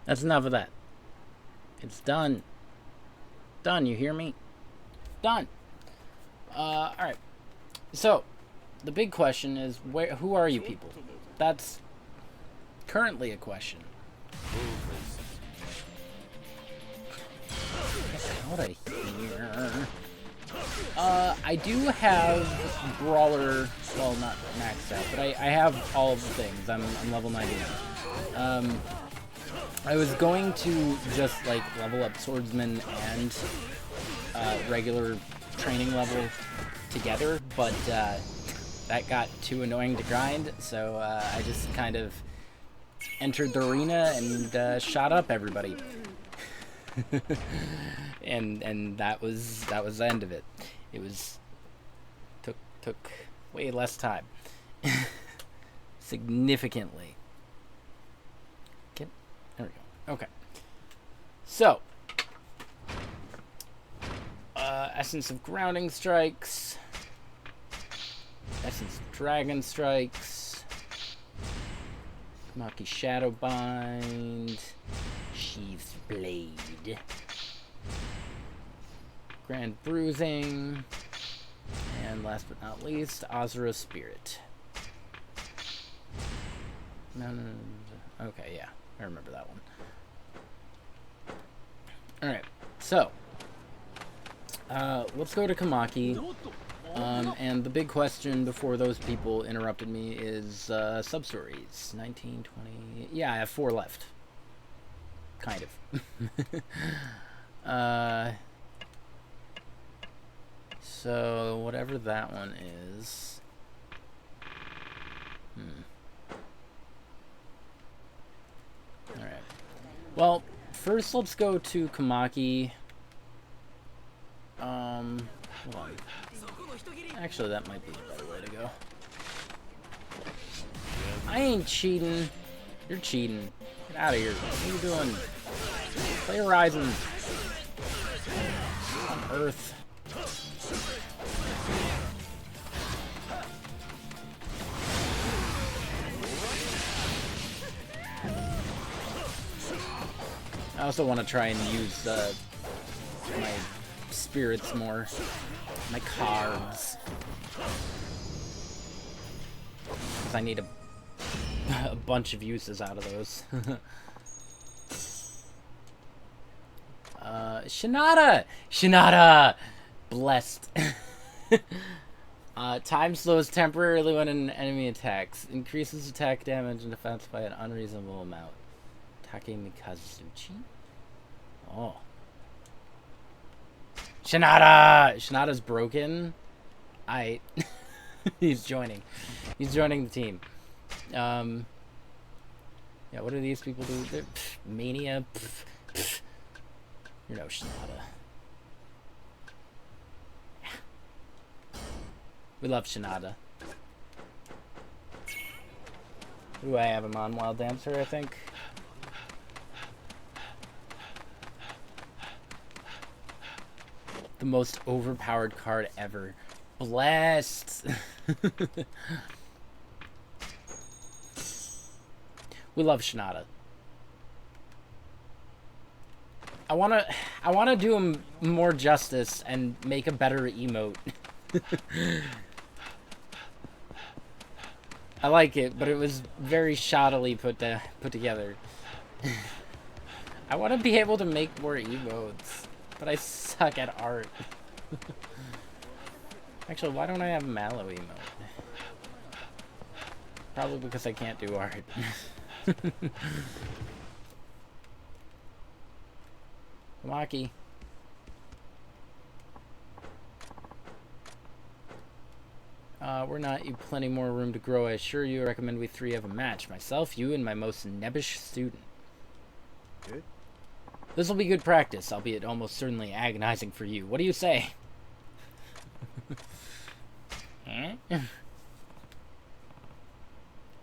That's enough of that. It's done. Done, you hear me? Done. Alright. So, the big question is, who are you people? That's currently a question. Get out of here. I do have Brawler, well, not maxed out, but I have all of the things. I'm level 99. I was going to just, like, level up Swordsman and regular training level together, but that got too annoying to grind, so I just kind of entered the arena and shot up everybody. and that was the end of it. It was took way less time. Significantly. There we go. Okay. So, Essence of Grounding Strikes. Essence of Dragon Strikes. Maki Shadowbind. Sheath's Blade. Grand Bruising. And last but not least, Azura Spirit. No. Okay, yeah. I remember that one. Alright, so. Let's go to Kamaki. And the big question before those people interrupted me is sub-stories. 19, 20... Yeah, I have 4 left. Kind of. So, whatever that one is... Alright. Well, first let's go to Kamaki. Hold on. Actually, that might be the better way to go. I ain't cheating. You're cheating. Get out of here. What are you doing? Play Horizon. On Earth. I also want to try and use my spirits more. My carbs. Because I need a bunch of uses out of those. Shinada! Shinada! Blessed. Time slows temporarily when an enemy attacks. Increases attack damage and defense by an unreasonable amount. Take Mikazuchi? Oh. Shinada! Shinada's broken. He's joining. He's joining the team. Yeah, what do these people do? Mania. You're no Shinada. We love Shinada. Who do I have him on? Wild Dancer, I think. The most overpowered card ever. Blessed. We love Shinada. I wanna do him more justice and make a better emote. I like it, but it was very shoddily put together. I want to be able to make more emotes, but I suck at art. Actually, why don't I have Mallow emote? Probably because I can't do art. Maki. We're not. You plenty more room to grow. I assure you, I recommend we 3 have a match. Myself, you, and my most nebbish student. Good. This will be good practice, albeit almost certainly agonizing for you. What do you say?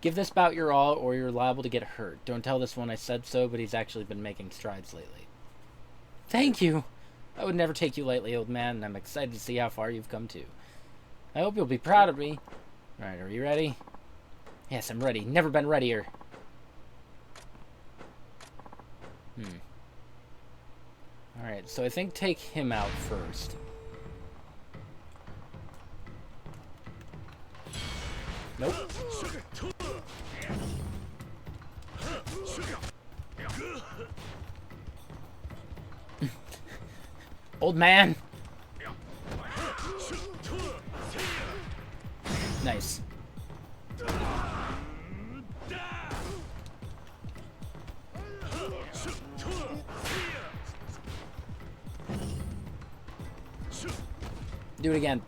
Give this bout your all, or you're liable to get hurt. Don't tell this one I said so, but he's actually been making strides lately. Thank you! I would never take you lightly, old man, and I'm excited to see how far you've come to. I hope you'll be proud of me. Alright, are you ready? Yes, I'm ready. Never been readier. Alright, so I think take him out first. Nope. Old man! Nice. Do it again.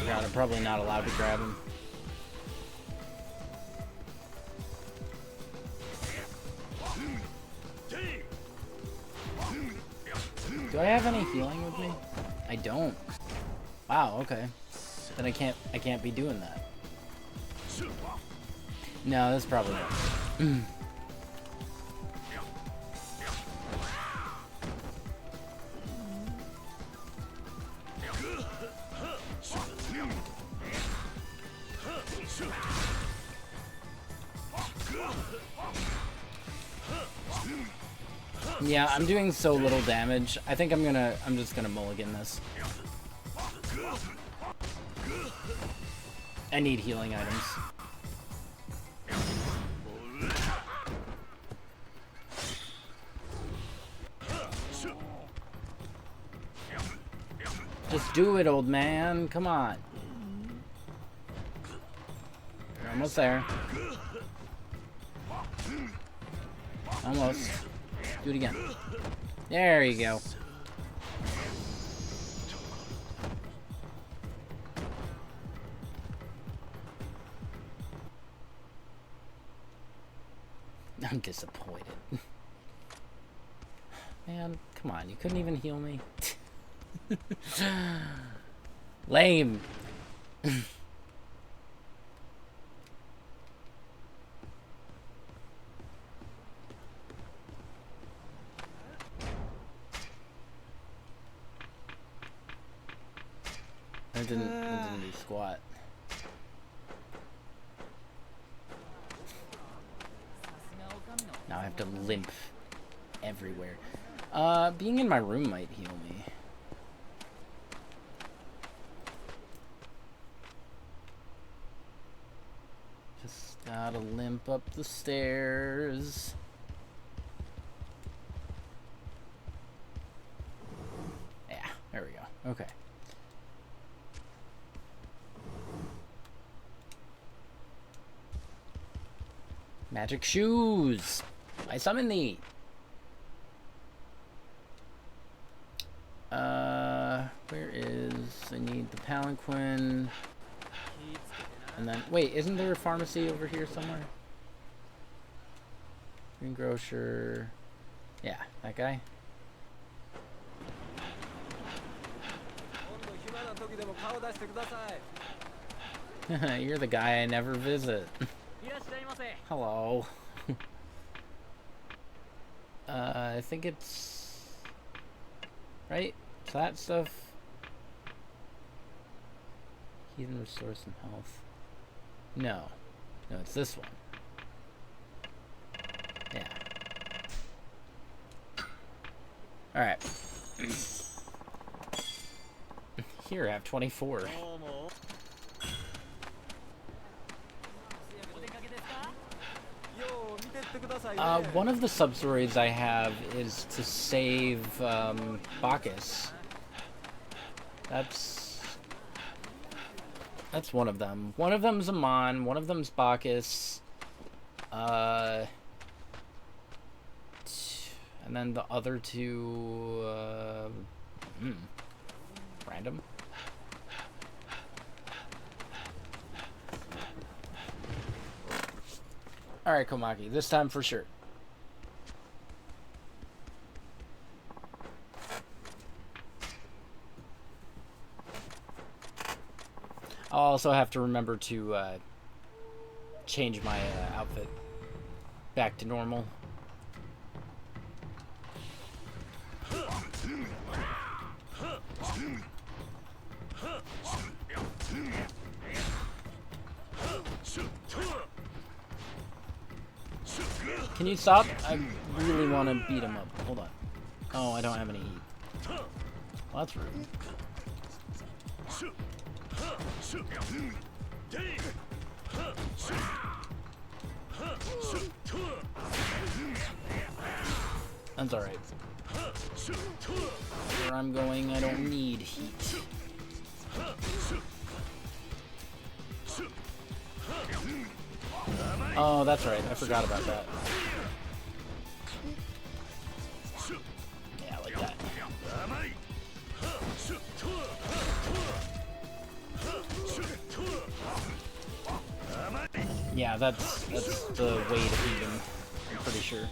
God, I'm probably not allowed to grab him. Do I have any healing with me? I don't. Wow, okay. Then I can't be doing that. No, that's probably not. Yeah, I'm doing so little damage. I think I'm just gonna mulligan this. I need healing items. Just do it, old man. Come on. You're almost there. Almost. Do it again. There you go. I'm disappointed. Man, come on. You couldn't even heal me? Lame. That didn't do squat. Now I have to limp everywhere. Being in my room might heal me. Just gotta limp up the stairs. Yeah, there we go. Okay. Magic shoes! I summon thee! Where is... I need the palanquin. And then... Wait, isn't there a pharmacy over here somewhere? Greengrocer... Yeah, that guy. You're the guy I never visit. Hello. I think it's... Right? Is that stuff? Heathen restores some health. No. No, it's this one. Yeah. Alright. Here, I have 24. One of the sub-stories I have is to save Bacchus. That's one of them. One of them's Amon, one of them's Bacchus. And then the other two random. Alright, Komaki, this time for sure. I'll also have to remember to change my outfit back to normal. Can you stop? I really want to beat him up. Hold on. Oh, I don't have any heat. Well, that's rude. That's alright. Where I'm going, I don't need heat. Oh, that's right. I forgot about that. Yeah, like that. Yeah, that's the way to beat him, I'm pretty sure.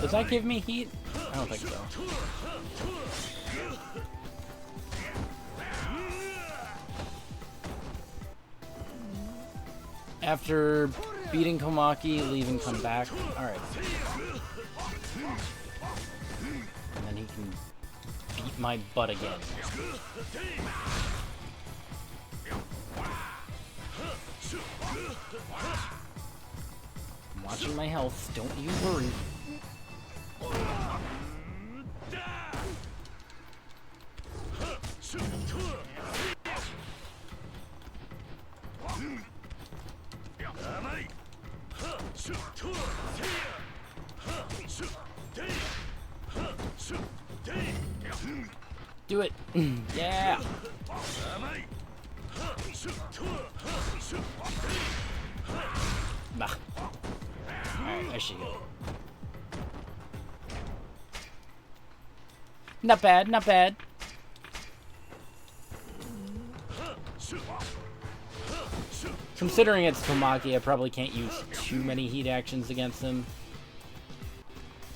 Does that give me heat? I don't think so. After beating Komaki, leave and come back. Alright. And then he can beat my butt again. I'm watching my health. Don't you worry. Do it. Yeah. Bah. Alright, there she goes. Not bad, not bad. Considering it's Komaki, I probably can't use too many heat actions against him.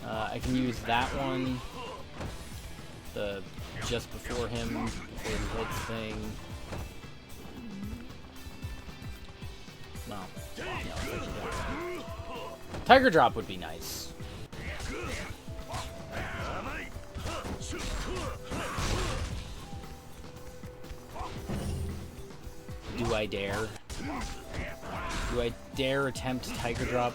I can use that one. The just before him, before he hits thing. No. Tiger Drop would be nice. Do I dare? Do I dare attempt Tiger Drop?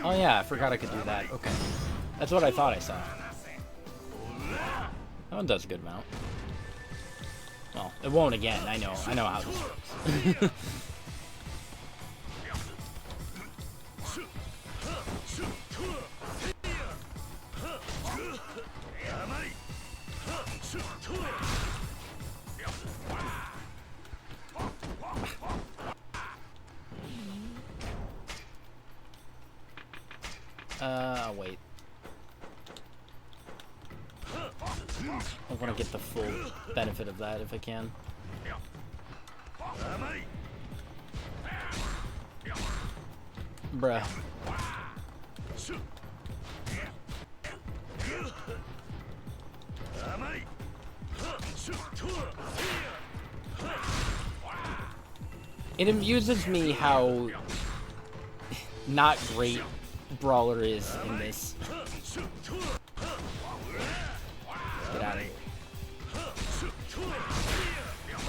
Oh yeah, I forgot I could do that. Okay. That's what I thought I saw. That one does a good amount. Well, it won't again. I know how this works. Wait. I want to get the full benefit of that if I can. Bruh. It amuses me how not great Brawler is in this. Get out of here.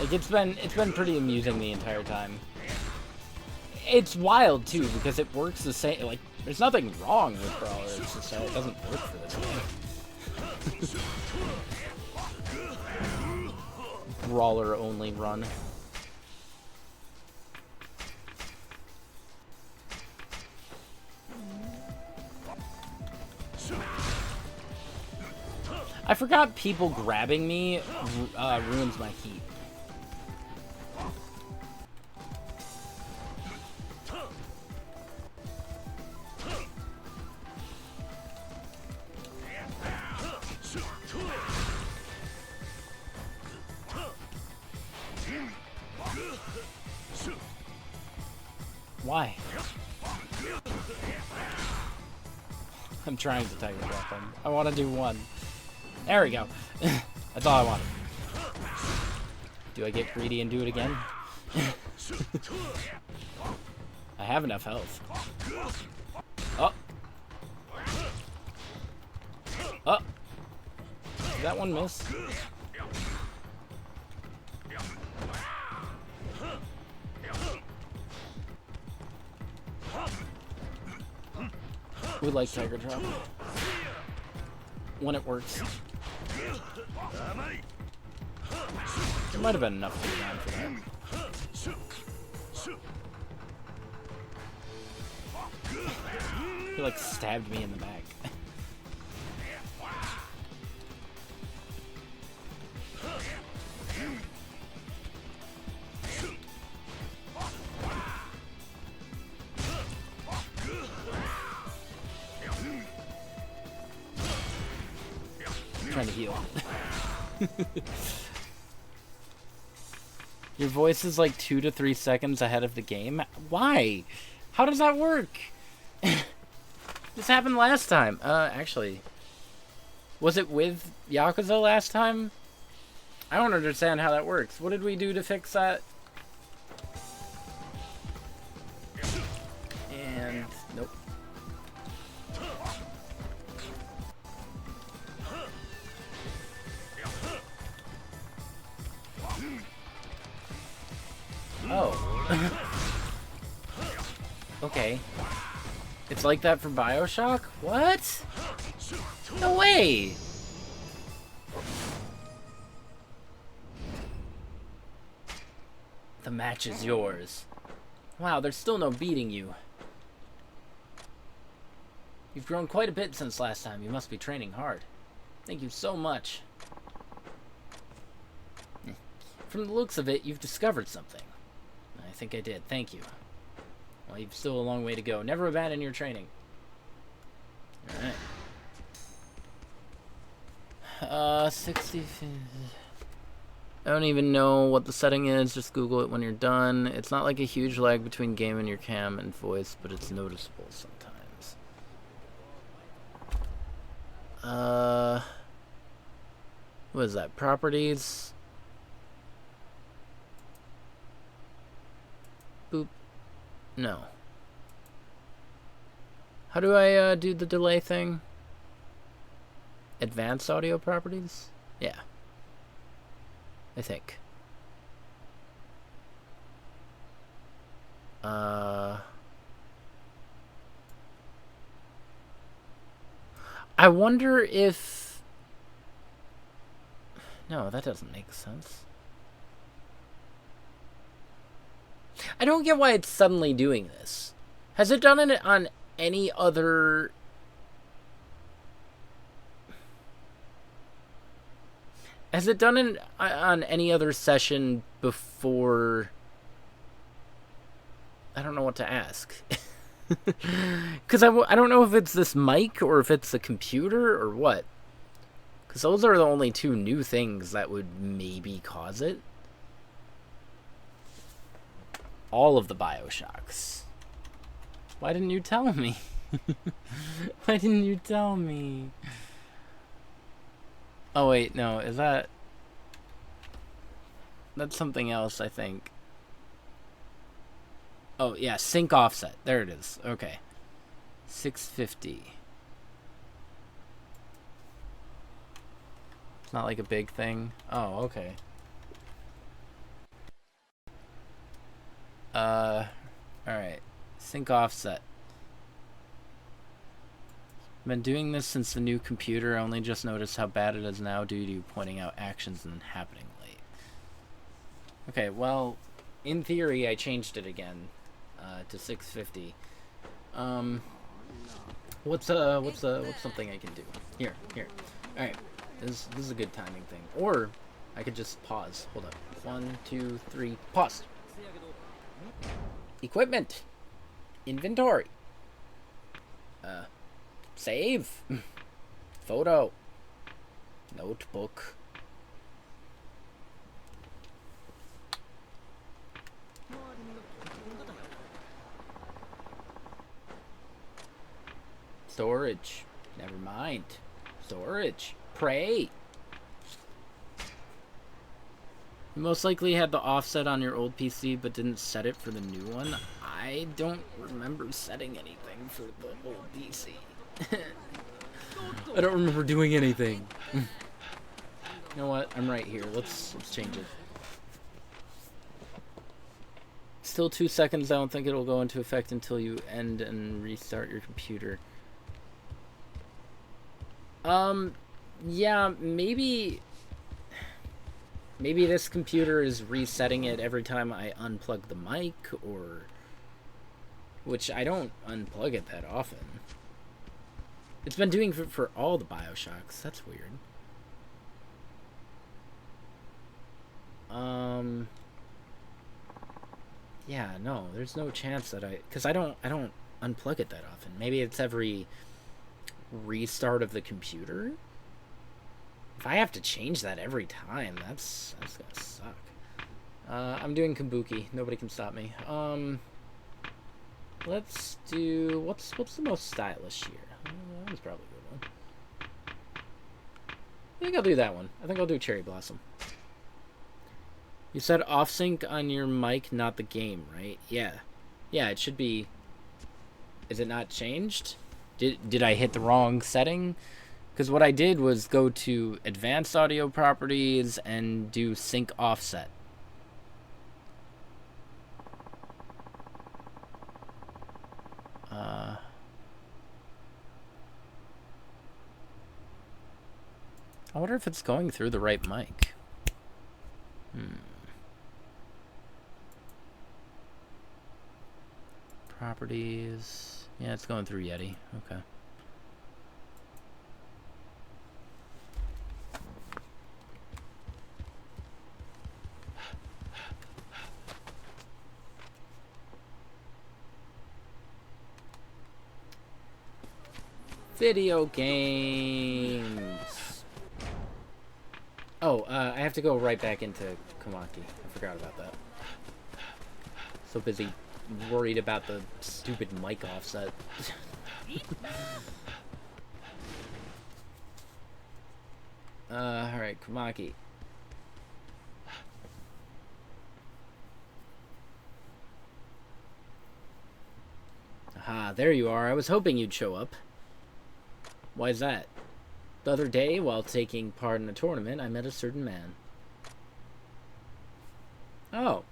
Like it's been pretty amusing the entire time. It's wild too because it works the same. Like there's nothing wrong with Brawler. It's just it doesn't work for this game. Brawler only run. I forgot people grabbing me ruins my heat. Why? I'm trying to Tiger Drop him. I want to do one. There we go. That's all I wanted. Do I get greedy and do it again? I have enough health. Oh. Oh. Did that one miss? We like Tiger Drop. When it works. There might have been enough to get on for that. He like stabbed me in the back. I'm trying to heal. Your voice is like 2 to 3 seconds ahead of the game. Why? How does that work? This happened last time. Actually, was it with Yakuza last time? I don't understand how that works. What did we do to fix that? And nope. Oh. Okay. It's like that for BioShock? What? No way! The match is yours. Wow, there's still no beating you. You've grown quite a bit since last time. You must be training hard. Thank you so much. From the looks of it, you've discovered something. I think I did. Thank you. Well, you've still a long way to go. Never abandon your training. Alright. 60... I don't even know what the setting is. Just Google it when you're done. It's not like a huge lag between game and your cam and voice, but it's noticeable sometimes. What is that? Properties? Boop. No. How do I do the delay thing? Advanced audio properties? Yeah. I think. I wonder if... No, that doesn't make sense. I don't get why it's suddenly doing this. Has it done it on any other... Has it done it on any other session before? I don't know what to ask. Because I don't know if it's this mic or if it's the computer or what. Because those are the only two new things that would maybe cause it. All of the BioShocks. Why didn't you tell me? Why didn't you tell me? Oh wait, no, is that... That's something else, I think. Oh, yeah, sync offset. There it is. Okay. 650. It's not like a big thing. Oh, okay. Alright. Sync offset. I've been doing this since the new computer. I only just noticed how bad it is now due to you pointing out actions and happening late. Okay, well, in theory, I changed it again to 650. What's something I can do? Here. All right, this is a good timing thing. Or I could just pause. Hold up. 1, 2, 3. Pause. Equipment. Inventory. Save. Photo. Notebook. Storage. Never mind. Storage. Pray. You most likely had the offset on your old PC, but didn't set it for the new one. I don't remember setting anything for the old PC. I don't remember doing anything. You know what? I'm right here. Let's change it. Still 2 seconds. I don't think it'll go into effect until you end and restart your computer. Yeah, maybe this computer is resetting it every time I unplug the mic, or... Which I don't unplug it that often. It's been doing it for all the Bioshocks. That's weird. Yeah, no, there's no chance that because I don't unplug it that often. Maybe it's every restart of the computer. If I have to change that every time, that's gonna suck. I'm doing Kabuki. Nobody can stop me. Let's do what's the most stylish here? That was probably a good one. I think I'll do that one. I think I'll do Cherry Blossom. You said off sync on your mic, not the game, right? Yeah. Yeah, it should be. Is it not changed? Did I hit the wrong setting? Because what I did was go to advanced audio properties and do sync offset. I wonder if it's going through the right mic. Properties. Yeah, it's going through Yeti. Okay. Video games. Oh, I have to go right back into Komaki. I forgot about that. So busy worried about the stupid mic offset. Alright, Komaki. Aha, there you are. I was hoping you'd show up. Why is that? The other day, while taking part in a tournament, I met a certain man. Oh.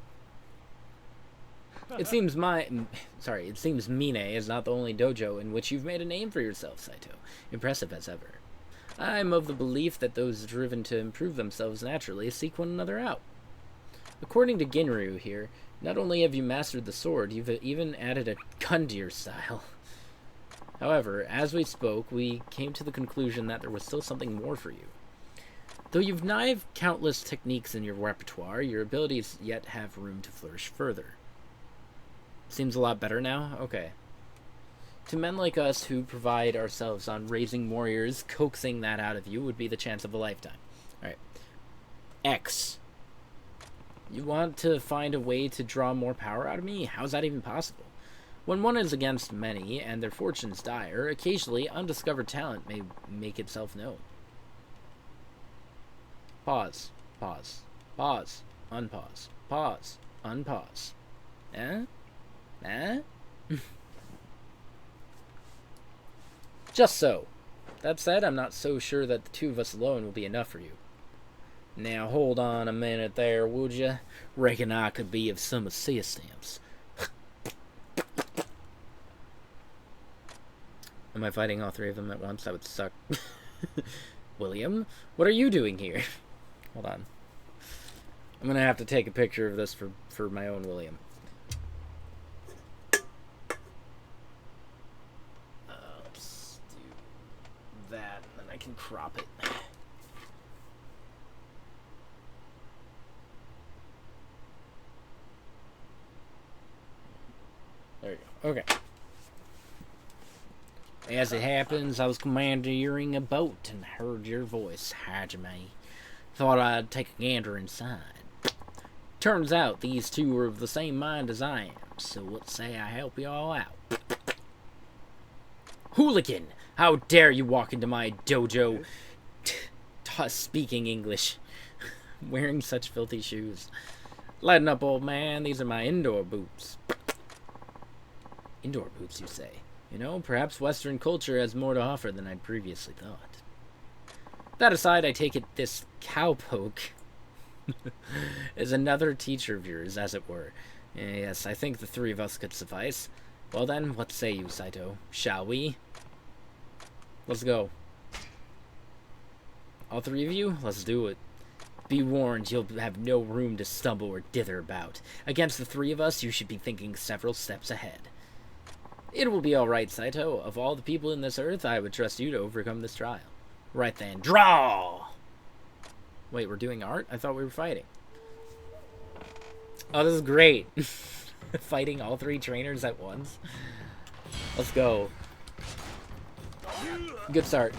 It seems Mine is not the only dojo in which you've made a name for yourself, Saito. Impressive as ever. I'm of the belief that those driven to improve themselves naturally seek one another out. According to Ginryu here, not only have you mastered the sword, you've even added a gun to your style. However, as we spoke, we came to the conclusion that there was still something more for you. Though you've knived countless techniques in your repertoire, your abilities yet have room to flourish further. Seems a lot better now? Okay. To men like us who pride ourselves on raising warriors, coaxing that out of you would be the chance of a lifetime. Alright. X. You want to find a way to draw more power out of me? How's that even possible? When one is against many, and their fortunes dire, occasionally undiscovered talent may make itself known. Pause. Pause. Pause. Unpause. Pause. Unpause. Eh? Eh? Just so. That said, I'm not so sure that the two of us alone will be enough for you. Now, hold on a minute there, would ya? Reckon I could be of some assistance. Am I fighting all three of them at once? That would suck. William, what are you doing here? Hold on. I'm gonna have to take a picture of this for my own William. Let's do that, and then I can crop it. There you go. Okay. As it happens, I was commandeering a boat and heard your voice, Hajime. Thought I'd take a gander inside. Turns out these two are of the same mind as I am, so let's say I help you all out. Hooligan! How dare you walk into my dojo speaking English, wearing such filthy shoes. Lighten up, old man. These are my indoor boots. Indoor boots, you say? You know, perhaps Western culture has more to offer than I'd previously thought. That aside, I take it this cowpoke is another teacher of yours, as it were. Yes, I think the three of us could suffice. Well then, what say you, Saito? Shall we? Let's go. All three of you? Let's do it. Be warned, you'll have no room to stumble or dither about. Against the three of us, you should be thinking several steps ahead. It will be alright, Saito. Of all the people in this earth, I would trust you to overcome this trial. Right then, draw! Wait, we're doing art? I thought we were fighting. Oh, this is great. Fighting all three trainers at once. Let's go. Good start.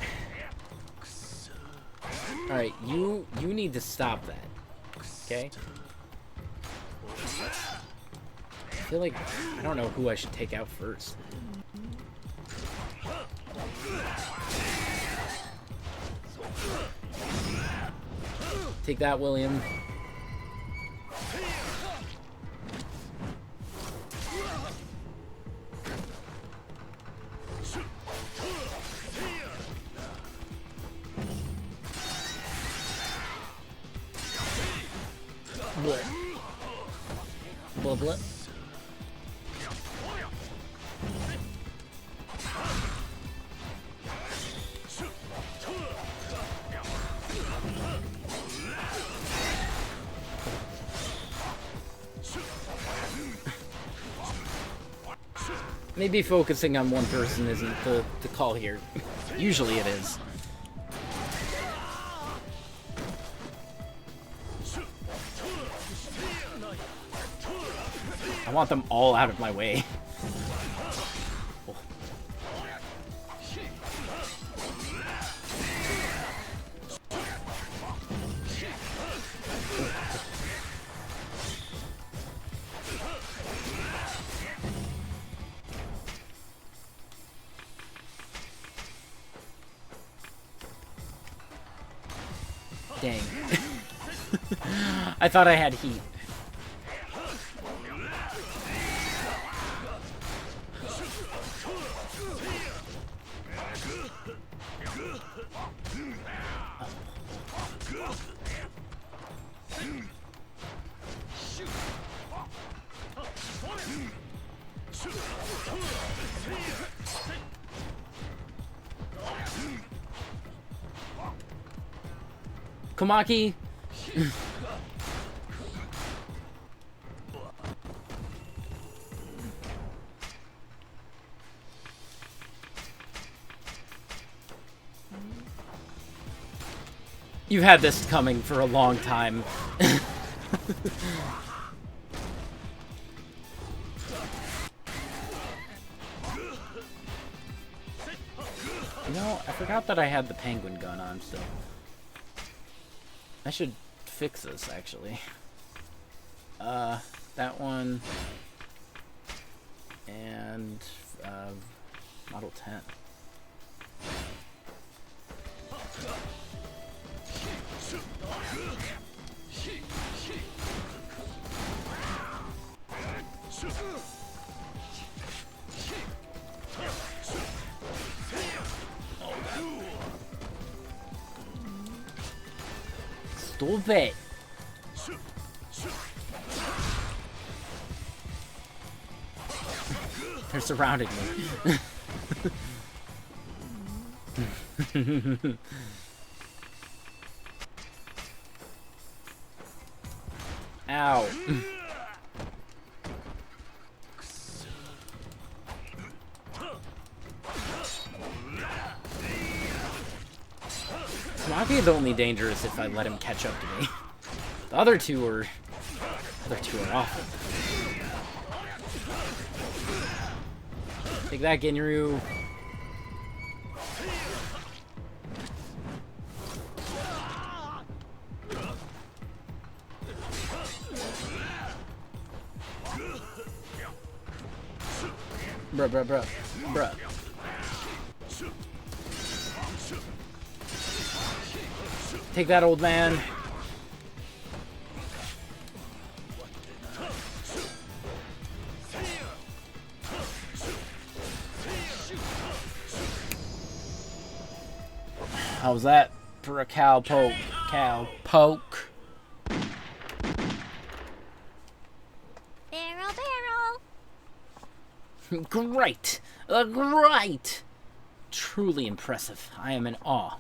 Alright, you need to stop that. Okay? I feel like I don't know who I should take out first. Take that, William. Blah blah. Maybe focusing on one person isn't the call here. Usually it is. I want them all out of my way. Oh. Dang. I thought I had heat. Komaki. You've had this coming for a long time. You know, I forgot that I had the penguin gun on still. I should fix this, actually. That one. And, Model 10. Stupid. They're surrounding me. Ow. Maki is only dangerous if I let him catch up to me. The other two are awful. Take that, Ginryu. Bruh. Take that, old man. How's that for a cow poke? Cow poke. Barrel. Great! Great! Truly impressive. I am in awe.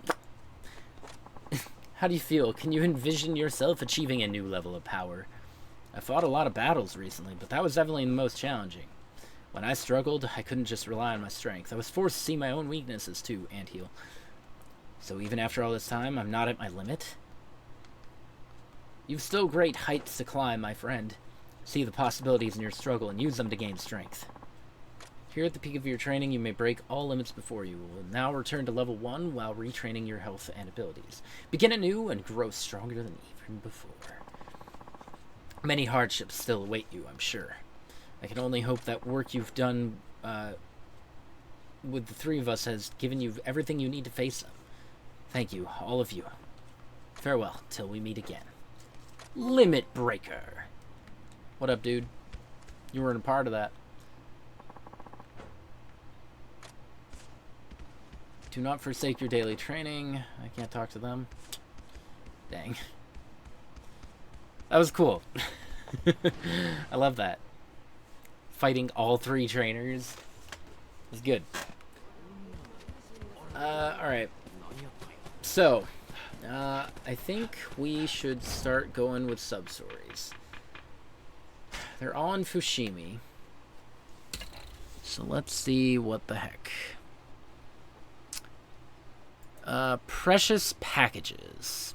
How do you feel? Can you envision yourself achieving a new level of power? I fought a lot of battles recently, but that was definitely the most challenging. When I struggled, I couldn't just rely on my strength. I was forced to see my own weaknesses too, and heal. So even after all this time, I'm not at my limit? You've still great heights to climb, my friend. See the possibilities in your struggle and use them to gain strength. Here at the peak of your training, you may break all limits before you. Will now return to level 1 while retraining your health and abilities. Begin anew and grow stronger than even before. Many hardships still await you, I'm sure. I can only hope that work you've done with the three of us has given you everything you need to face them. Thank you, all of you. Farewell, till we meet again. Limit Breaker. What up, dude? You weren't a part of that. Do not forsake your daily training. I can't talk to them. Dang. That was cool. I love that. Fighting all three trainers is good. Alright. So, I think we should start going with sub-stories. They're all in Fushimi. So let's see what the heck. Precious Packages.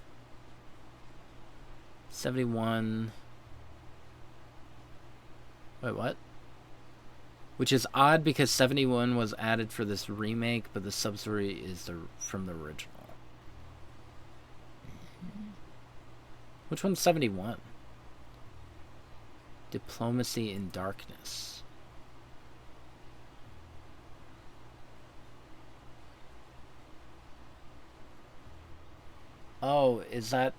71. Wait, what? Which is odd because 71 was added for this remake, but the sub-story is from the original. Which one's 71? Diplomacy in Darkness. Oh, is that...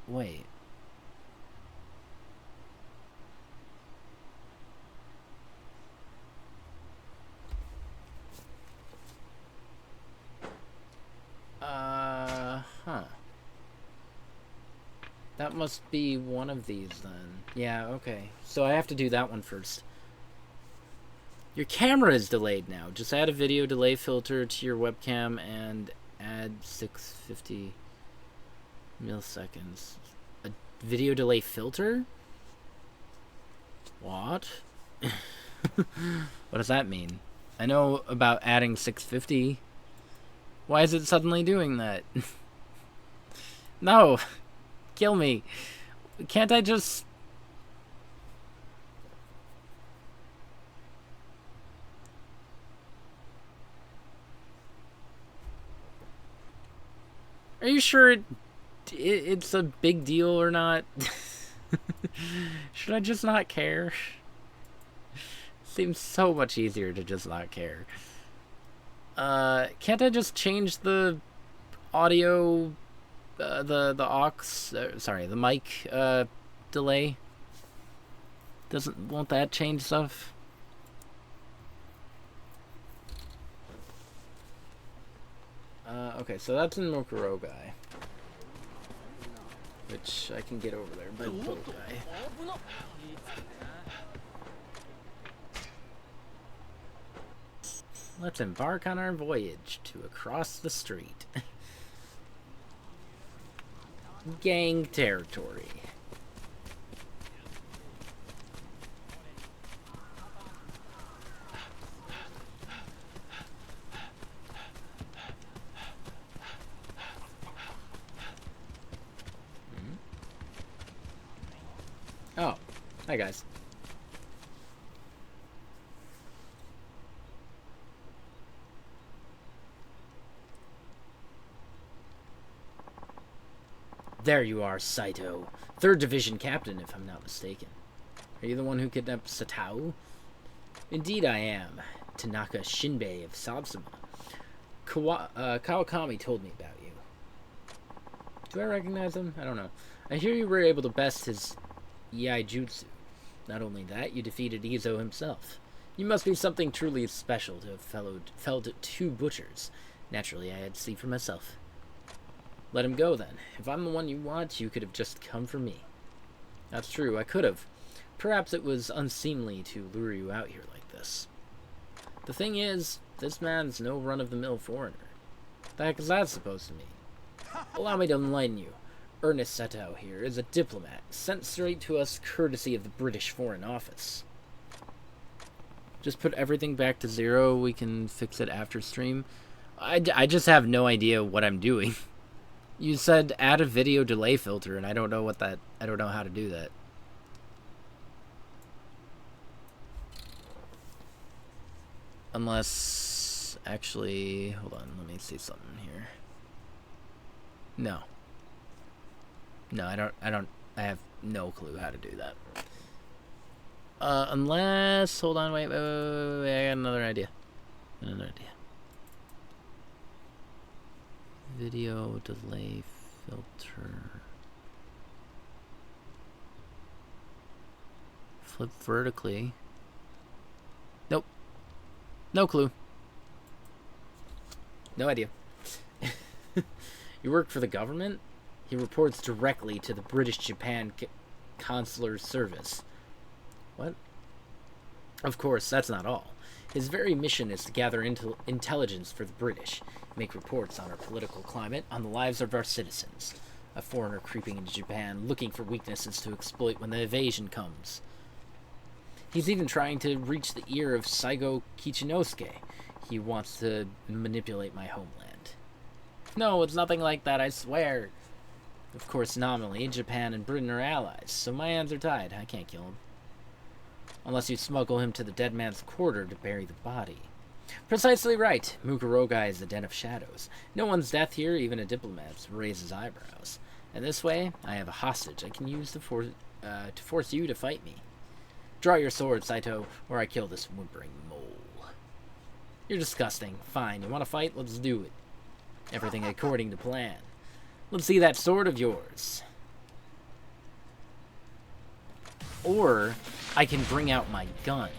Wait. Huh. That must be one of these then. Yeah, okay. So I have to do that one first. Your camera is delayed now. Just add a video delay filter to your webcam and add 650 milliseconds. A video delay filter? What? What does that mean? I know about adding 650. Why is it suddenly doing that? No! Kill me. Can't I just... Are you sure it's a big deal or not? Should I just not care? Seems so much easier to just not care. Can't I just change the audio, the aux, sorry, the mic, delay? Won't that change stuff? Okay, so that's in Mokurogai. Which I can get over there, but Mokurogai. Let's embark on our voyage to across the street. Gang territory. Oh, hi guys. There you are, Saito. 3rd Division Captain, if I'm not mistaken. Are you the one who kidnapped Satao? Indeed I am. Tanaka Shinbei of Satsuma. Kawakami told me about you. Do I recognize him? I don't know. I hear you were able to best his Yaijutsu. Not only that, you defeated Izo himself. You must be something truly special to have felled 2 butchers. Naturally, I had to see for myself. Let him go, then. If I'm the one you want, you could have just come for me. That's true, I could have. Perhaps it was unseemly to lure you out here like this. The thing is, this man's no run-of-the-mill foreigner. The heck is that supposed to mean? Allow me to enlighten you. Ernest Setow here is a diplomat, sent straight to us courtesy of the British Foreign Office. Just put everything back to 0. We can fix it after stream. I just have no idea what I'm doing. You said add a video delay filter, and I don't know how to do that. Unless, actually, hold on, let me see something here. No, I have no clue how to do that. Unless, hold on, wait, I got another idea. Video delay filter. Flip vertically. Nope. No clue. No idea. You work for the government? He reports directly to the British Japan Consular Service. What? Of course, that's not all. His very mission is to gather intelligence for the British, make reports on our political climate, on the lives of our citizens. A foreigner creeping into Japan, looking for weaknesses to exploit when the invasion comes. He's even trying to reach the ear of Saigo Kichinosuke. He wants to manipulate my homeland. No, it's nothing like that, I swear. Of course, nominally, Japan and Britain are allies, so my hands are tied. I can't kill him. Unless you smuggle him to the dead man's quarter to bury the body. Precisely right. Mukurogai is the den of shadows. No one's death here, even a diplomat, raises eyebrows. And this way, I have a hostage I can use to force you to fight me. Draw your sword, Saito, or I kill this whimpering mole. You're disgusting. Fine, you want to fight? Let's do it. Everything according to plan. Let's see that sword of yours. Or I can bring out my gun.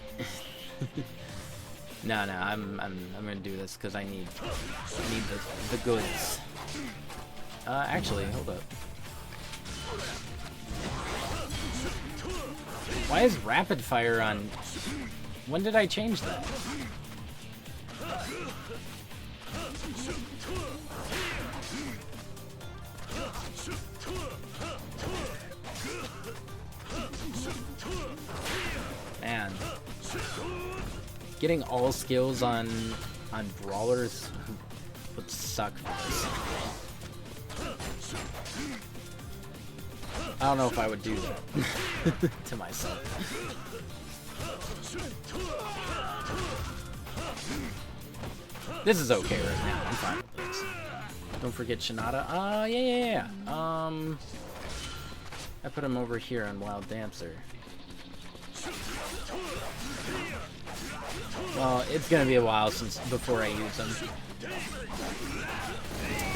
No, I'm gonna do this because I need the goods. Actually, hold up. Why is rapid fire on? When did I change that? Man, getting all skills on brawlers would suck for this. I don't know if I would do that to myself. This is okay right now. I'm fine with this. Don't forget Shinada. Yeah. I put him over here on Wild Dancer. Well, it's gonna be a while before I use him.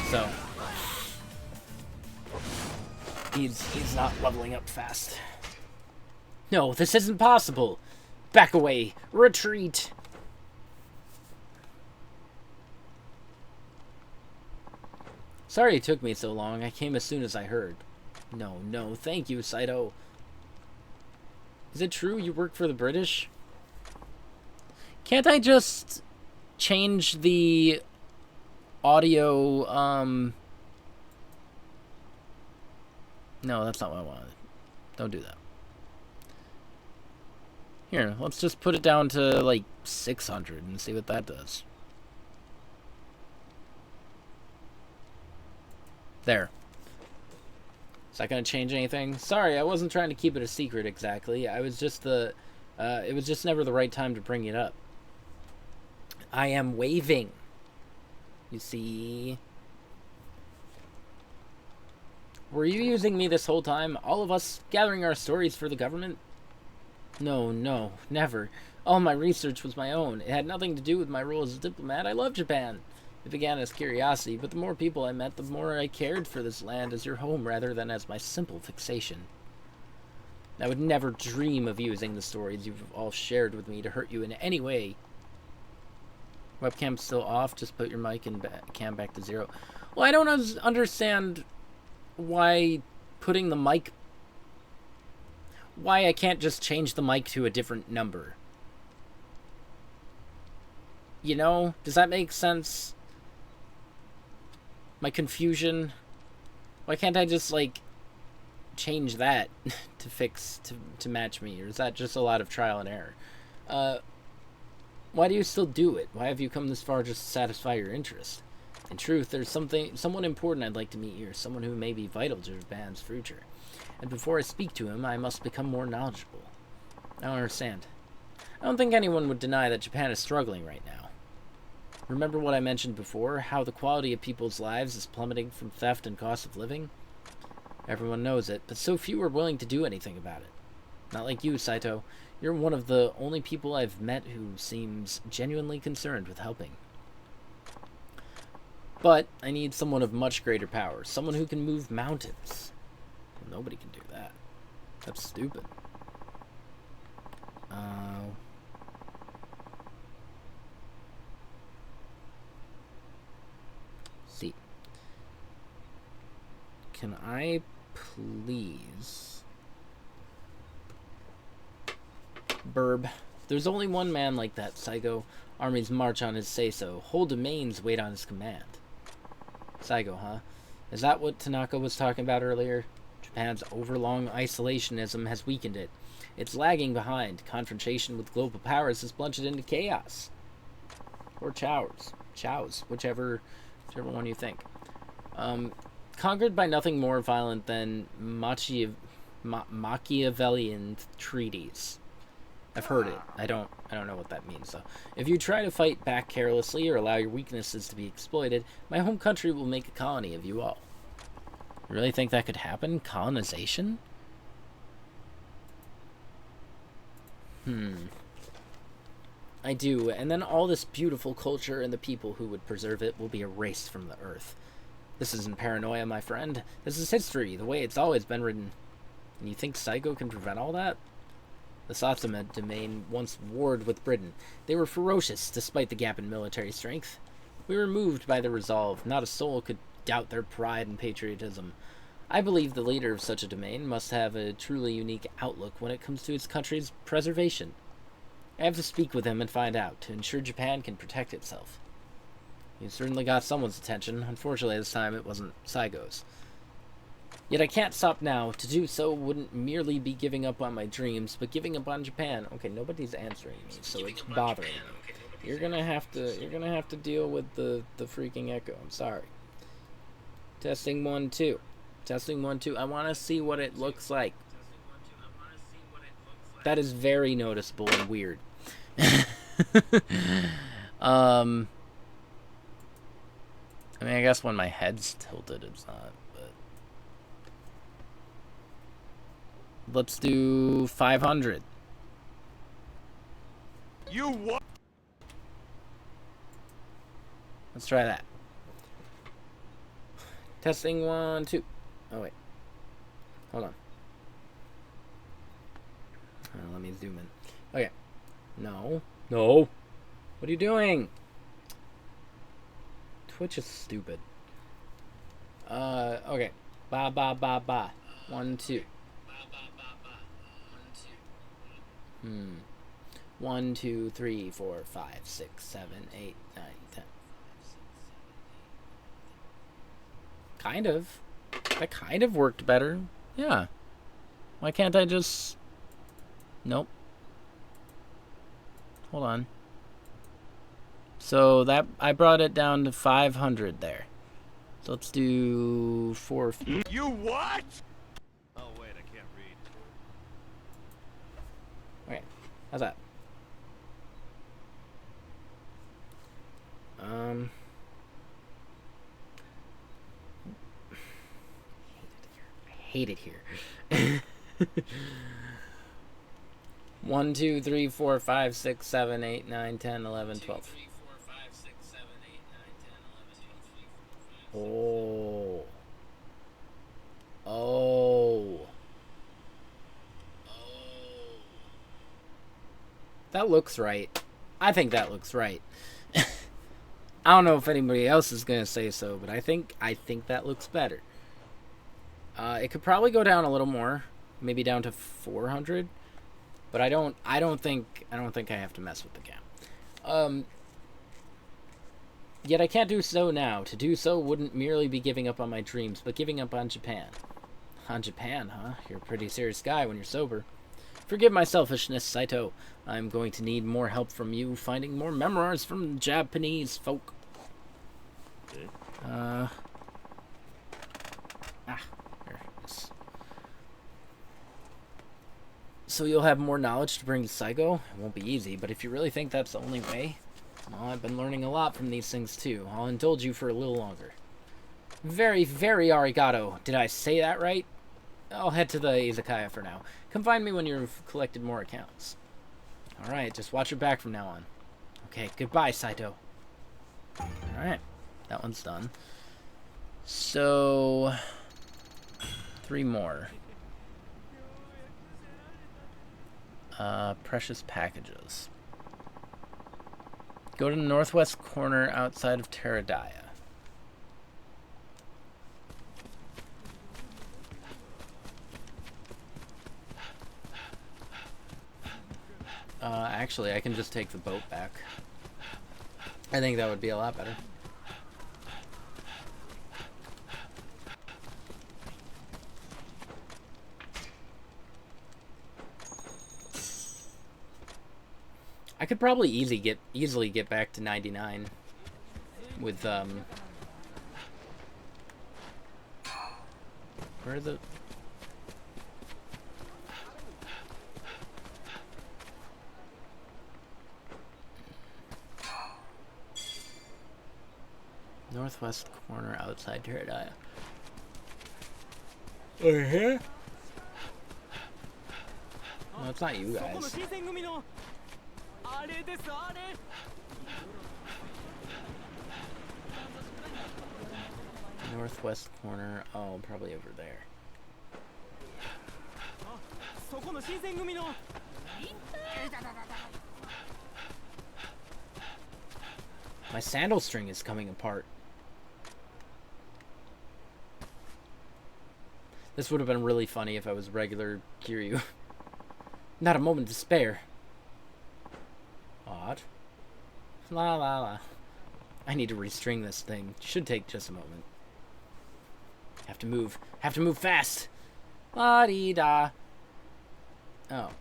So he's not leveling up fast. No, this isn't possible. Back away. Retreat. Sorry it took me so long. I came as soon as I heard. No, thank you, Saito. Is it true you work for the British? Can't I just change the audio, No, that's not what I wanted. Don't do that. Here, let's just put it down to, like, 600 and see what that does. There. Is that gonna change anything? Sorry, I wasn't trying to keep it a secret exactly. I was just it was just never the right time to bring it up. I am waving. You see? Were you using me this whole time? All of us gathering our stories for the government? No, never. All my research was my own. It had nothing to do with my role as a diplomat. I love Japan. It began as curiosity, but the more people I met, the more I cared for this land as your home rather than as my simple fixation. I would never dream of using the stories you've all shared with me to hurt you in any way. Webcam's still off, just put your mic and cam back to 0. Well, I don't understand why putting the mic... Why I can't just change the mic to a different number. You know? Does that make sense? My confusion? Why can't I just, like, change that to fix, to match me? Or is that just a lot of trial and error? Why do you still do it? Why have you come this far just to satisfy your interest? In truth, there's someone important I'd like to meet here, someone who may be vital to Japan's future. And before I speak to him, I must become more knowledgeable. I don't understand. I don't think anyone would deny that Japan is struggling right now. Remember what I mentioned before, how the quality of people's lives is plummeting from theft and cost of living? Everyone knows it, but so few are willing to do anything about it. Not like you, Saito. You're one of the only people I've met who seems genuinely concerned with helping. But I need someone of much greater power. Someone who can move mountains. Well, nobody can do that. That's stupid. See. Can I please... Burb. There's only one man like that, Saigo. Armies march on his say-so. Whole domains wait on his command. Saigo, huh? Is that what Tanaka was talking about earlier? Japan's overlong isolationism has weakened it. It's lagging behind. Confrontation with global powers has plunged it into chaos. Or chows, whichever one you think. Conquered by nothing more violent than Machiavellian treaties. I've heard it. I don't know what that means, though. If you try to fight back carelessly or allow your weaknesses to be exploited, my home country will make a colony of you all. You really think that could happen? Colonization? I do, and then all this beautiful culture and the people who would preserve it will be erased from the earth. This isn't paranoia, my friend. This is history, the way it's always been written. And you think Saigo can prevent all that? The Satsuma domain once warred with Britain. They were ferocious, despite the gap in military strength. We were moved by their resolve. Not a soul could doubt their pride and patriotism. I believe the leader of such a domain must have a truly unique outlook when it comes to its country's preservation. I have to speak with him and find out, to ensure Japan can protect itself. You certainly got someone's attention. Unfortunately, this time it wasn't Saigo's. Yet I can't stop now. To do so wouldn't merely be giving up on my dreams, but giving up on Japan. Okay, nobody's answering me, so it's bothering me. You're gonna have to deal with the freaking echo. I'm sorry. Testing 1 2. Testing 1 2. I want to see what it looks That is very noticeable and weird. I mean, I guess when my head's tilted, it's not. Let's do 500. You what? Let's try that. Testing 1 2. Oh wait. Hold on. Let me zoom in. Okay. No. No. What are you doing? Twitch is stupid. Okay. Ba ba ba ba. 1 2. 1 2 3 4 5 6 7 8 9 10. Kind of. That kind of worked better. Yeah. Why can't I just... Nope. Hold on. So that I brought it down to 500 there. So let's do 4. You what? Oh wait, I can't read. Okay. How's that? I hate it here. 1 2 3 4 5 6 7 8 9 10 11 12. Oh. Oh. That looks right. I think that looks right. I don't know if anybody else is gonna say so, but I think that looks better. It could probably go down a little more, maybe down to 400, but I don't think I have to mess with the cam. Yet I can't do so now. To do so wouldn't merely be giving up on my dreams, but giving up on Japan. On Japan, huh? You're a pretty serious guy when you're sober. Forgive my selfishness, Saito. I'm going to need more help from you finding more memoirs from Japanese folk. There it is. So you'll have more knowledge to bring to Saigo? It won't be easy, but if you really think that's the only way, well, I've been learning a lot from these things too. I'll indulge you for a little longer. Very, very arigato. Did I say that right? I'll head to the izakaya for now. Come find me when you've collected more accounts. Alright, just watch your back from now on. Okay, goodbye, Saito. Alright, that one's done. So, 3 more. Precious packages. Go to the northwest corner outside of Teradaya. Actually, I can just take the boat back. I think that would be a lot better. I could probably easily get back to 99 with where are the northwest corner outside Teradaya. Over here? No, it's not you guys. Northwest corner. Oh, probably over there. My sandal string is coming apart. This would have been really funny if I was regular Kiryu. Not a moment to spare. Odd. La la la. I need to restring this thing. Should take just a moment. Have to move. Have to move fast. La dee da. Oh.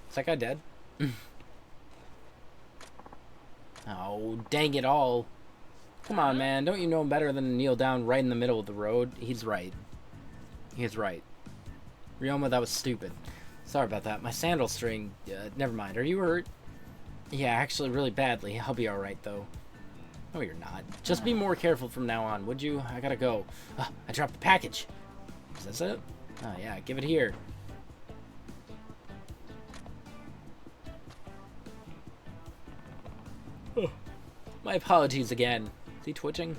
Is that guy dead? Oh, dang it all. Come on, man. Don't you know better than to kneel down right in the middle of the road? He's right. He's right. Ryoma, that was stupid. Sorry about that. My sandal string... never mind. Are you hurt? Yeah, actually really badly. I'll be alright, though. No, you're not. Just be more careful from now on, would you? I gotta go. I dropped the package. Is this it? Oh, yeah. Give it here. My apologies again. Is he twitching?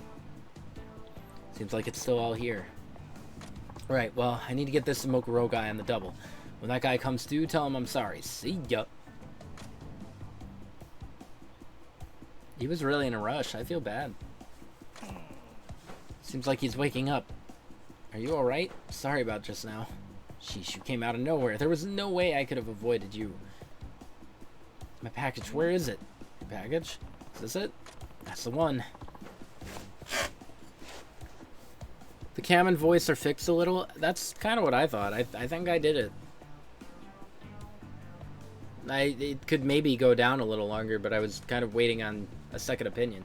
Seems like it's still all here. Right, well, I need to get this Mokuro guy on the double. When that guy comes to, tell him I'm sorry. See ya. He was really in a rush. I feel bad. Seems like he's waking up. Are you alright? Sorry about just now. Sheesh, you came out of nowhere. There was no way I could have avoided you. My package, where is it? Package? Is this it? That's the one. The cam and voice are fixed a little. That's kind of what I thought. I think I did it. It could maybe go down a little longer, but I was kind of waiting on a second opinion.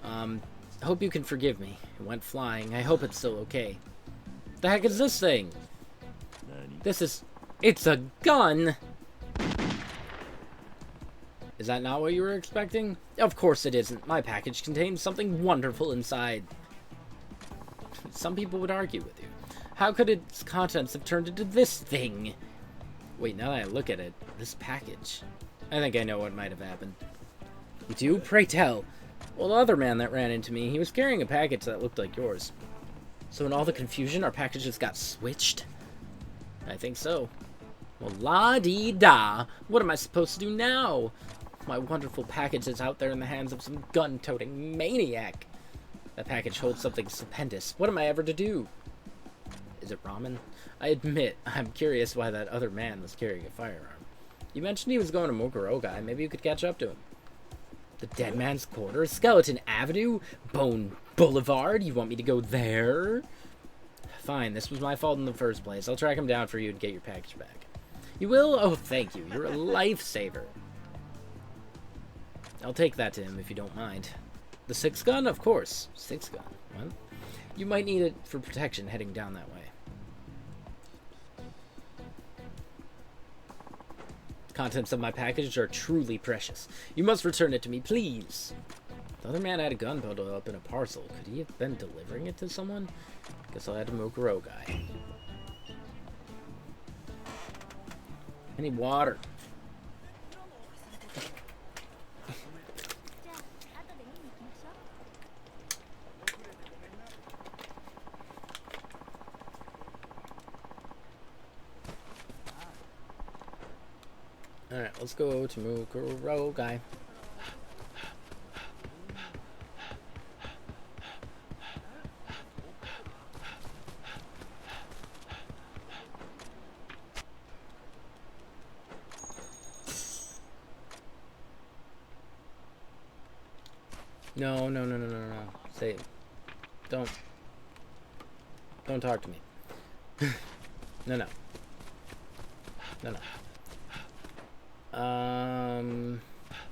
I hope you can forgive me. It went flying. I hope it's still okay. The heck is this thing? It's a gun! Is that not what you were expecting? Of course it isn't. My package contains something wonderful inside. Some people would argue with you. How could its contents have turned into this thing? Wait, now that I look at it, this package. I think I know what might have happened. You do? Pray tell. Well, the other man that ran into me, he was carrying a package that looked like yours. So in all the confusion, our packages got switched? I think so. Well, la-dee-da. What am I supposed to do now? My wonderful package is out there in the hands of some gun-toting maniac. That package holds something stupendous. What am I ever to do? Is it ramen? I admit, I'm curious why that other man was carrying a firearm. You mentioned he was going to Mukurogai. Maybe you could catch up to him. The Dead Man's Quarters? Skeleton Avenue? Bone Boulevard? You want me to go there? Fine, this was my fault in the first place. I'll track him down for you and get your package back. You will? Oh, thank you. You're a lifesaver. I'll take that to him if you don't mind. The 6-gun? Of course. 6-gun. Well, you might need it for protection heading down that way. The contents of my package are truly precious. You must return it to me, please. The other man had a gun bundled up in a parcel. Could he have been delivering it to someone? Guess I'll head to Mukurogai. I need water. Alright, let's go to Mukurogai. No. Say, don't talk to me. No.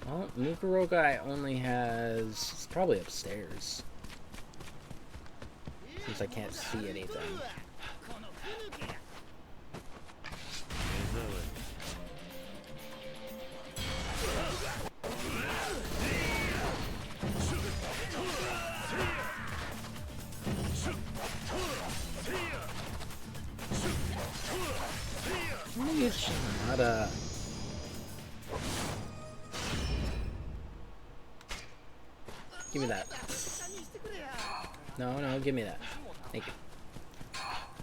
Well, Mukurogai only has... It's probably upstairs. Since I can't see anything. Give me that. No, give me that. Thank you.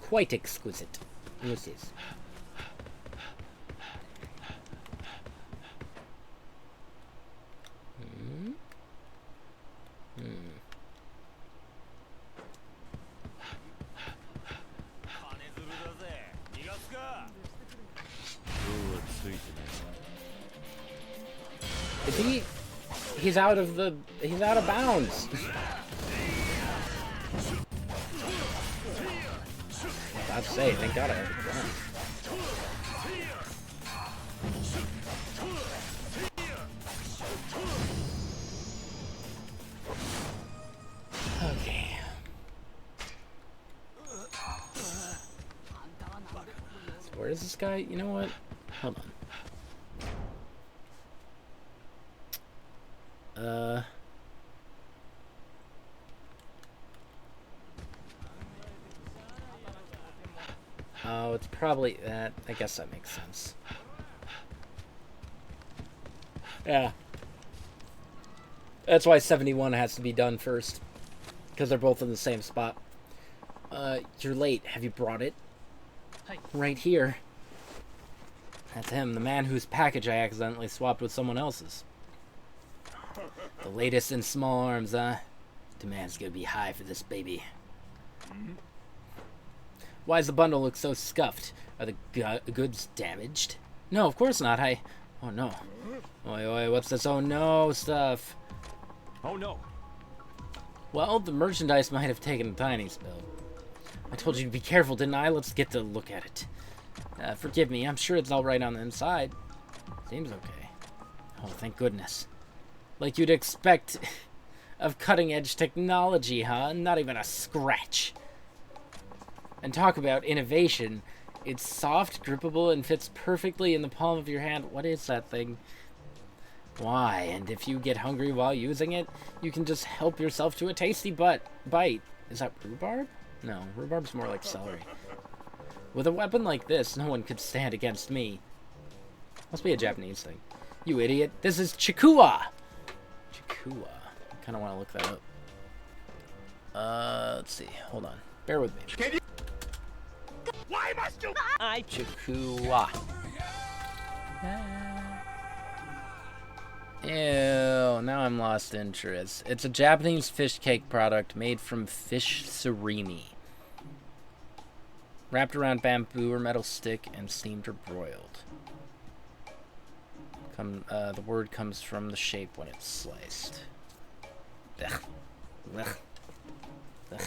Quite exquisite. What's this? Is he... He's out of bounds. I'd say, thank God I have a gun. Okay. So where is this guy? You know what? Hold on. Oh, it's probably that. I guess that makes sense. Yeah. That's why 71 has to be done first. Because they're both in the same spot. You're late. Have you brought it? Right here. That's him, the man whose package I accidentally swapped with someone else's. The latest in small arms, huh? Demand's gonna be high for this baby. Why does the bundle look so scuffed? Are the goods damaged? No, of course not. Oh no. Oi, what's this oh no stuff? Oh no. Well, the merchandise might have taken a tiny spill. I told you to be careful, didn't I? Let's get to look at it. Forgive me, I'm sure it's alright on the inside. Seems okay. Oh, thank goodness. Like you'd expect of cutting-edge technology, huh? Not even a scratch. And talk about innovation. It's soft, grippable, and fits perfectly in the palm of your hand. What is that thing? Why? And if you get hungry while using it, you can just help yourself to a tasty bite. Is that rhubarb? No, rhubarb's more like celery. With a weapon like this, no one could stand against me. Must be a Japanese thing. You idiot. This is Chikua! Chikua. I kind of want to look that up. Let's see. Hold on. Bear with me. Can you? Why must you? Chikua. Ew, now I'm lost interest. It's a Japanese fish cake product made from fish surimi. Wrapped around bamboo or metal stick and steamed or broiled. The word comes from the shape when it's sliced. Ugh. Ugh. Ugh.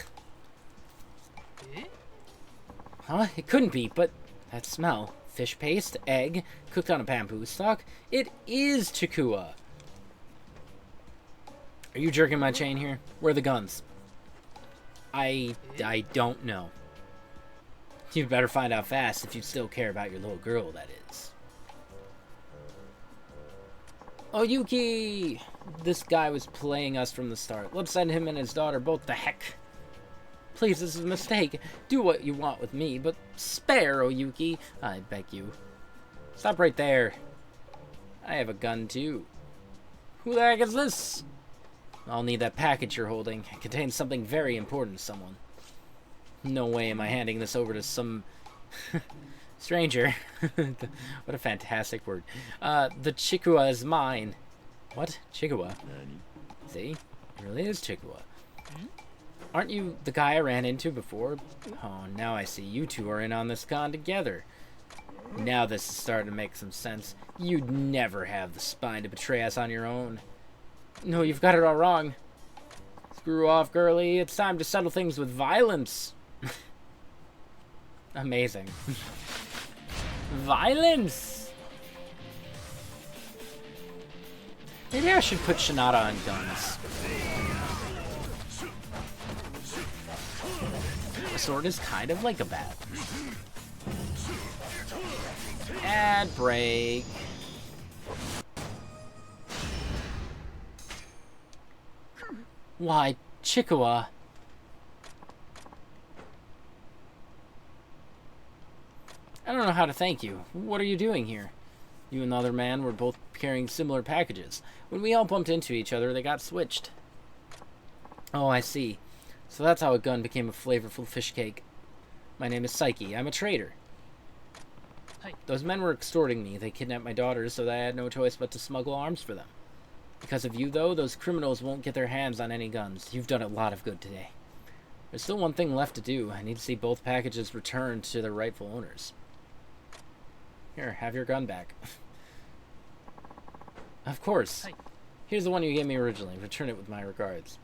Huh? It couldn't be, but that smell. Fish paste, egg, cooked on a bamboo stalk. It is chikua. Are you jerking my chain here? Where are the guns? I don't know. You'd better find out fast if you still care about your little girl, that is. Oh, Yuki! This guy was playing us from the start. Let's send him and his daughter both the heck. Please, this is a mistake. Do what you want with me, but spare, Oyuki. I beg you. Stop right there. I have a gun, too. Who the heck is this? I'll need that package you're holding. It contains something very important to someone. No way am I handing this over to some stranger. What a fantastic word. The Chikua is mine. What? Chikua? See? It really is Chikua. Aren't you the guy I ran into before? Oh, now I see. You two are in on this con together. Now this is starting to make some sense. You'd never have the spine to betray us on your own. No, you've got it all wrong. Screw off, girlie. It's time to settle things with violence. Amazing. Violence! Maybe I should put Shinada on guns. A sword is kind of like a bat. Ad break. Why, Chikua? I don't know how to thank you. What are you doing here? You and the other man were both carrying similar packages. When we all bumped into each other, they got switched. Oh, I see. So that's how a gun became a flavorful fish cake. My name is Psyche. I'm a trader. Those men were extorting me. They kidnapped my daughters so that I had no choice but to smuggle arms for them. Because of you, though, those criminals won't get their hands on any guns. You've done a lot of good today. There's still one thing left to do. I need to see both packages returned to their rightful owners. Here, have your gun back. Of course. Here's the one you gave me originally. Return it with my regards.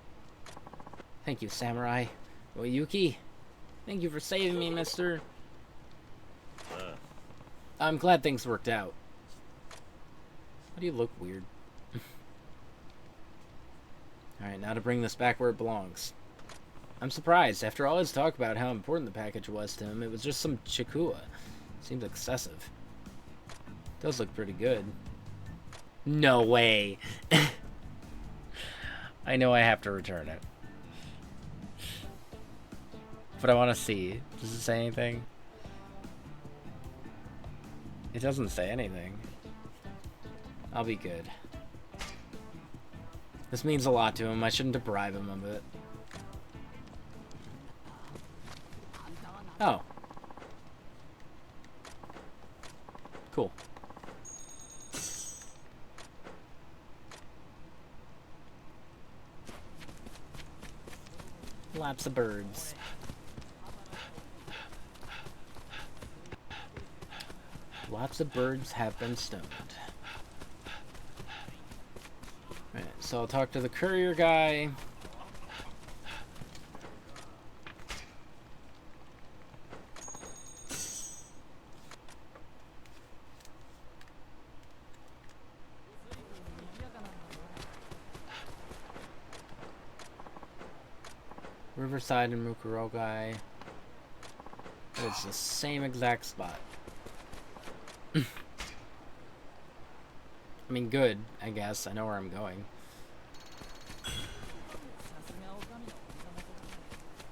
Thank you, Samurai. Oyuki, thank you for saving me, mister. I'm glad things worked out. Why do you look weird? Alright, now to bring this back where it belongs. I'm surprised. After all his talk about how important the package was to him, it was just some chikua. Seems excessive. Does look pretty good. No way. I know I have to return it. But I want to see. Does it say anything? It doesn't say anything. I'll be good. This means a lot to him. I shouldn't deprive him of it. Oh. Cool. Lots of birds. Lots of birds have been stoned. Right, so I'll talk to the courier guy. Riverside and Mukurogai. It's the same exact spot. I mean, good, I guess. I know where I'm going.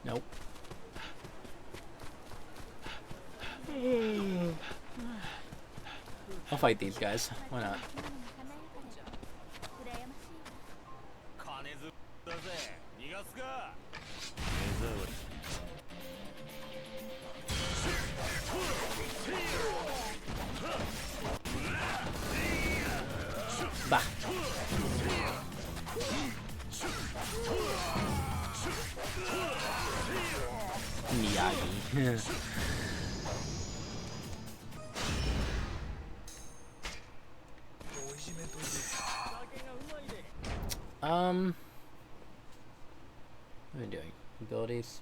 Nope. I'll fight these guys. Why not? Bah. Miyagi. What am I doing? Abilities.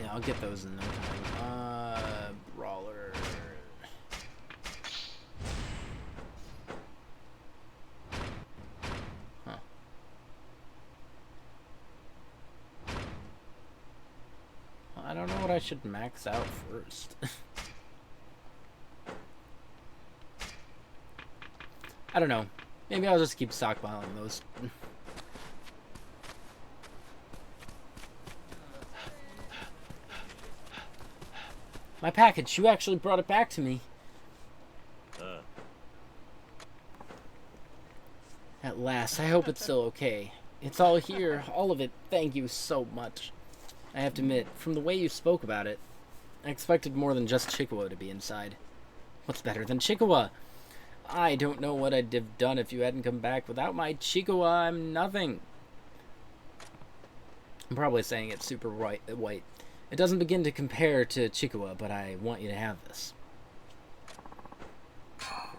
Yeah, I'll get those in no time. Brawler. Huh. I don't know what I should max out first. I don't know. Maybe I'll just keep stockpiling those. My package, you actually brought it back to me. At last, I hope it's still okay. It's all here, all of it. Thank you so much. I have to admit, from the way you spoke about it, I expected more than just Chikawa to be inside. What's better than Chikawa? I don't know what I'd have done if you hadn't come back. Without my Chikawa, I'm nothing. I'm probably saying it super white. It doesn't begin to compare to Chikawa, but I want you to have this.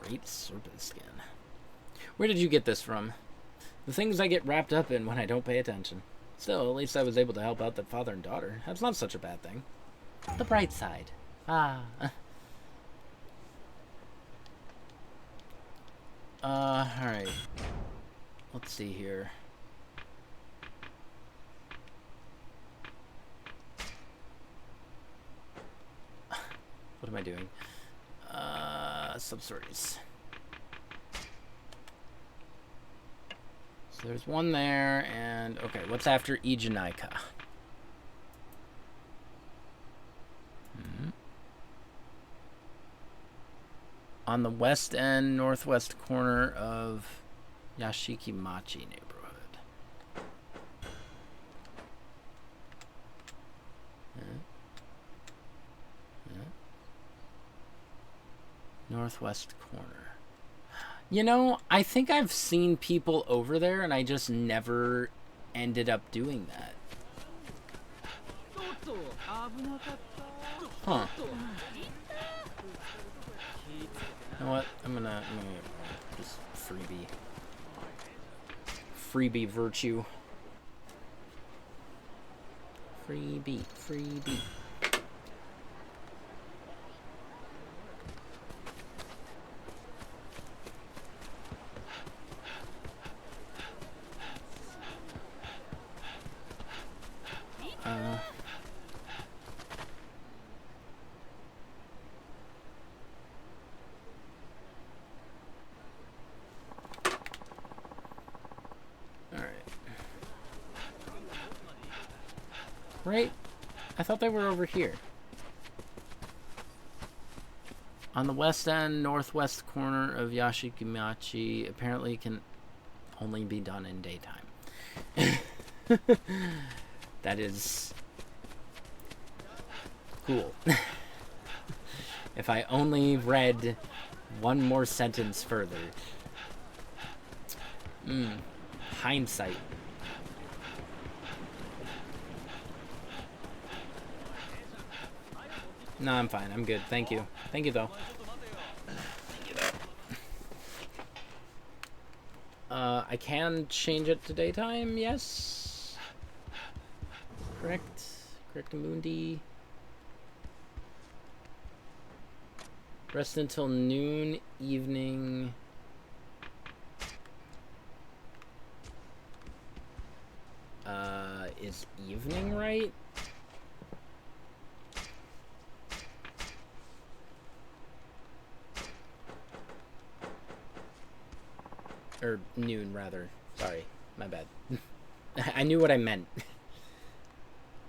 Great serpent skin. Where did you get this from? The things I get wrapped up in when I don't pay attention. Still, at least I was able to help out the father and daughter. That's not such a bad thing. The bright side. Ah. Alright. Let's see here. What am I doing? Substories. So there's one there, and okay, what's after Ijinaika? On the west end, northwest corner of Yashikimachi neighborhood. Northwest corner. You know, I think I've seen people over there, and I just never ended up doing that. Huh. You know what? I'm gonna just freebie virtue. Freebie. Right? I thought they were over here. On the west end, northwest corner of Yashikimachi, apparently can only be done in daytime. That is cool. If I only read one more sentence further. Hindsight. No, I'm fine. I'm good. Thank you. Thank you, though. I can change it to daytime, yes. Correct. Correct, Mundi. Rest until noon, evening. Is evening right? Or noon, rather. Sorry, my bad. I knew what I meant.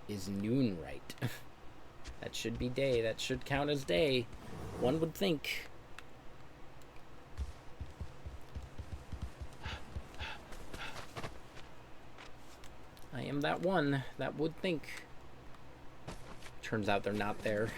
Is noon right? That should be day. That should count as day. One would think. am that one that would think. Turns out they're not there.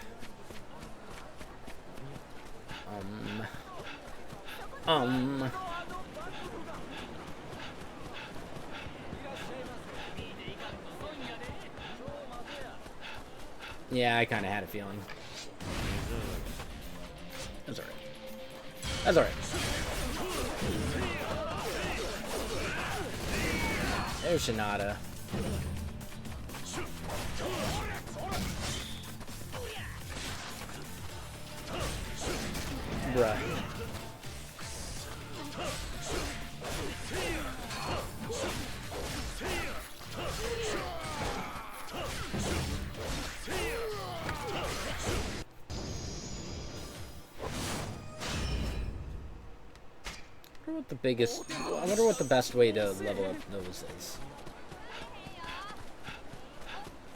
Yeah, I kind of had a feeling. That's alright. That's alright. There's Shinada. Bruh. I wonder what the best way to level up those is.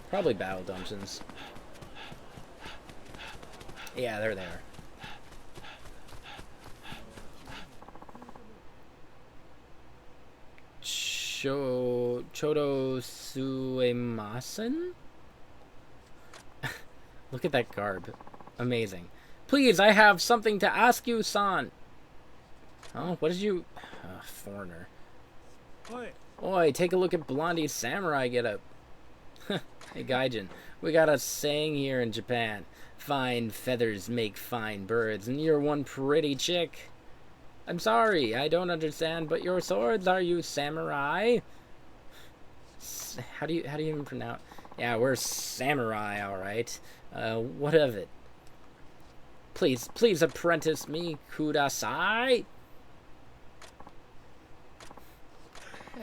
Probably battle dungeons. Yeah, they're there. Chodo Suemasen? Look at that garb. Amazing. Please, I have something to ask you, San. Oh, what did you... foreigner. Oi, take a look at Blondie's samurai getup. Hey, Gaijin, we got a saying here in Japan. Fine feathers make fine birds, and you're one pretty chick. I'm sorry, I don't understand, but your swords, are you samurai? How do you even pronounce... Yeah, we're samurai, alright. What of it? Please apprentice me, kudasai.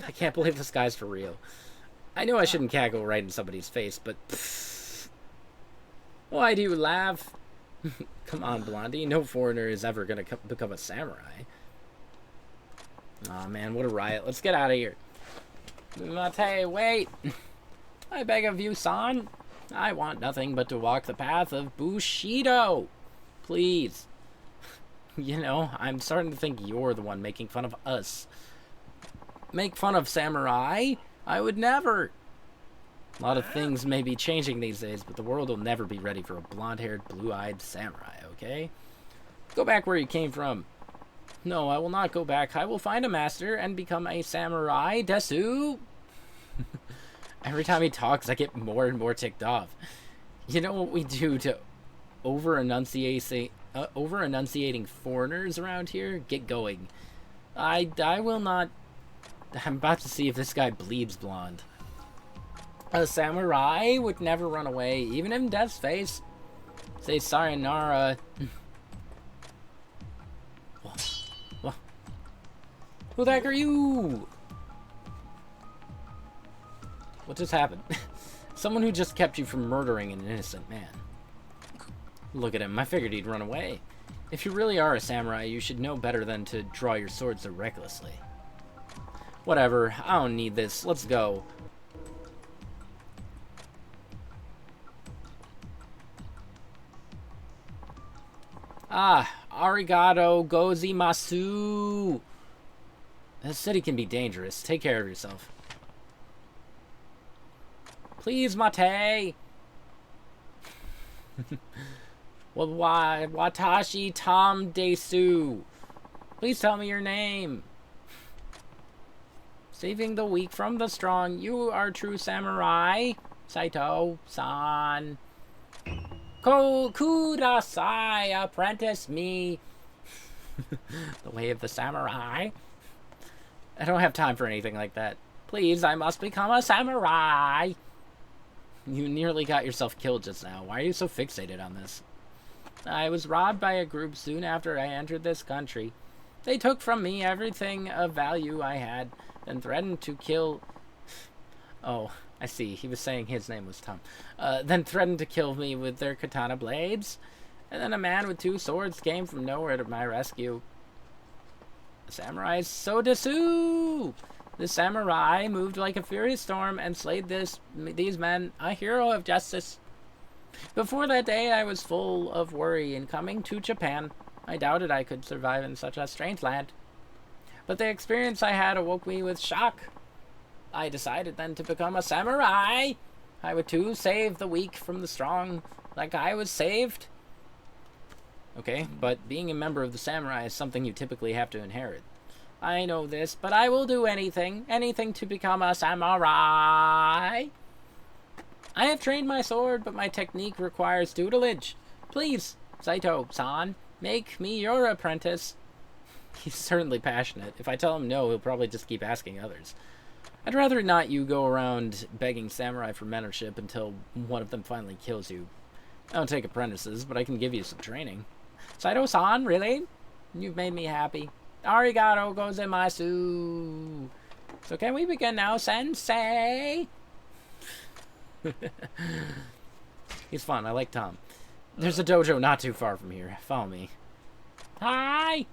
I can't believe this guy's for real. I know I shouldn't cackle right in somebody's face, but... Pfft. Why do you laugh? Come on, Blondie. No foreigner is ever going to become a samurai. Aw, man, what a riot. Let's get out of here. Mate, wait. I beg of you, San. I want nothing but to walk the path of Bushido. Please. You know, I'm starting to think you're the one making fun of us. Make fun of samurai? I would never. A lot of things may be changing these days, but the world will never be ready for a blonde-haired, blue-eyed samurai, okay? Go back where you came from. No, I will not go back. I will find a master and become a samurai, desu. Every time he talks, I get more and more ticked off. You know what we do to over-enunciating foreigners around here? Get going. I will not... I'm about to see if this guy bleeds blonde. A samurai would never run away, even in death's face. Say sayonara. What? Who the heck are you? What just happened? Someone who just kept you from murdering an innocent man. Look at him. I figured he'd run away. If you really are a samurai, you should know better than to draw your sword so recklessly. Whatever. I don't need this. Let's go. Ah, arigato gozaimasu. This city can be dangerous. Take care of yourself. Please, mate. Watashi Tom Desu. Please tell me your name. Saving the weak from the strong. You are true samurai. Saito-san. Kudasai, apprentice me. The way of the samurai. I don't have time for anything like that. Please, I must become a samurai. You nearly got yourself killed just now. Why are you so fixated on this? I was robbed by a group soon after I entered this country. They took from me everything of value I had, and threatened to kill... Oh, I see. He was saying his name was Tom. Then threatened to kill me with their katana blades. And then a man with 2 swords came from nowhere to my rescue. The samurai Sodesu! The samurai moved like a furious storm and slayed these men, a hero of justice. Before that day, I was full of worry in coming to Japan. I doubted I could survive in such a strange land. But the experience I had awoke me with shock. I decided then to become a samurai. I would too save the weak from the strong, like I was saved. Okay, but being a member of the samurai is something you typically have to inherit. I know this, but I will do anything to become a samurai. I have trained my sword, but my technique requires tutelage. Please, Saito-san, make me your apprentice. He's certainly passionate. If I tell him no, he'll probably just keep asking others. I'd rather not you go around begging samurai for mentorship until one of them finally kills you. I don't take apprentices, but I can give you some training. Saito-san, really? You've made me happy. Arigato gozaimasu. So can we begin now, sensei? He's fun. I like Tom. There's a dojo not too far from here. Follow me. Hi!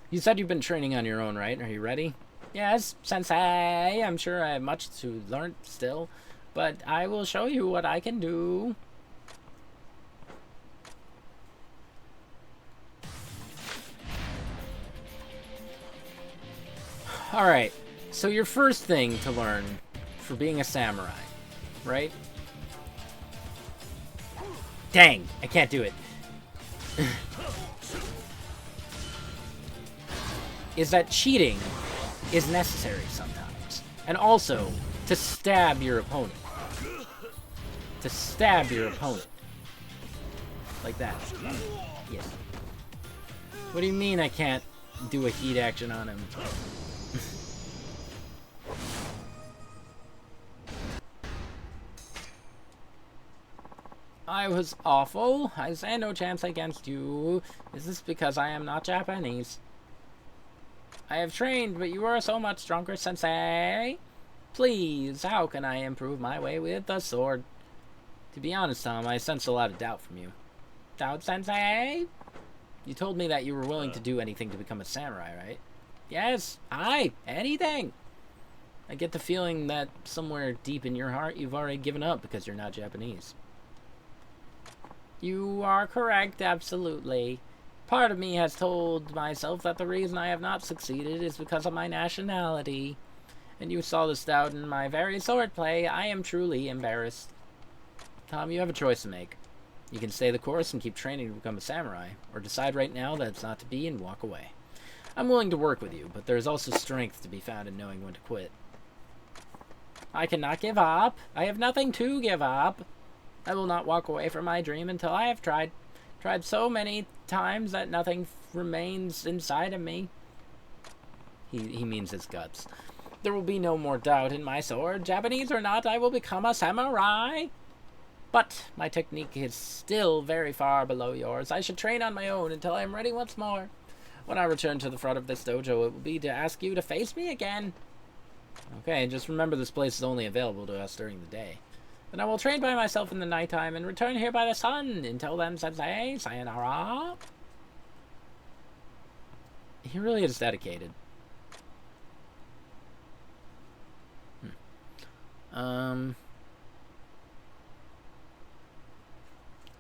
You said you've been training on your own, right? Are you ready? Yes, sensei. I'm sure I have much to learn still, but I will show you what I can do. Alright, so your first thing to learn for being a samurai, right? Dang, I can't do it. Is that cheating is necessary sometimes. And also, to stab your opponent. To stab your opponent. Like that. Yes. What do you mean I can't do a heat action on him? I was awful. I stand no chance against you. Is this because I am not Japanese? I have trained, but you are so much stronger, sensei. Please, how can I improve my way with the sword? To be honest, Tom, I sense a lot of doubt from you. Doubt, sensei? You told me that you were willing to do anything to become a samurai, right? Yes, anything. I get the feeling that somewhere deep in your heart you've already given up because you're not Japanese. You are correct, absolutely. Part of me has told myself that the reason I have not succeeded is because of my nationality. And you saw this doubt in my very swordplay. I am truly embarrassed. Tom, you have a choice to make. You can stay the course and keep training to become a samurai, or decide right now that it's not to be and walk away. I'm willing to work with you, but there is also strength to be found in knowing when to quit. I cannot give up. I have nothing to give up. I will not walk away from my dream until I have tried so many times that nothing remains inside of me. He means his guts. There will be no more doubt in my sword. Japanese or not, I will become a samurai. But my technique is still very far below yours. I should train on my own until I am ready once more. When I return to the front of this dojo, it will be to ask you to face me again. Okay, just remember this place is only available to us during the day. Then I will train by myself in the nighttime and return here by the sun. Until then, sensei, sayonara. He really is dedicated.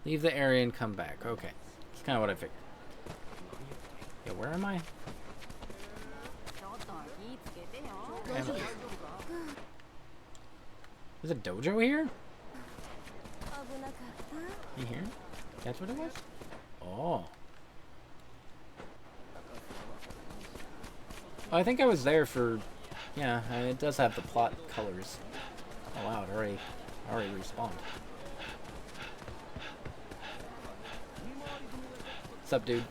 Leave the area and come back. Okay. That's kind of what I figured. Yeah, where am I? There's a dojo here? In here? That's what it was? Oh. I think I was there for... Yeah, it does have the plot colors. Oh wow, it already respawned. What's up, dude?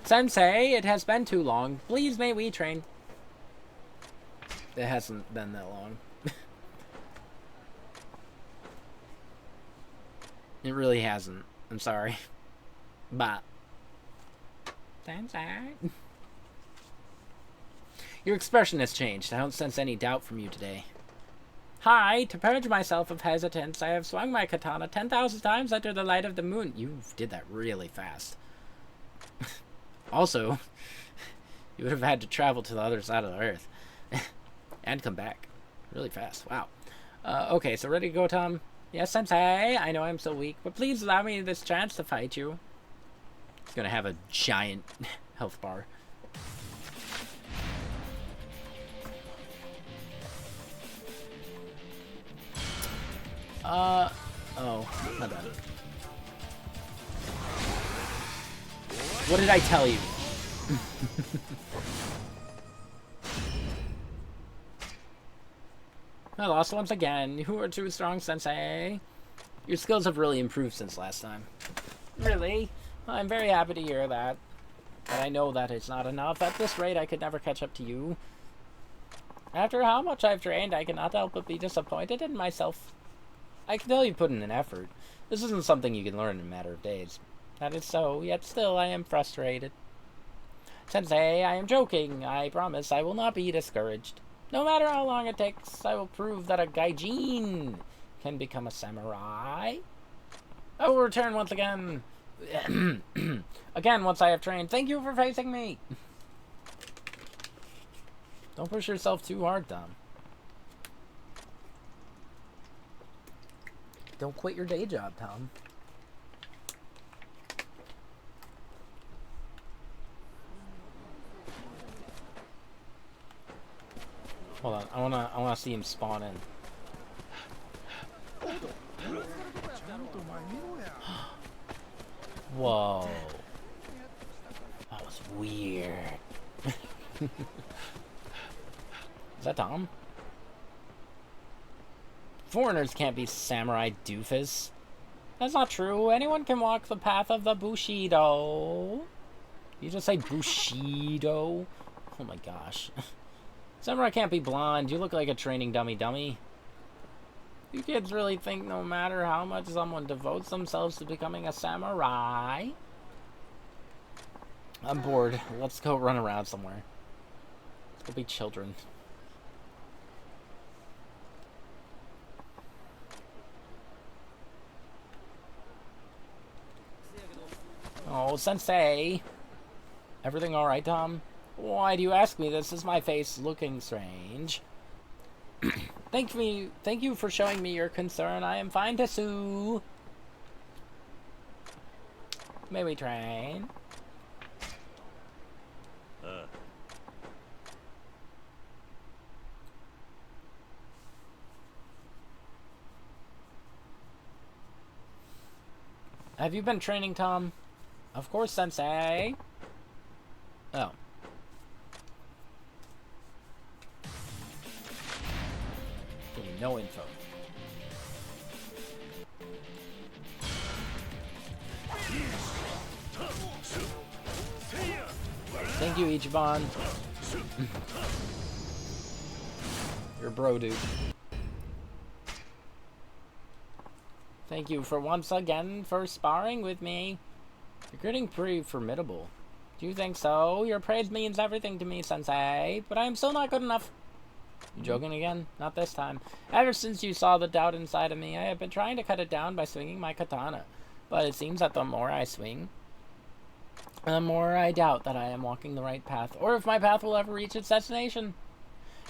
Sensei, it has been too long. Please may we train. It hasn't been that long. It really hasn't. I'm sorry. But Sensei. Your expression has changed. I don't sense any doubt from you today. Hi, to purge myself of hesitance, I have swung my katana 10,000 times under the light of the moon. You did that really fast. Also, you would have had to travel to the other side of the earth. And come back. Really fast. Wow. Okay, so ready to go, Tom? Yes, Sensei. I know I'm so weak, but please allow me this chance to fight you. gonna have a giant health bar. Oh, my bad. What did I tell you? I lost once again. You are too strong, Sensei. Your skills have really improved since last time. Really? I'm very happy to hear that. But I know that it's not enough. At this rate, I could never catch up to you. After how much I've trained, I cannot help but be disappointed in myself. I can tell you put in an effort. This isn't something you can learn in a matter of days. That is so, yet still I am frustrated. Sensei, I am joking. I promise I will not be discouraged. No matter how long it takes, I will prove that a gaijin can become a samurai. I will return once again. Again, once I have trained. Thank you for facing me. Don't push yourself too hard, Tom. Don't quit your day job, Tom. Hold on, I wanna see him spawn in. Whoa. That was weird. Is that Tom? Foreigners can't be samurai doofus. That's not true. Anyone can walk the path of the Bushido. You just say Bushido? Oh my gosh. Samurai can't be blonde. You look like a training dummy. You kids really think no matter how much someone devotes themselves to becoming a samurai? I'm bored. Let's go run around somewhere. Let's go be children. Oh, Sensei. Everything alright, Tom? Why do you ask me this? Is my face looking strange? Thank you for showing me your concern. I am fine to sue. May we train? Have you been training, Tom? Of course, Sensei. Oh. Give me no info. Thank you, Ichiban. You're a bro, dude. Thank you for once again for sparring with me. You're getting pretty formidable. Do you think so? Your praise means everything to me, Sensei, but I am still not good enough. You joking again? Not this time. Ever since you saw the doubt inside of me, I have been trying to cut it down by swinging my katana. But it seems that the more I swing, the more I doubt that I am walking the right path, or if my path will ever reach its destination.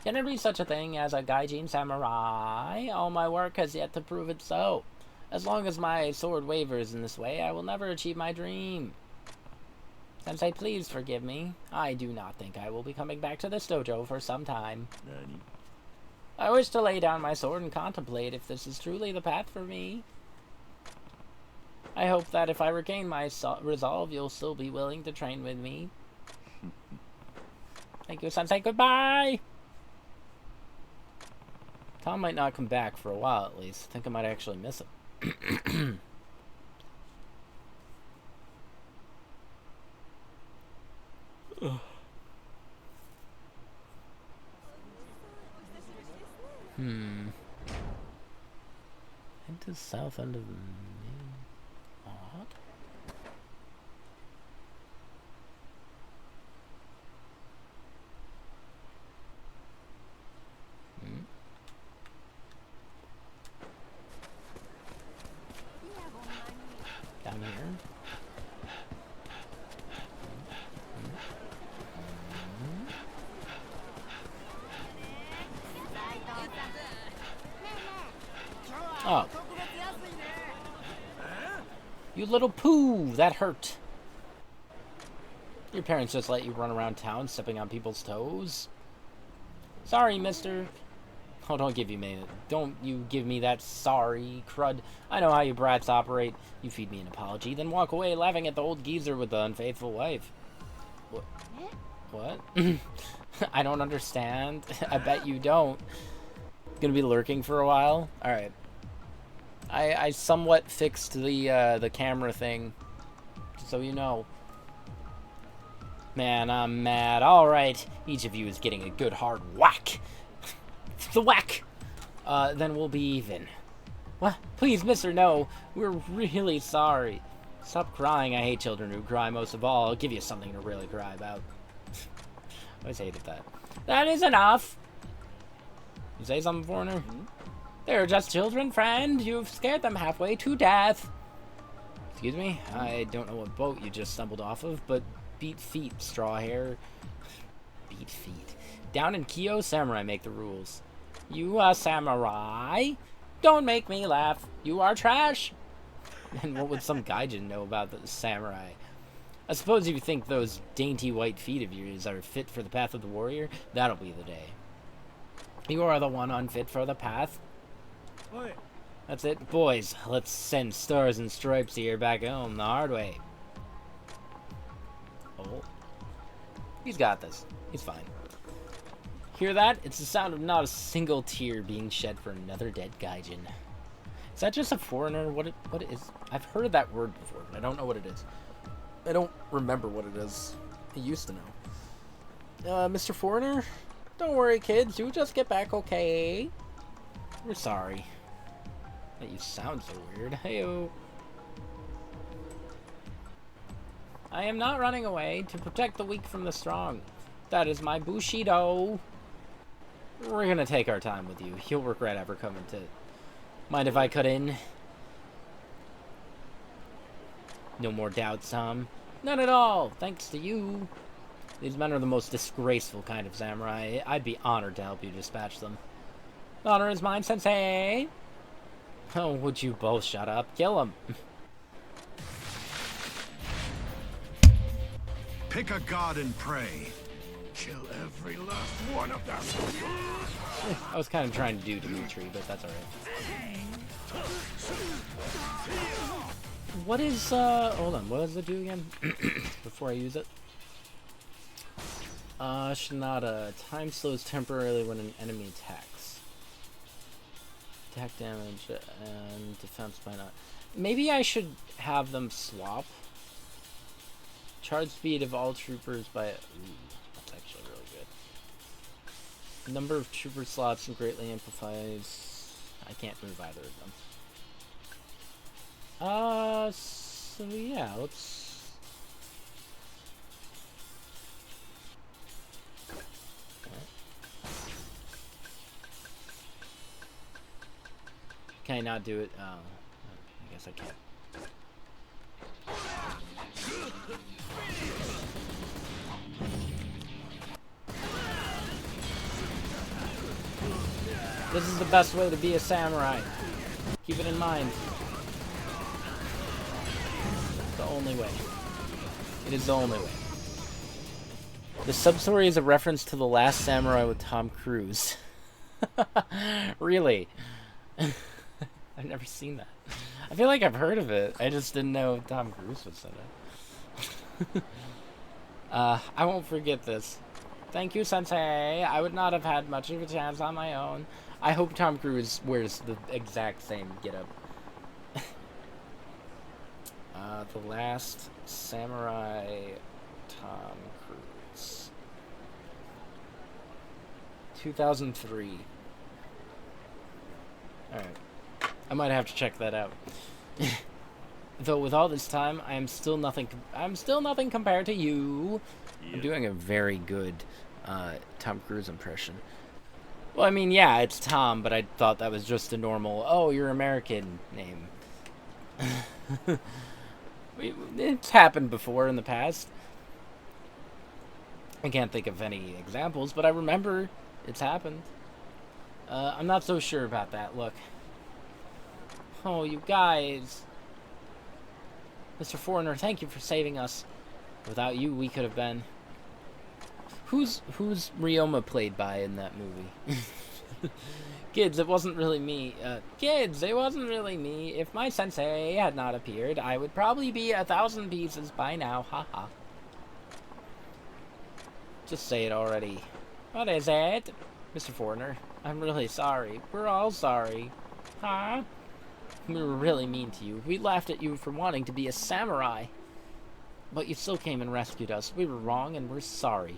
Can there be such a thing as a gaijin samurai? All my work has yet to prove it so. As long as my sword wavers in this way, I will never achieve my dream. Sensei, please forgive me. I do not think I will be coming back to this dojo for some time. I wish to lay down my sword and contemplate if this is truly the path for me. I hope that if I regain my resolve, you'll still be willing to train with me. Thank you, Sensei. Goodbye! Tom might not come back for a while, at least. I think I might actually miss him. Into south end of the main. What? Down here. Oh. You little poo! That hurt. Your parents just let you run around town stepping on people's toes? Sorry, mister. Oh, don't you give me that sorry crud. I know how you brats operate. You feed me an apology, then walk away laughing at the old geezer with the unfaithful wife. What? I don't understand. I bet you don't. Gonna be lurking for a while? Alright. I somewhat fixed the camera thing, so you know. Man, I'm mad. Alright, each of you is getting a good hard whack. The whack! Then we'll be even. What? Please, mister, no. We're really sorry. Stop crying. I hate children who cry most of all. I'll give you something to really cry about. I always hated that. That is enough! You say something, foreigner? They're just children, friend. You've scared them halfway to death. Excuse me? I don't know what boat you just stumbled off of, but beat feet, straw hair. Beat feet. Down in Kyo, samurai make the rules. You a samurai? Don't make me laugh. You are trash. And what would some gaijin know about the samurai? I suppose if you think those dainty white feet of yours are fit for the path of the warrior, that'll be the day. You are the one unfit for the path. Oi. That's it. Boys, let's send stars and stripes here back home the hard way. Oh. He's got this. He's fine. Hear that? It's the sound of not a single tear being shed for another dead gaijin. Is that just a foreigner? What is... I've heard that word before, but I don't know what it is. I don't remember what it is. I used to know. Mr. Foreigner? Don't worry, kids. You just get back okay. We're sorry. That you sound so weird. Hey-o. I am not running away. To protect the weak from the strong. That is my Bushido. We're gonna take our time with you. You'll regret ever coming to... Mind if I cut in? No more doubts, Tom? None at all, thanks to you. These men are the most disgraceful kind of samurai. I'd be honored to help you dispatch them. Honor is mine, sensei. Oh, would you both shut up? Kill him. Pick a god and pray. Kill every last one of them. I was kind of trying to do Dimitri, but that's alright. What is, hold on, what does it do again? Before I use it. Shinada. Time slows temporarily when an enemy attacks. Attack damage and defense by not. Maybe I should have them swap. Charge speed of all troopers by... Ooh, that's actually really good. Number of trooper slots greatly amplifies... I can't move either of them. So yeah, let's... Can I not do it? Oh, I guess I can't. This is the best way to be a samurai. Keep it in mind. The only way. It is the only way. The sub-story is a reference to The Last Samurai with Tom Cruise. Really? I've never seen that. I feel like I've heard of it. I just didn't know Tom Cruise was in it. I won't forget this. Thank you, Sensei. I would not have had much of a chance on my own. I hope Tom Cruise wears the exact same getup. The Last Samurai, Tom Cruise. 2003. Alright. I might have to check that out. Though with all this time, I'm still nothing compared to you. Yep. I'm doing a very good Tom Cruise impression. Well, I mean, yeah, it's Tom, but I thought that was just a normal, oh, you're American name. It's happened before in the past. I can't think of any examples, but I remember it's happened. I'm not so sure about that. Look. Oh, you guys. Mr. Foreigner, thank you for saving us. Without you, we could have been... Who's Ryoma played by in that movie? Kids, it wasn't really me. Kids, it wasn't really me. If my sensei had not appeared, I would probably be 1,000 pieces by now. Haha. Just say it already. What is it? Mr. Foreigner, I'm really sorry. We're all sorry. Huh? We were really mean to you. We laughed at you for wanting to be a samurai. But you still came and rescued us. We were wrong and we're sorry.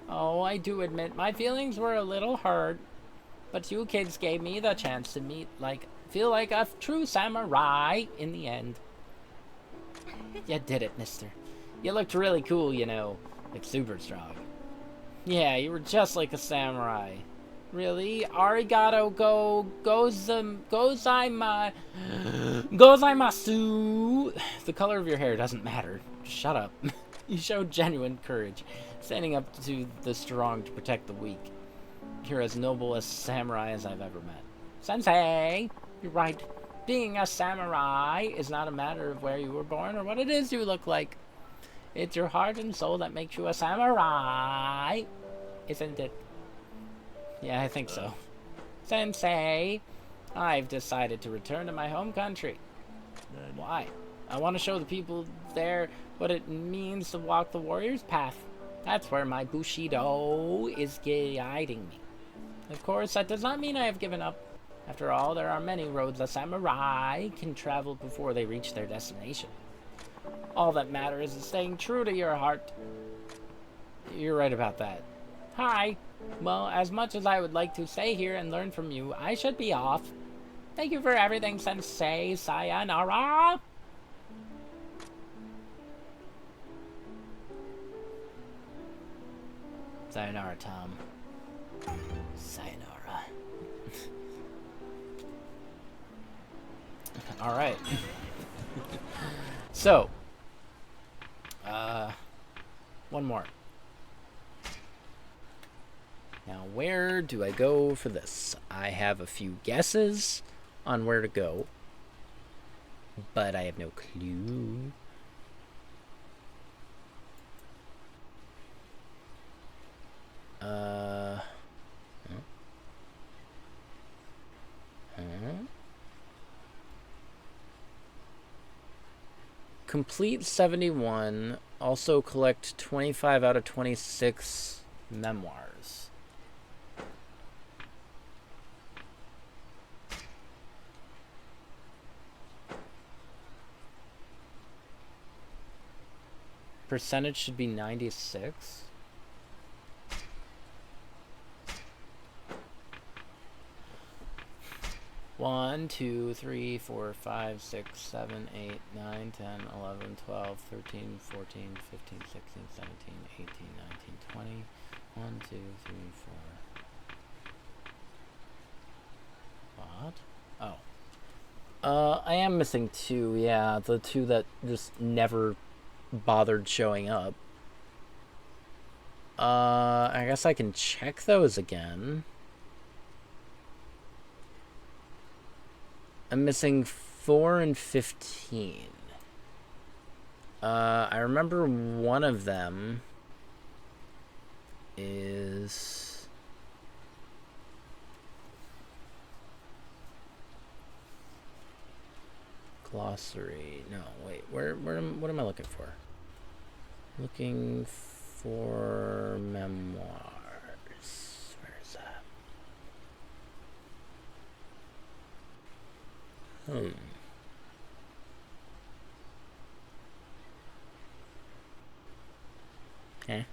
Oh, I do admit my feelings were a little hurt. But you kids gave me the chance to feel like a true samurai in the end. You did it, mister. You looked really cool, you know. Like super strong. Yeah, you were just like a samurai. Really? Arigato gozaimasu. The color of your hair doesn't matter. Shut up. You showed genuine courage, standing up to the strong to protect the weak. You're as noble a samurai as I've ever met. Sensei, you're right. Being a samurai is not a matter of where you were born or what it is you look like. It's your heart and soul that makes you a samurai, isn't it? Yeah, I think so. Sensei, I've decided to return to my home country. Why? I want to show the people there what it means to walk the warrior's path. That's where my Bushido is guiding me. Of course, that does not mean I have given up. After all, there are many roads a samurai can travel before they reach their destination. All that matters is staying true to your heart. You're right about that. Hi. Well, as much as I would like to stay here and learn from you, I should be off. Thank you for everything, Sensei. Sayonara. Sayonara, Tom. Sayonara. All right. So, one more. Now, where do I go for this? I have a few guesses on where to go, but I have no clue. Complete 71. Also collect 25 out of 26 memoirs. Percentage should be 96. One, 2, 3, 4, 5, 6, 7, 8, 9, 10, 11, 12, 13, 14, 15, 16, 17, 18, 19, 20. 1, 2, 3, 4. What? Oh. I am missing 2, yeah. The 2 that just never bothered showing up. I guess I can check those again. I'm missing 4 and 15. I remember one of them is... Glossary. No, wait. What am I looking for? Looking for memoirs. Where is that? Okay.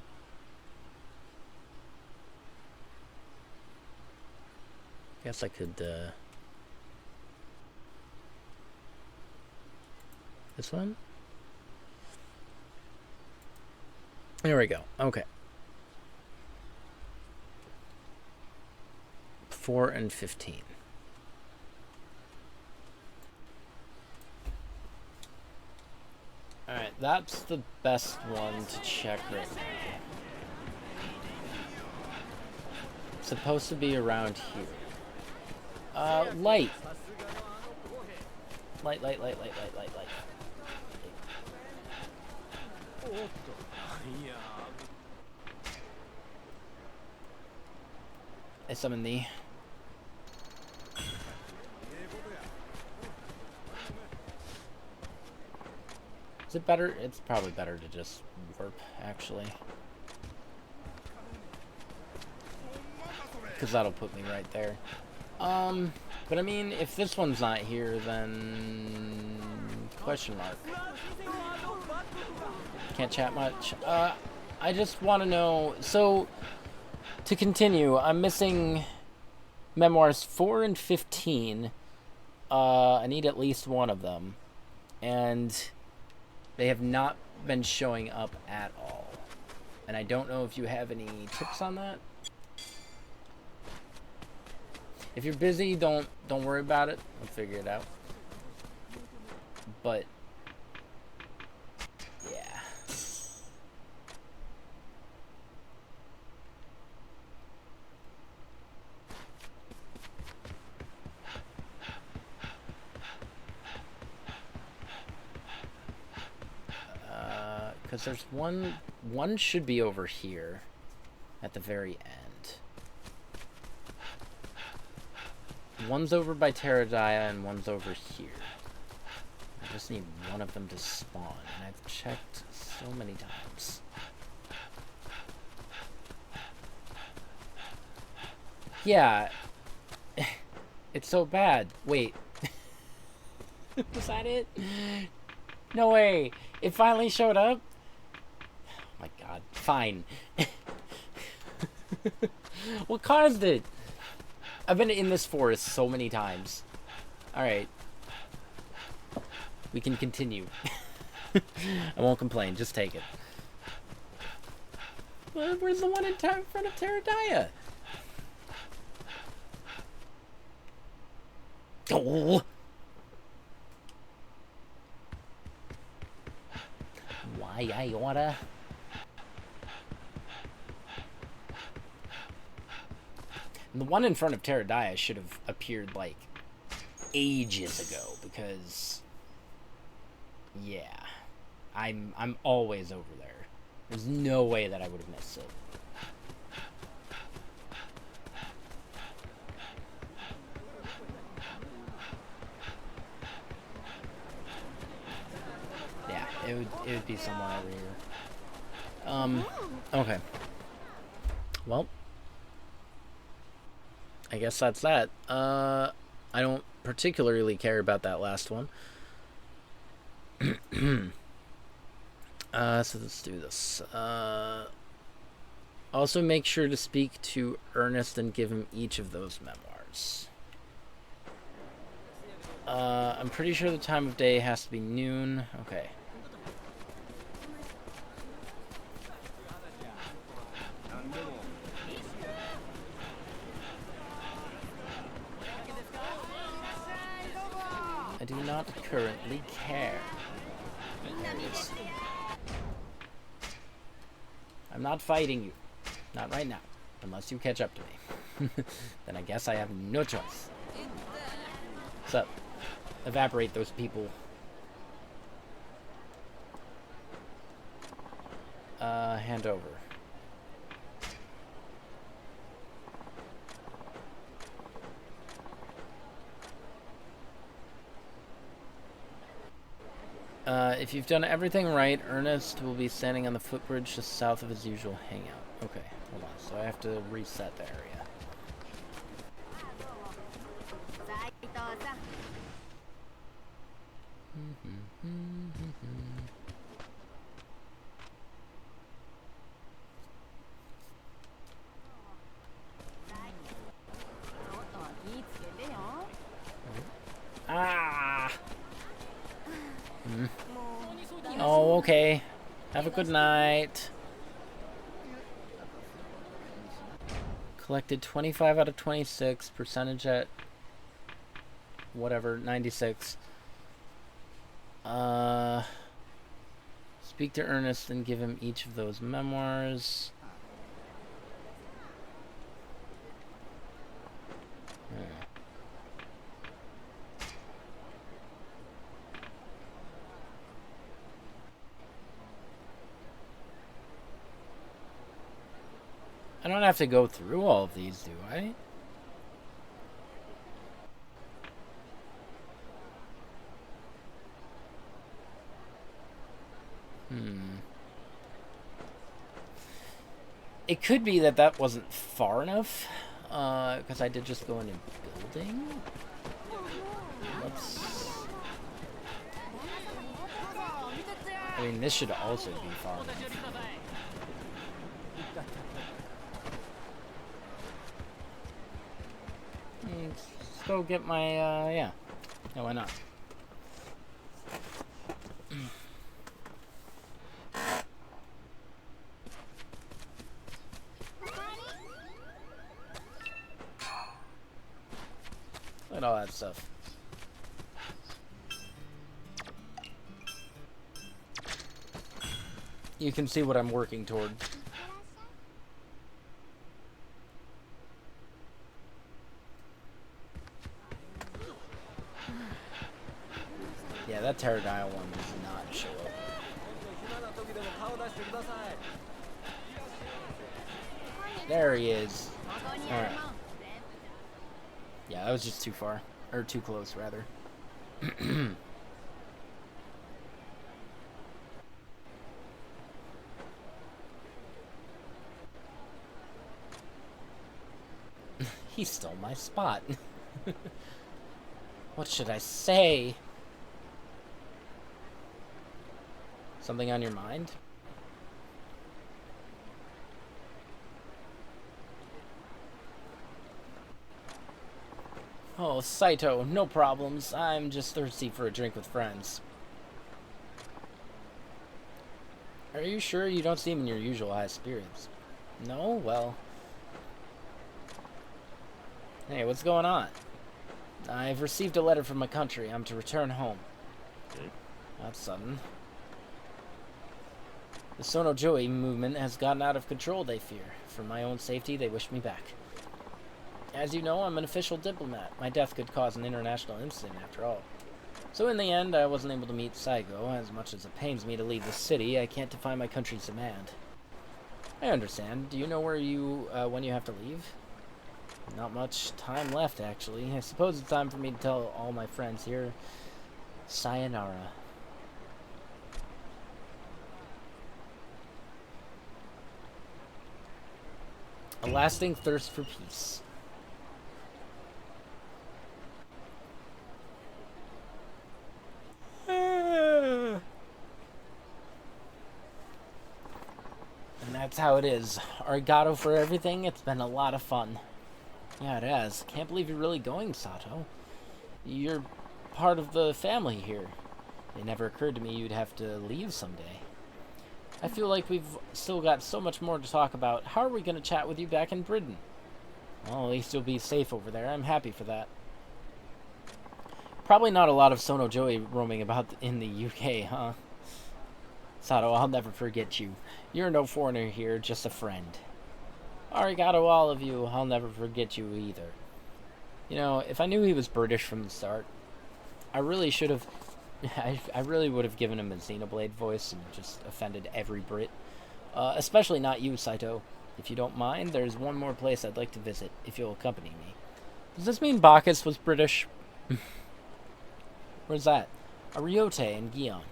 Guess I could, this one? There we go. Okay. 4 and 15. Alright, that's the best one to check right now. It's supposed to be around here. Light. Light. I summon thee. Is it better? It's probably better to just warp, actually. Because that'll put me right there. But I mean, if this one's not here, then... Question mark. Can't chat much. I just want to know... So, to continue, I'm missing Memoirs 4 and 15. I need at least one of them. And they have not been showing up at all. And I don't know if you have any tips on that. If you're busy, don't worry about it. I'll figure it out. But yeah. Because there's one should be over here at the very end. One's over by Terradaya and one's over here. I just need one of them to spawn, and I've checked so many times. Yeah. It's so bad. Wait. Was that it? No way. It finally showed up? Oh my god. Fine. What caused it? I've been in this forest so many times. Alright. We can continue. I won't complain. Just take it. Where's the one in front of Terradaya? Oh! Why I oughta... The one in front of Terradaya should have appeared, like, ages ago, because... Yeah. I'm always over there. There's no way that I would have missed it. Yeah, it would be somewhere over here. Okay. Well... I guess that's that. I don't particularly care about that last one. So let's do this. Also make sure to speak to Ernest and give him each of those memoirs. I'm pretty sure the time of day has to be noon. Okay. I do not currently care. I'm not fighting you. Not right now. Unless you catch up to me. Then I guess I have no choice. So, evaporate those people. Hand over. If you've done everything right, Ernest will be standing on the footbridge just south of his usual hangout. Okay, hold on. So I have to reset the area. Ah! Oh, okay. Have a good night. Collected 25 out of 26. Percentage at... whatever, 96. Speak to Ernest and give him each of those memoirs. I don't have to go through all of these, do I? It could be that that wasn't far enough, because I did just go into building. Let's... I mean, this should also be far enough. Let's go get my, yeah. No, why not? Look at all that stuff. You can see what I'm working toward. Yeah, that Pterodile one does not show up. There he is. Alright. Yeah, that was just too far. Or too close, rather. He stole my spot. What should I say? Something on your mind? Oh, Saito, no problems. I'm just thirsty for a drink with friends. Are you sure you don't seem in your usual high spirits? No? Well... Hey, what's going on? I've received a letter from my country. I'm to return home. That's sudden. The Sono-Joe movement has gotten out of control, they fear. For my own safety, they wish me back. As you know, I'm an official diplomat. My death could cause an international incident, after all. So in the end, I wasn't able to meet Saigo. As much as it pains me to leave the city, I can't defy my country's demand. I understand. Do you know where you, when you have to leave? Not much time left, actually. I suppose it's time for me to tell all my friends here, sayonara. A lasting thirst for peace. And that's how it is. Arigato for everything. It's been a lot of fun. Yeah, it has. Can't believe you're really going, Sato. You're part of the family here. It never occurred to me you'd have to leave someday. I feel like we've still got so much more to talk about. How are we going to chat with you back in Britain? Well, at least you'll be safe over there. I'm happy for that. Probably not a lot of Sono-Joe roaming about in the UK, huh? Sato, I'll never forget you. You're no foreigner here, just a friend. Arigato, all of you. I'll never forget you either. You know, if I knew he was British from the start, I really should have... I really would have given him a Xenoblade voice and just offended every Brit. Especially not you, Saito. If you don't mind, there's one more place I'd like to visit, if you'll accompany me. Does this mean Bacchus was British? Where's that? Ariote in Gion.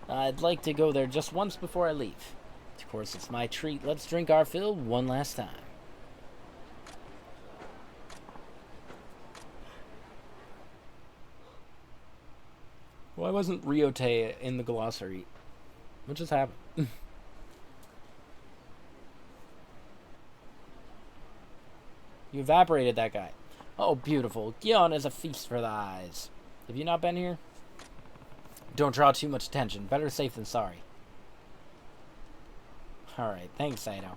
I'd like to go there just once before I leave. Of course, it's my treat. Let's drink our fill one last time. Why wasn't Ryote in the glossary? What just happened? You evaporated that guy. Oh, beautiful. Gion is a feast for the eyes. Have you not been here? Don't draw too much attention. Better safe than sorry. Alright, thanks, Saito.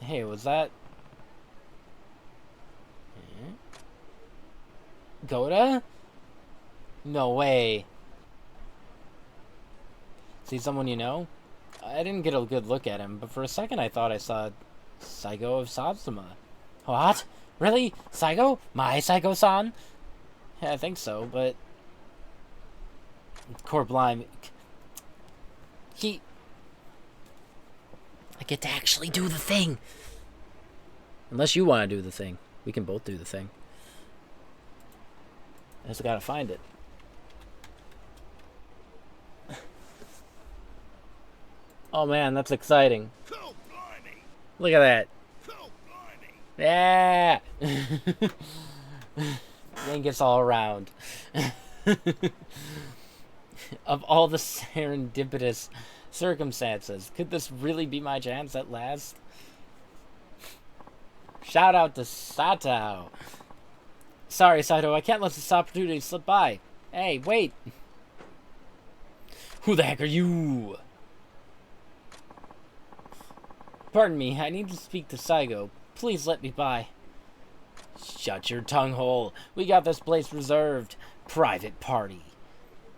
Hey, was that... Goda? No way. See someone you know? I didn't get a good look at him, but for a second I thought I saw Saigo of Satsuma. What? Really? Saigo? My Saigo-san? Yeah, I think so, but... Core Blind... I get to actually do the thing! Unless you want to do the thing. We can both do the thing. I just gotta find it. Oh man, that's exciting. Look at that. Yeah! Angus all around. Of all the serendipitous circumstances, could this really be my chance at last? Shout out to Sato. Sorry, Saito, I can't let this opportunity slip by. Hey, wait. Who the heck are you? Pardon me, I need to speak to Saigo. Please let me by. Shut your tongue hole. We got this place reserved. Private party.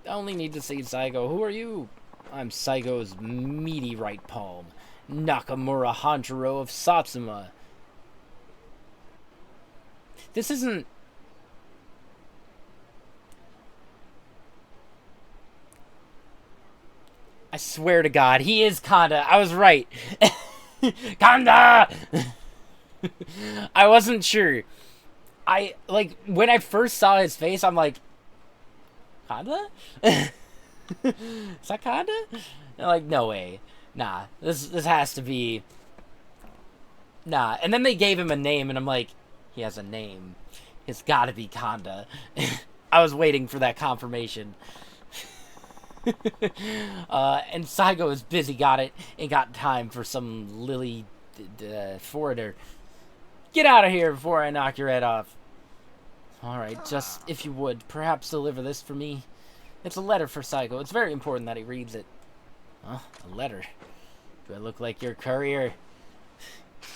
I only need to see Saigo. Who are you? I'm Saigo's meaty right palm. Nakamura Hanjiro of Satsuma. This isn't... I swear to God, he is Kanda. I was right. Kanda! I wasn't sure. When I first saw his face, I'm like, Kanda? Is that Kanda? And like, no way. Nah, this has to be... Nah. And then they gave him a name, and I'm like, he has a name. It's gotta be Kanda. I was waiting for that confirmation. And Saigo is busy, ain't got time for some lily foreigner. Get out of here before I knock your head off. Alright, just if you would, perhaps deliver this for me. It's a letter for Saigo. It's very important that he reads it. Huh? A letter? Do I look like your courier?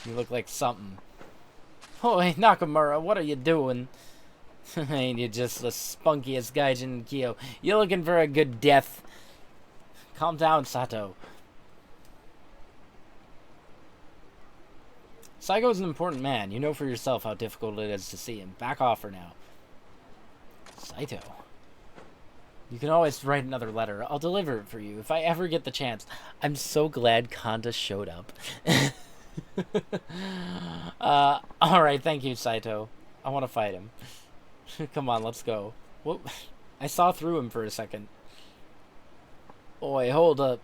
You look like something. Oh, hey, Nakamura, what are you doing? Ain't you just the spunkiest gaijin in Kyo? You looking for a good death? Calm down, Sato. Saigo's an important man. You know for yourself how difficult it is to see him. Back off for now. Saito. You can always write another letter. I'll deliver it for you if I ever get the chance. I'm so glad Kanda showed up. Alright, thank you, Saito. I want to fight him. Come on, let's go. What? I saw through him for a second. Oi, hold up.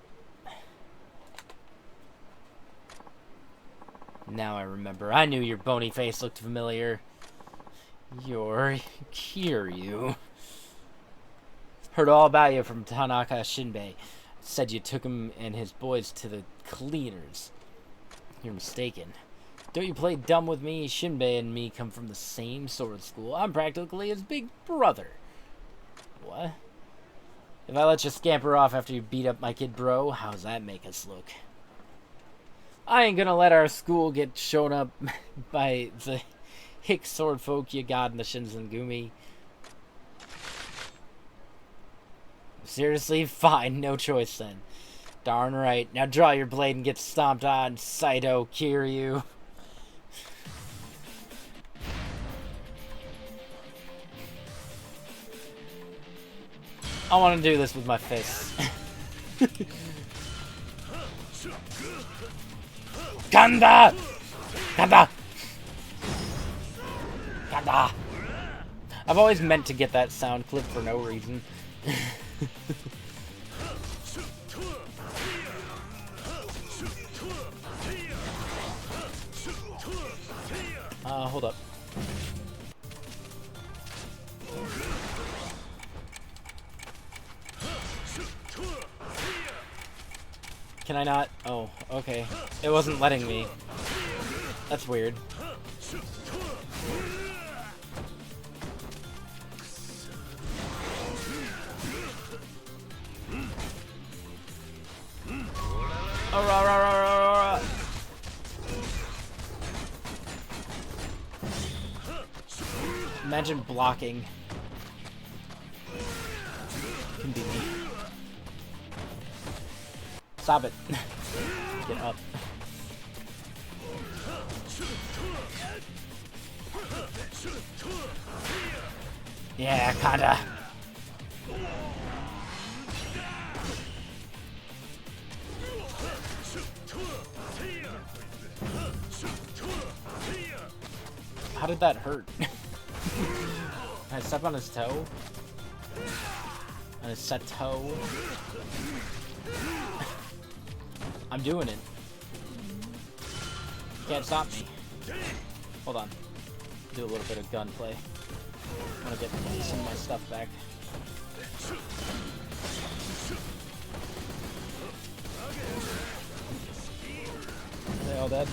Now I remember. I knew your bony face looked familiar. You're Kiryu. Heard all about you from Tanaka Shinbei. Said you took him and his boys to the cleaners. You're mistaken. Don't you play dumb with me? Shinbei and me come from the same sword school. I'm practically his big brother. What? If I let you scamper off after you beat up my kid bro, how's that make us look? I ain't gonna let our school get shown up by the hick sword folk you got in the Shinzengumi. Seriously? Fine, no choice then. Darn right. Now draw your blade and get stomped on, Saito Kiryu. I want to do this with my fists. Kanda! Kanda! Kanda! I've always meant to get that sound clip for no reason. Hold up. Can I not? Oh, okay. It wasn't letting me. That's weird. Imagine blocking. Can be me. Stop it. Get up. Yeah, kinda. How did that hurt? Can I step on his toe? On his set toe? I'm doing it. Can't stop me. Hold on. Do a little bit of gunplay. I want to get some of my stuff back. Are they all dead?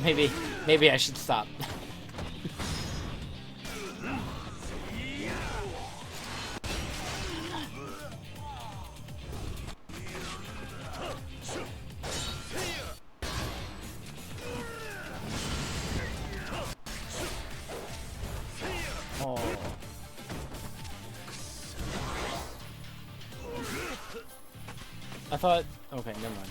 Okay. Maybe I should stop. Oh. I thought... Okay, never mind.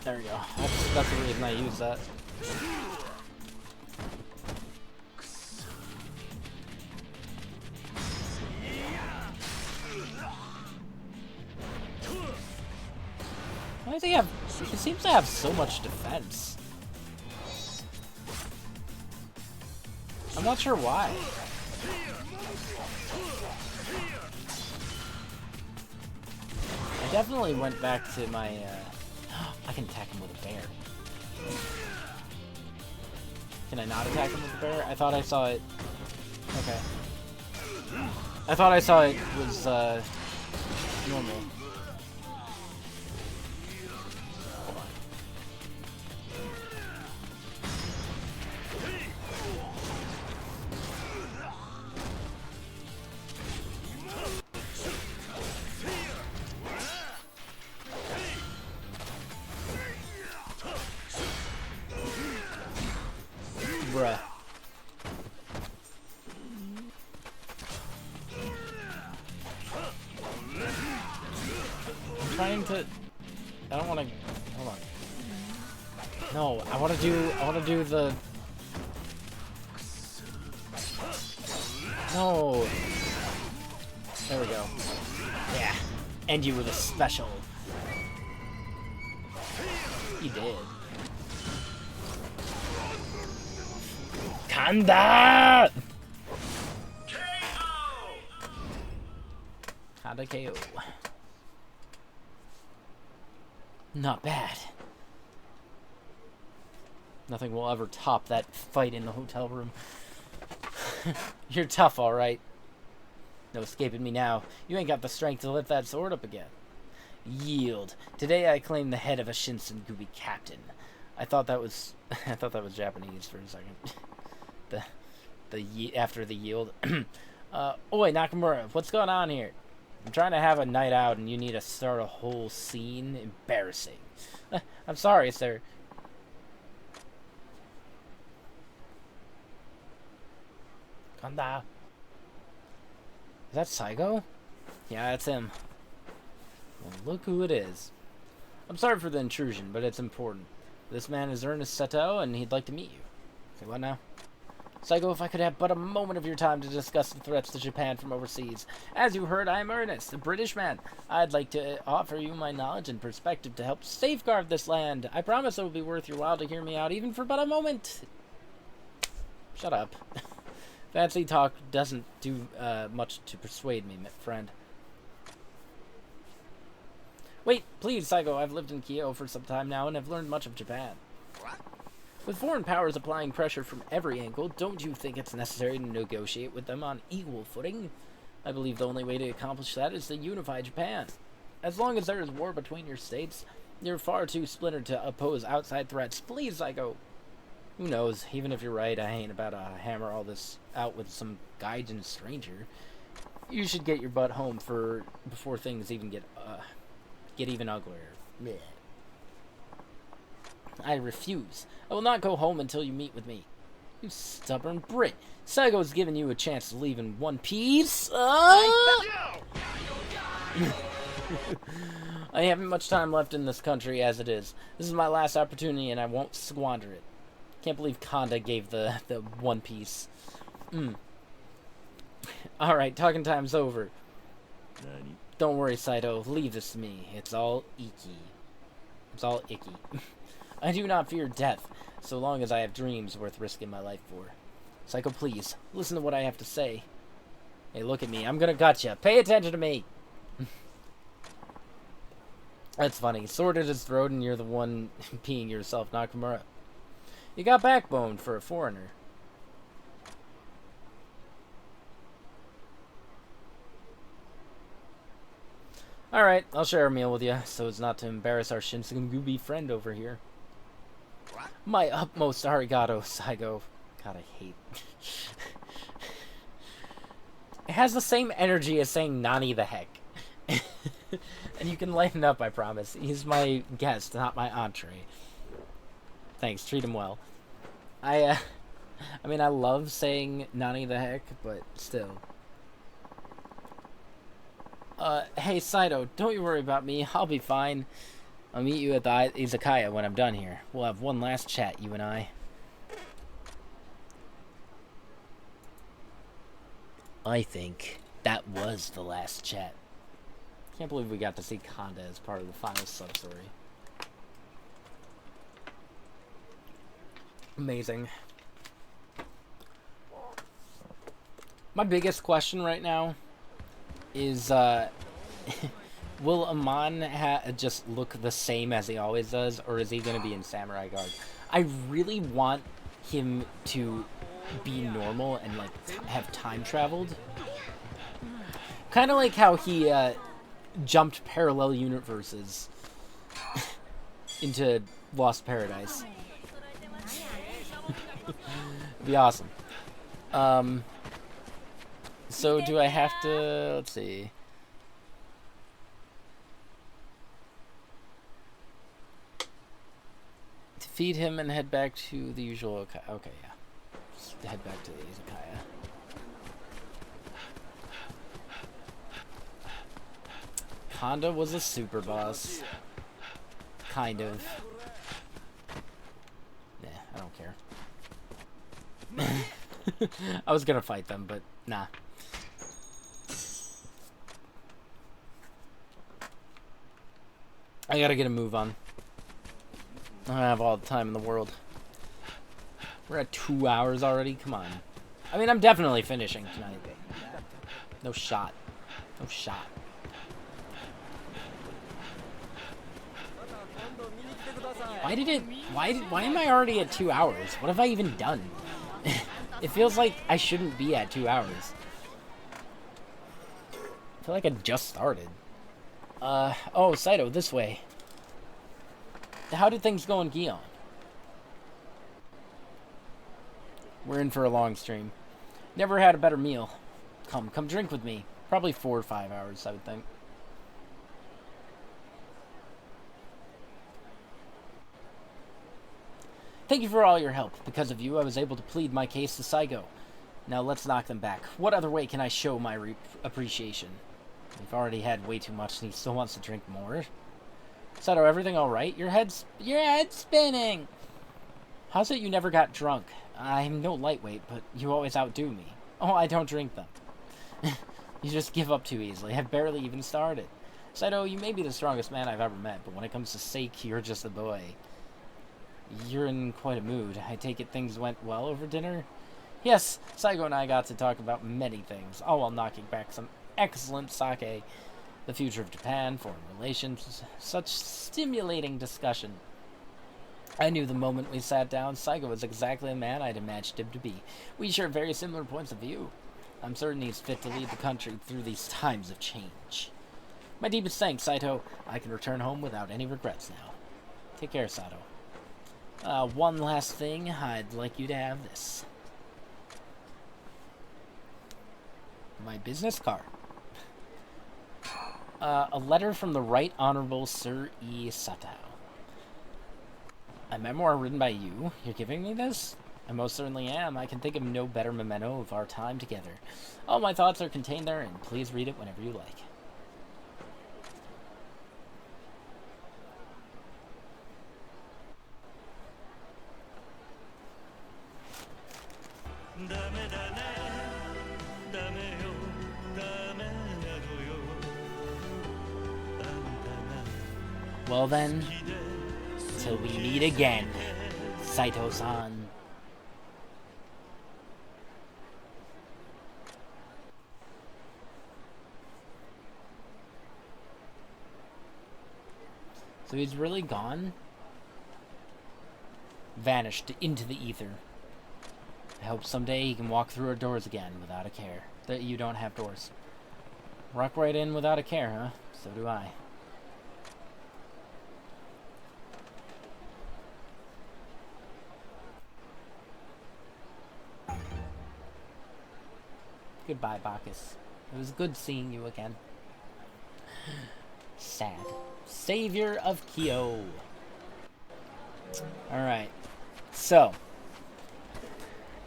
There we go. That's the reason I use that. Why does he have... He seems to have so much defense. I'm not sure why. I definitely went back to my... I can attack him with a bear. Can I not attack him with a bear? I thought I saw it... Okay. I thought I saw it was, normal. Bruh. I'm trying to... I don't want to... Hold on. No, I want to do the... No. There we go. Yeah. End you with a special. He did. Kanda! Kanda KO. Not bad. Nothing will ever top that fight in the hotel room. You're tough, alright. No escaping me now. You ain't got the strength to lift that sword up again. Yield. Today I claim the head of a Shinsengumi captain. I thought that was Japanese for a second. After the yield. Oi, Nakamura, what's going on here? I'm trying to have a night out and you need to start a whole scene? Embarrassing. I'm sorry, sir. Kanda. Is that Saigo? Yeah, that's him. Well, look who it is. I'm sorry for the intrusion, but it's important. This man is Ernest Seto, and he'd like to meet you. Okay, what now? Saigo, if I could have but a moment of your time to discuss the threats to Japan from overseas. As you heard, I am Ernest, a British man. I'd like to offer you my knowledge and perspective to help safeguard this land. I promise it will be worth your while to hear me out, even for but a moment. Shut up. Fancy talk doesn't do much to persuade me, my friend. Wait, please, Saigo. I've lived in Kyoto for some time now and have learned much of Japan. With foreign powers applying pressure from every angle, don't you think it's necessary to negotiate with them on equal footing? I believe the only way to accomplish that is to unify Japan. As long as there is war between your states, You're far too splintered to oppose outside threats. Please, Psycho. Who knows? Even if you're right, I ain't about to hammer all this out with some gaijin stranger. You should get your butt home before things even get even uglier. Blech. I refuse. I will not go home until you meet with me. You stubborn Brit. Saigo's giving you a chance to leave in one piece. I haven't much time left in this country as it is. This is my last opportunity and I won't squander it. Can't believe Kanda gave the one piece. Alright, talking time's over. Don't worry, Saito. Leave this to me. It's all icky. It's all icky. I do not fear death, so long as I have dreams worth risking my life for. Psycho, please, listen to what I have to say. Hey, look at me. I'm gonna gotcha. Pay attention to me! That's funny. Sword at his throat and you're the one peeing yourself, Nakamura. You got backbone for a foreigner. Alright, I'll share a meal with you, so as not to embarrass our Shinsengumi friend over here. What? My utmost arigato, Saigo. God, I hate... It has the same energy as saying Nani the heck. And you can lighten up, I promise. He's my guest, not my entree. Thanks, treat him well. I mean, I love saying Nani the heck, but still. Hey, Saito, don't you worry about me. I'll be fine. I'll meet you at the izakaya when I'm done here. We'll have one last chat, you and I. I think that was the last chat. Can't believe we got to see Kanda as part of the final sub-story. Amazing. My biggest question right now is, will Amon just look the same as he always does, or is he going to be in Samurai Guard? I really want him to be normal and, like, have time traveled. Kind of like how he, jumped parallel universes into Lost Paradise. Be awesome. So do I have to, let's see. Defeat him and head back to the usual, okay, yeah. Just head back to the izakaya. Honda was a super boss. Kind of. Nah, I don't care. I was gonna fight them, but nah. I gotta get a move on. I don't have all the time in the world. We're at 2 hours already? Come on. I mean, I'm definitely finishing tonight. No shot. No shot. Why am I already at 2 hours? What have I even done? It feels like I shouldn't be at 2 hours. I feel like I just started. Oh, Saito, this way. How did things go in Gion? We're in for a long stream. Never had a better meal. Come drink with me. Probably 4 or 5 hours, I would think. Thank you for all your help. Because of you, I was able to plead my case to Saigo. Now let's knock them back. What other way can I show my appreciation? We've already had way too much and he still wants to drink more. Saito, everything alright? Your head's spinning! How's it you never got drunk? I'm no lightweight, but you always outdo me. Oh, I don't drink them. You just give up too easily. I've barely even started. Saito, you may be the strongest man I've ever met, but when it comes to sake, you're just a boy. You're in quite a mood. I take it things went well over dinner? Yes, Saigo and I got to talk about many things, all while knocking back some excellent sake, the future of Japan, foreign relations, such stimulating discussion. I knew the moment we sat down, Saigo was exactly the man I'd imagined him to be. We share very similar points of view. I'm certain he's fit to lead the country through these times of change. My deepest thanks, Saito. I can return home without any regrets now. Take care, Sato. One last thing, I'd like you to have this. My business card. A letter from the Right Honorable Sir E. Sato. A memoir written by you? You're giving me this? I most certainly am. I can think of no better memento of our time together. All my thoughts are contained there, and please read it whenever you like. Well then, till we meet again, Saito-san. So he's really gone? Vanished into the ether. I hope someday he can walk through our doors again without a care. That you don't have doors. Walk right in without a care, huh? So do I. Goodbye, Bacchus. It was good seeing you again. Sad. Savior of Kyo. Alright. So.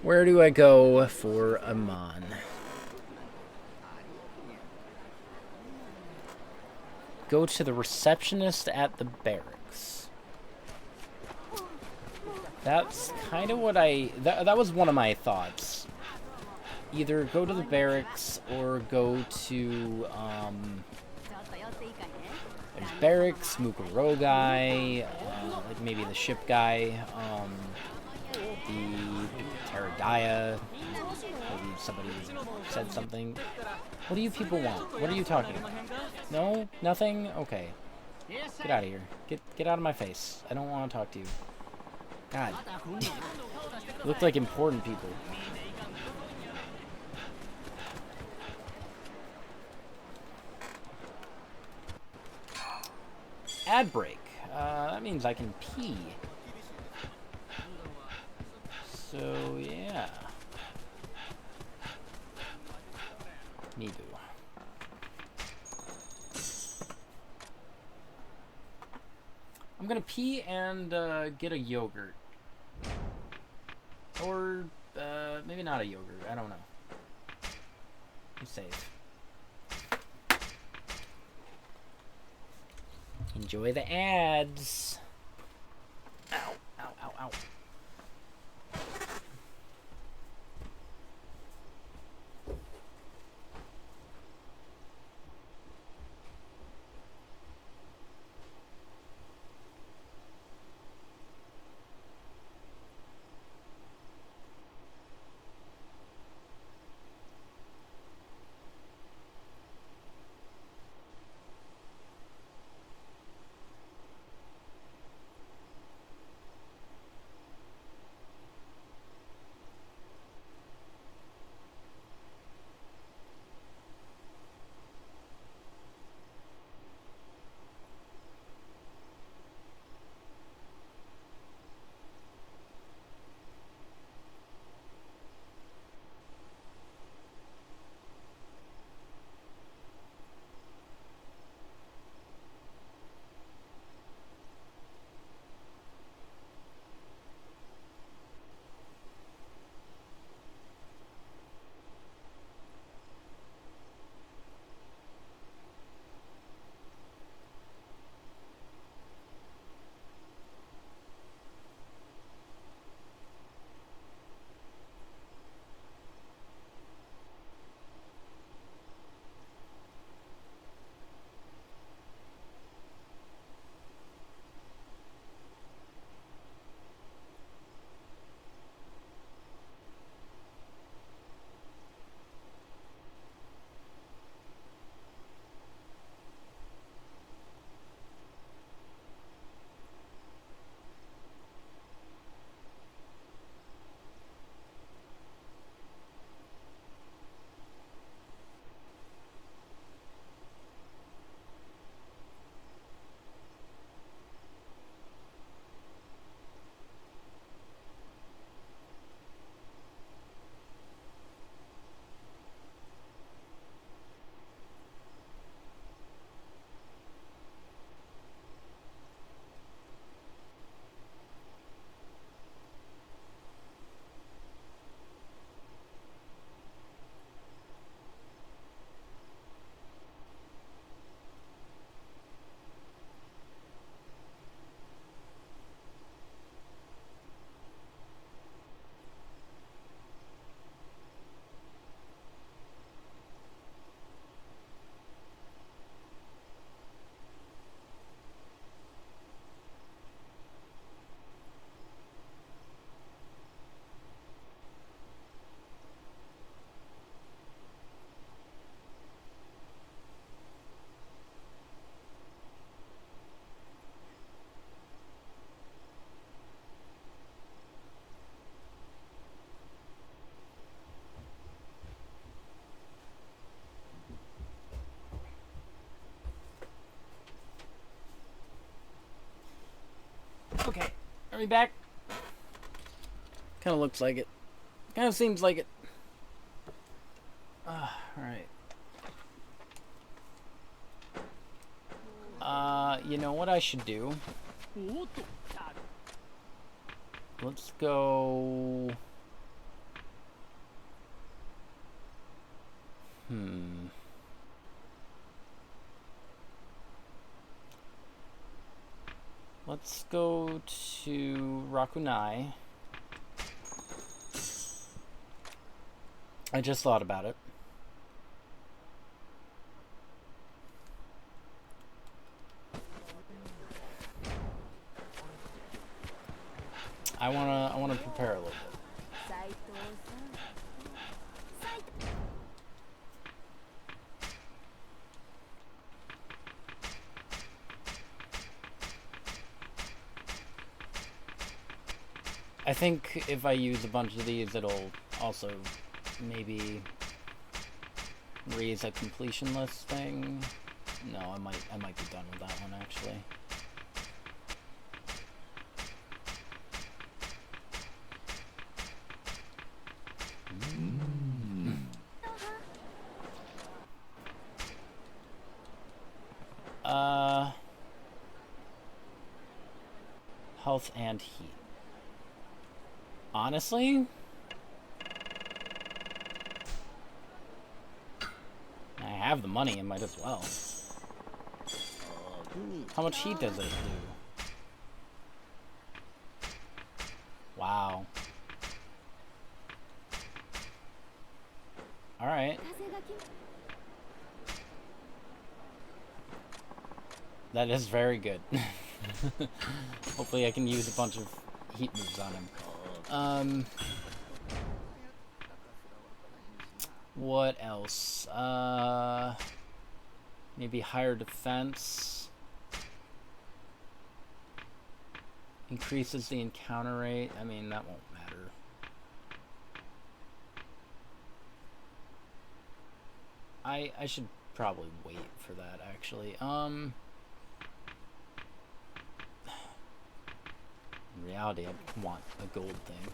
Where do I go for Amon? Go to the receptionist at the barracks. That's kind of what that was one of my thoughts. Either go to the barracks or go to, there's barracks, Mukuro guy, like maybe the ship guy, the Teradaya, maybe somebody said something. What do you people want? What are you talking about? No? Nothing? Okay. Get out of here. Get out of my face. I don't want to talk to you. God. You look like important people. Ad break. That means I can pee. So, yeah. Mibu. I'm gonna pee and get a yogurt. Or maybe not a yogurt. I don't know. I'm safe. Enjoy the ads. Ow, ow, ow, ow. me back? Kind of looks like it. Kind of seems like it. Alright. You know what I should do? Let's go... Let's go to Rakunai. I just thought about it. I wanna prepare a little bit. I think if I use a bunch of these, it'll also maybe raise a completion list thing. No, I might be done with that one actually. Health and heat. Honestly, I have the money, I might as well. How much heat does it do? Wow. Alright. That is very good. Hopefully I can use a bunch of heat moves on him. What else? Maybe higher defense. Increases the encounter rate. I mean, that won't matter. I should probably wait for that, actually. In reality, I want a gold thing.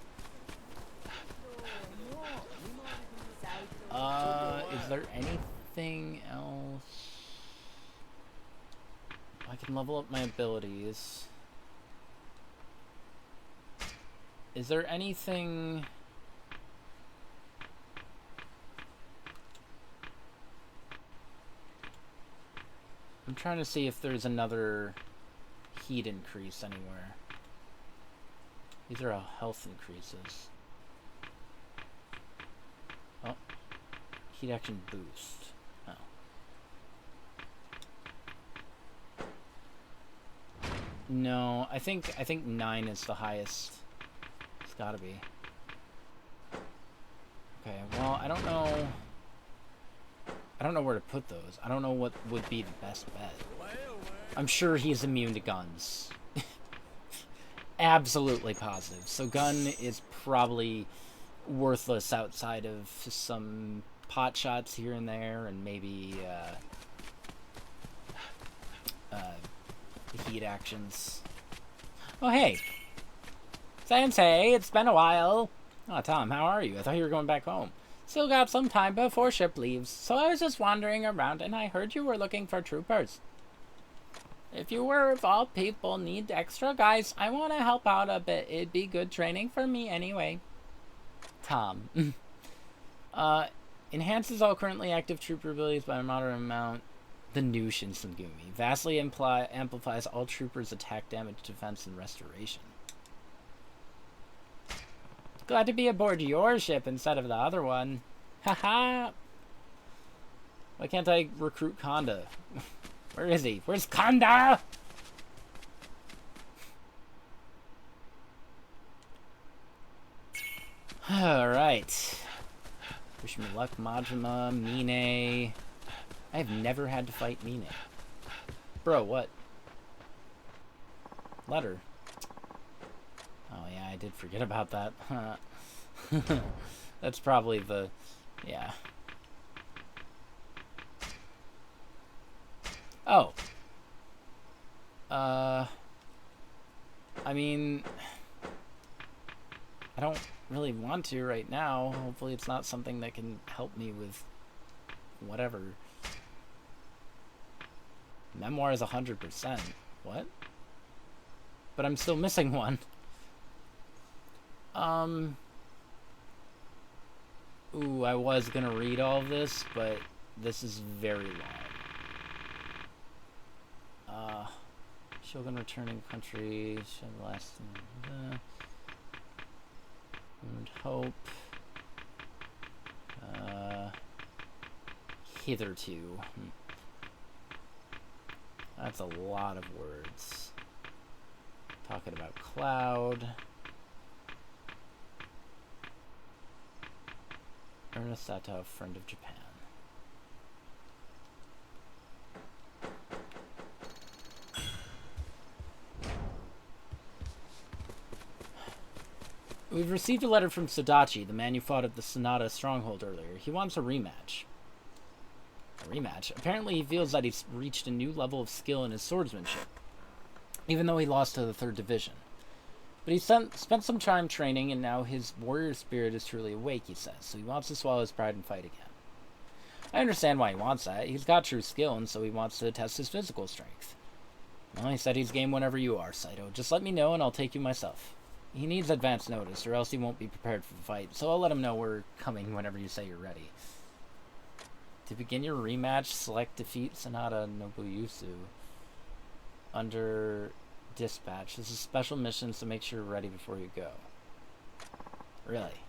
Is there anything else? I can level up my abilities. Is there anything... I'm trying to see if there's another heat increase anywhere. These are all health increases. Oh. Heat action boost. Oh. No, I think 9 is the highest. It's gotta be. Okay, well, I don't know where to put those. I don't know what would be the best bet. I'm sure he's immune to guns. Absolutely positive. So gun is probably worthless outside of some pot shots here and there, and maybe heat actions. Oh hey, Sensei, it's been a while. Oh Tom, how are you? I thought you were going back home. Still got some time before ship leaves, so I was just wandering around and I heard you were looking for troopers. If you were, of all people, need extra guys, I want to help out a bit. It'd be good training for me anyway. Tom. Enhances all currently active trooper abilities by a moderate amount. The new Shinsengumi. Vastly amplifies all troopers' attack, damage, defense, and restoration. Glad to be aboard your ship instead of the other one. Haha. Why can't I recruit Kanda? Where is he? Where's Kanda? Alright. Wish me luck, Majima, Mine. I have never had to fight Mine. Bro, what? Letter. Oh yeah, I did forget about that. That's probably the... yeah. Oh. I mean... I don't really want to right now. Hopefully it's not something that can help me with whatever. Memoir is 100%. What? But I'm still missing one. Ooh, I was gonna read all of this, but this is very long. Shogun returning country, last and hope. Hitherto. That's a lot of words. Talking about Cloud. Ernest Sato, friend of Japan. We've received a letter from Sodachi, the man you fought at the Sonata stronghold earlier. He wants a rematch. A rematch? Apparently he feels that he's reached a new level of skill in his swordsmanship, even though he lost to the 3rd Division. But he spent some time training, and now his warrior spirit is truly awake, he says, so he wants to swallow his pride and fight again. I understand why he wants that. He's got true skill, and so he wants to test his physical strength. Well, he said he's game whenever you are, Saito. Just let me know, and I'll take you myself. He needs advance notice, or else he won't be prepared for the fight, so I'll let him know we're coming whenever you say you're ready. To begin your rematch, select defeat Sonata Nobuyusu under dispatch. This is a special mission, so make sure you're ready before you go. Really?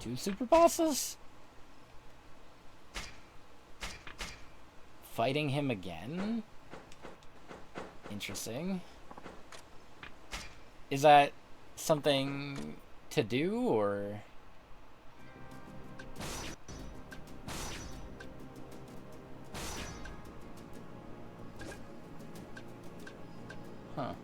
2 super bosses? Fighting him again? Interesting. Is that something to do, or... Huh.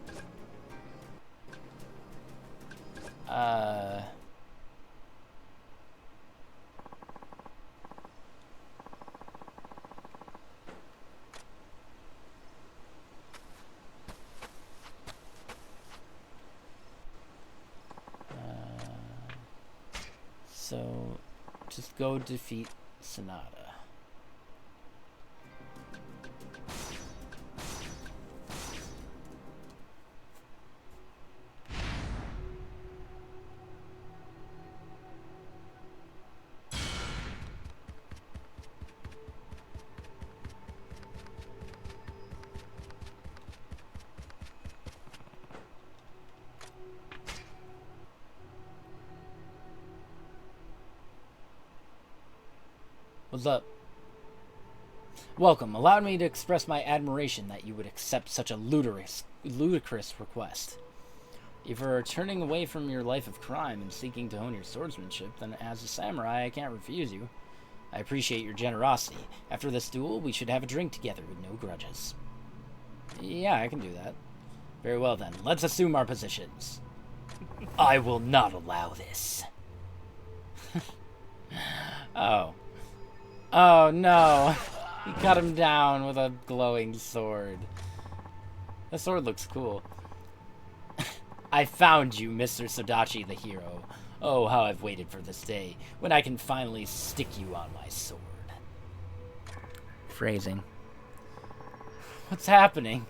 So, just go defeat Sonata. What's up? Welcome. Allow me to express my admiration that you would accept such a ludicrous request. If you're turning away from your life of crime and seeking to hone your swordsmanship, then as a samurai, I can't refuse you. I appreciate your generosity. After this duel, we should have a drink together with no grudges. Yeah, I can do that. Very well then. Let's assume our positions. I will not allow this. Oh. Oh no, he cut him down with a glowing sword. The sword looks cool. I found you, Mr. Sodachi the hero. Oh, how I've waited for this day, when I can finally stick you on my sword. Phrasing. What's happening?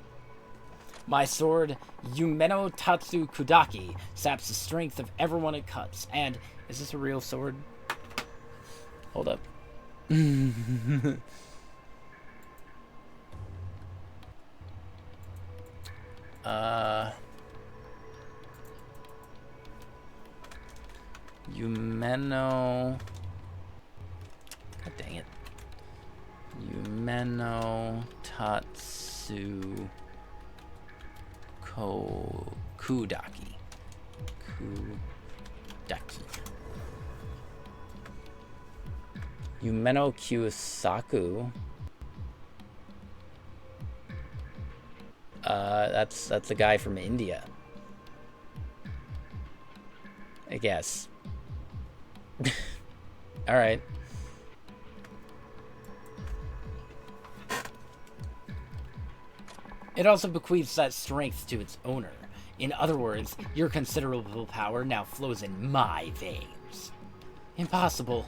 My sword, Yumeno Tatsu Kudaki, saps the strength of everyone it cuts. And, is this a real sword? Hold up. Yumeno. God dang it. Yumeno Tatsu Kudaki. Kudaki. Yumeno Kyosaku. That's a guy from India, I guess. All right. It also bequeaths that strength to its owner. In other words, your considerable power now flows in my veins. Impossible.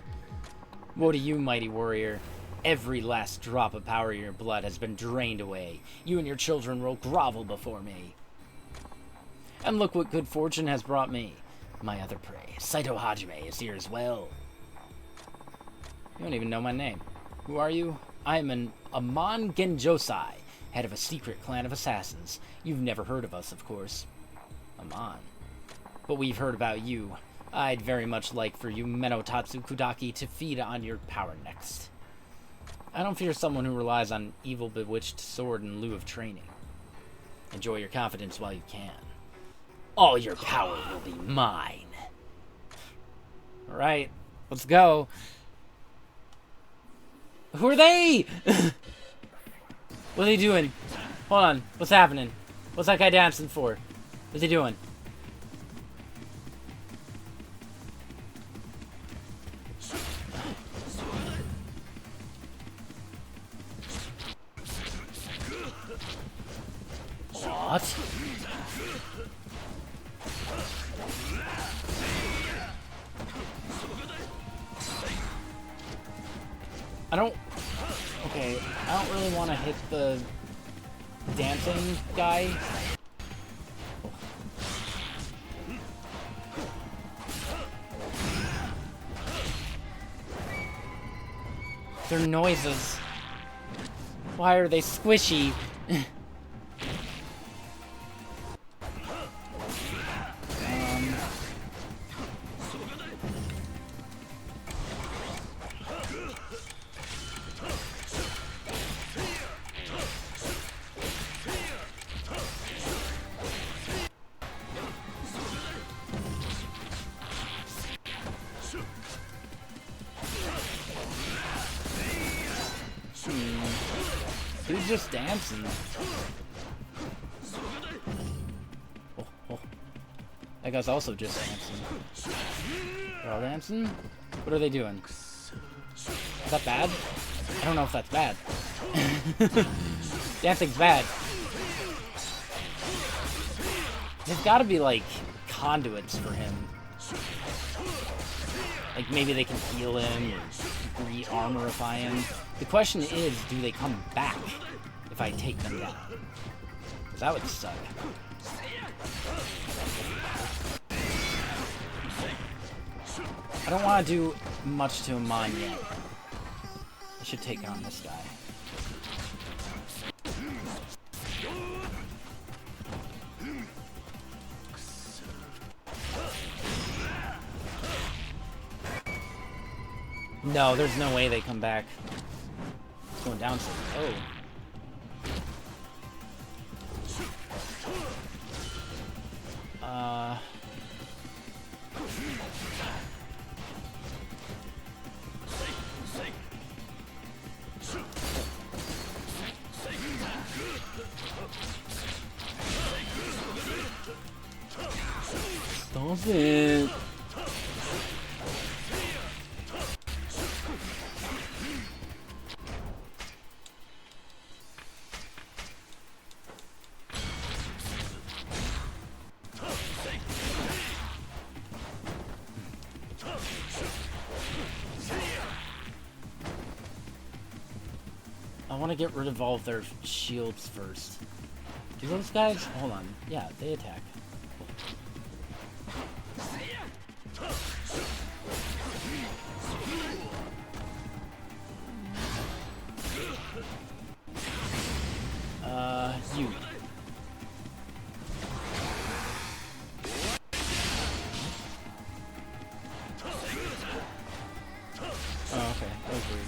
Woe to you, mighty warrior. Every last drop of power in your blood has been drained away. You and your children will grovel before me. And look what good fortune has brought me. My other prey, Saito Hajime, is here as well. You don't even know my name. Who are you? I'm an Amon Genjosai, head of a secret clan of assassins. You've never heard of us, of course. Amon. But we've heard about you. I'd very much like for you Menotatsu Kudaki to feed on your power next. I don't fear someone who relies on evil bewitched sword in lieu of training. Enjoy your confidence while you can. All your power will be mine. Alright, let's go. Who are they? What are they doing? Hold on, what's happening? What's that guy dancing for? What's he doing? What? Okay, I don't really want to hit the dancing guy. Their noises. Why are they squishy? He's just dancing. Oh. That guy's also just dancing. They're all dancing? What are they doing? Is that bad? I don't know if that's bad. Dancing's bad. There's gotta be, like, conduits for him. Like, maybe they can heal him or re-armorify him. The question is, do they come back if I take them down? Because that would suck. I don't want to do much to Amon yet. I should take on this guy. No, there's no way they come back. It's going down some. Oh. Stop it. I want to get rid of all of their shields first. Do those guys? Hold on. Yeah, they attack. You. Oh, okay. That was weird.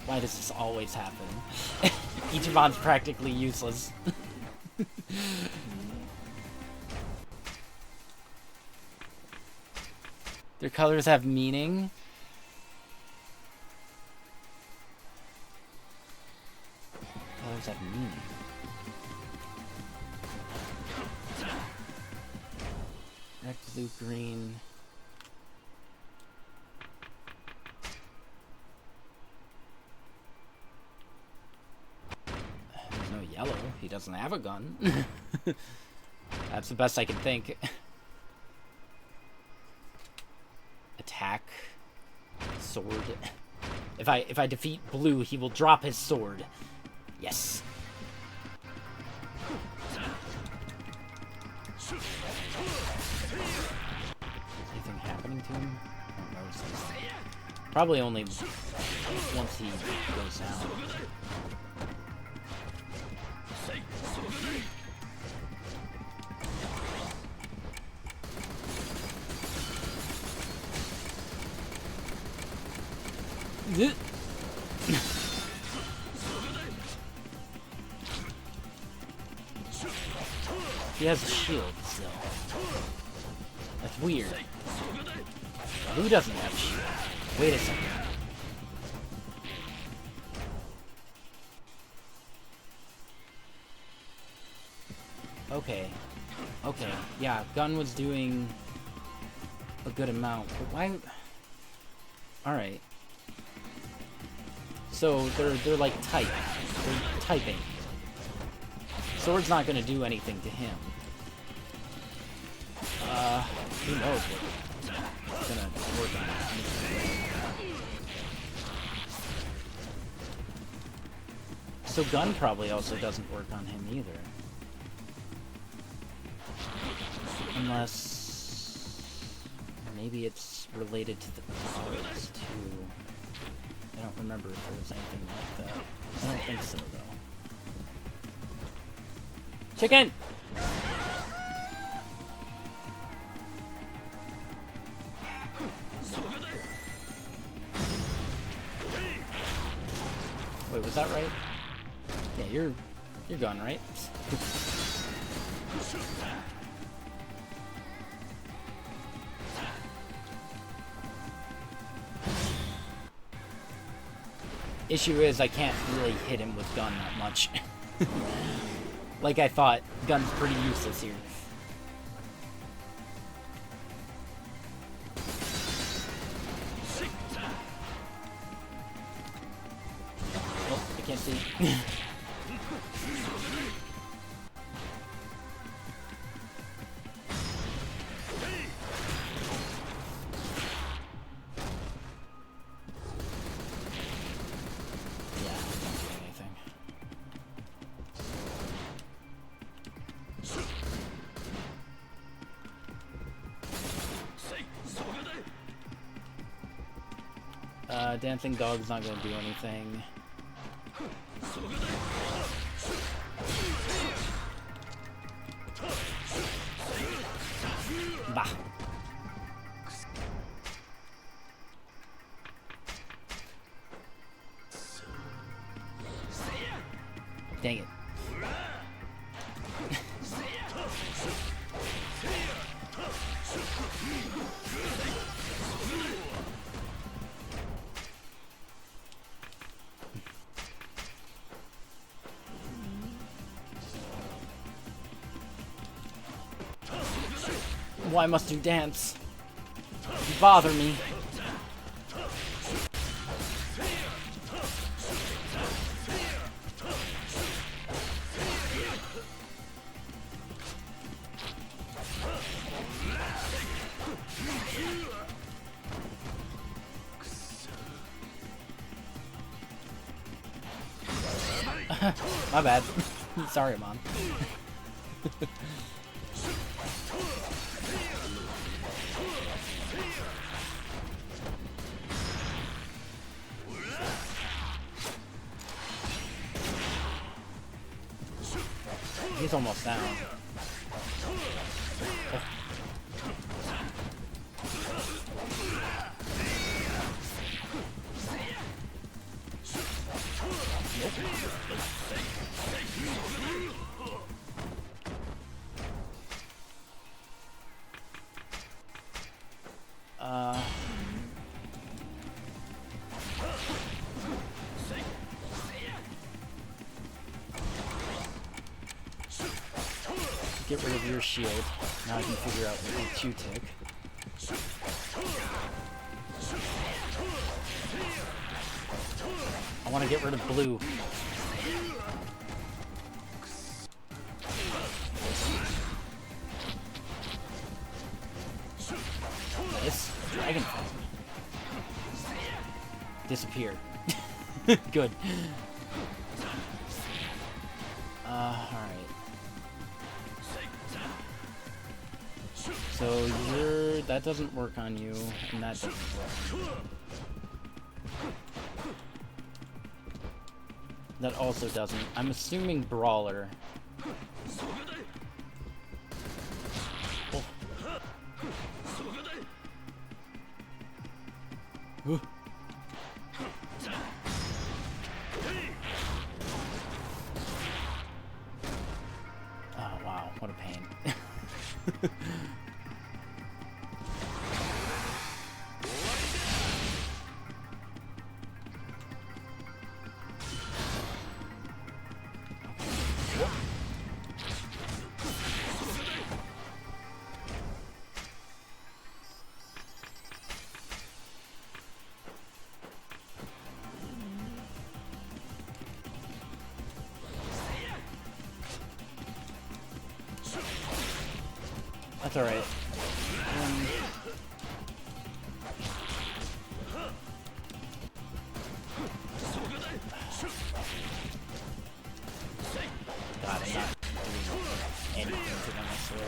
Why does this always happen? Ichiban's practically useless. Their colors have meaning. Colors have meaning. Red, blue, green. yellow. He doesn't have a gun. That's the best I can think. Attack. Sword. If I defeat blue, he will drop his sword. Yes. Anything happening to him? I don't notice anything. Probably only once he goes down. He has a shield still. That's weird. Blue doesn't have a shield. Wait a second. Okay. Okay. Yeah, gun was doing a good amount, but why? All right. So they're like type. They're typing. Sword's not gonna do anything to him. Who knows what's gonna work on him. So gun probably also doesn't work on him either. Unless maybe it's related to the powers too. I don't remember if there was anything like that. I don't think so though. Chicken! Wait, was that right? Yeah, you're gone, right? Issue is I can't really hit him with gun that much. Like I thought, gun's pretty useless here. Oh, I can't see. Dancing dog's not gonna do anything. Bah. Dang it. Why must you dance? You bother me. My bad. Sorry, Mom. He's almost down. Oh. Get rid of your shield. Now I can figure out what makes you tick. I want to get rid of blue. disappear. Good. Alright. So that doesn't work on you, and that doesn't work. That also doesn't. I'm assuming Brawler. Oh. Ooh. Oh wow, what a pain. That's alright. God, I'm not doing anything to them, I swear.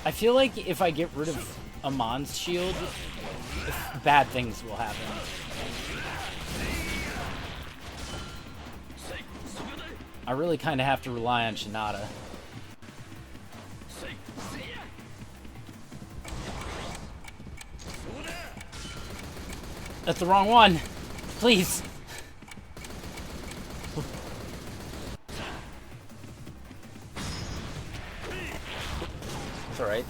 I feel like if I get rid of Amon's shield, bad things will happen. I really kind of have to rely on Shinada. That's the wrong one! Please! It's alright.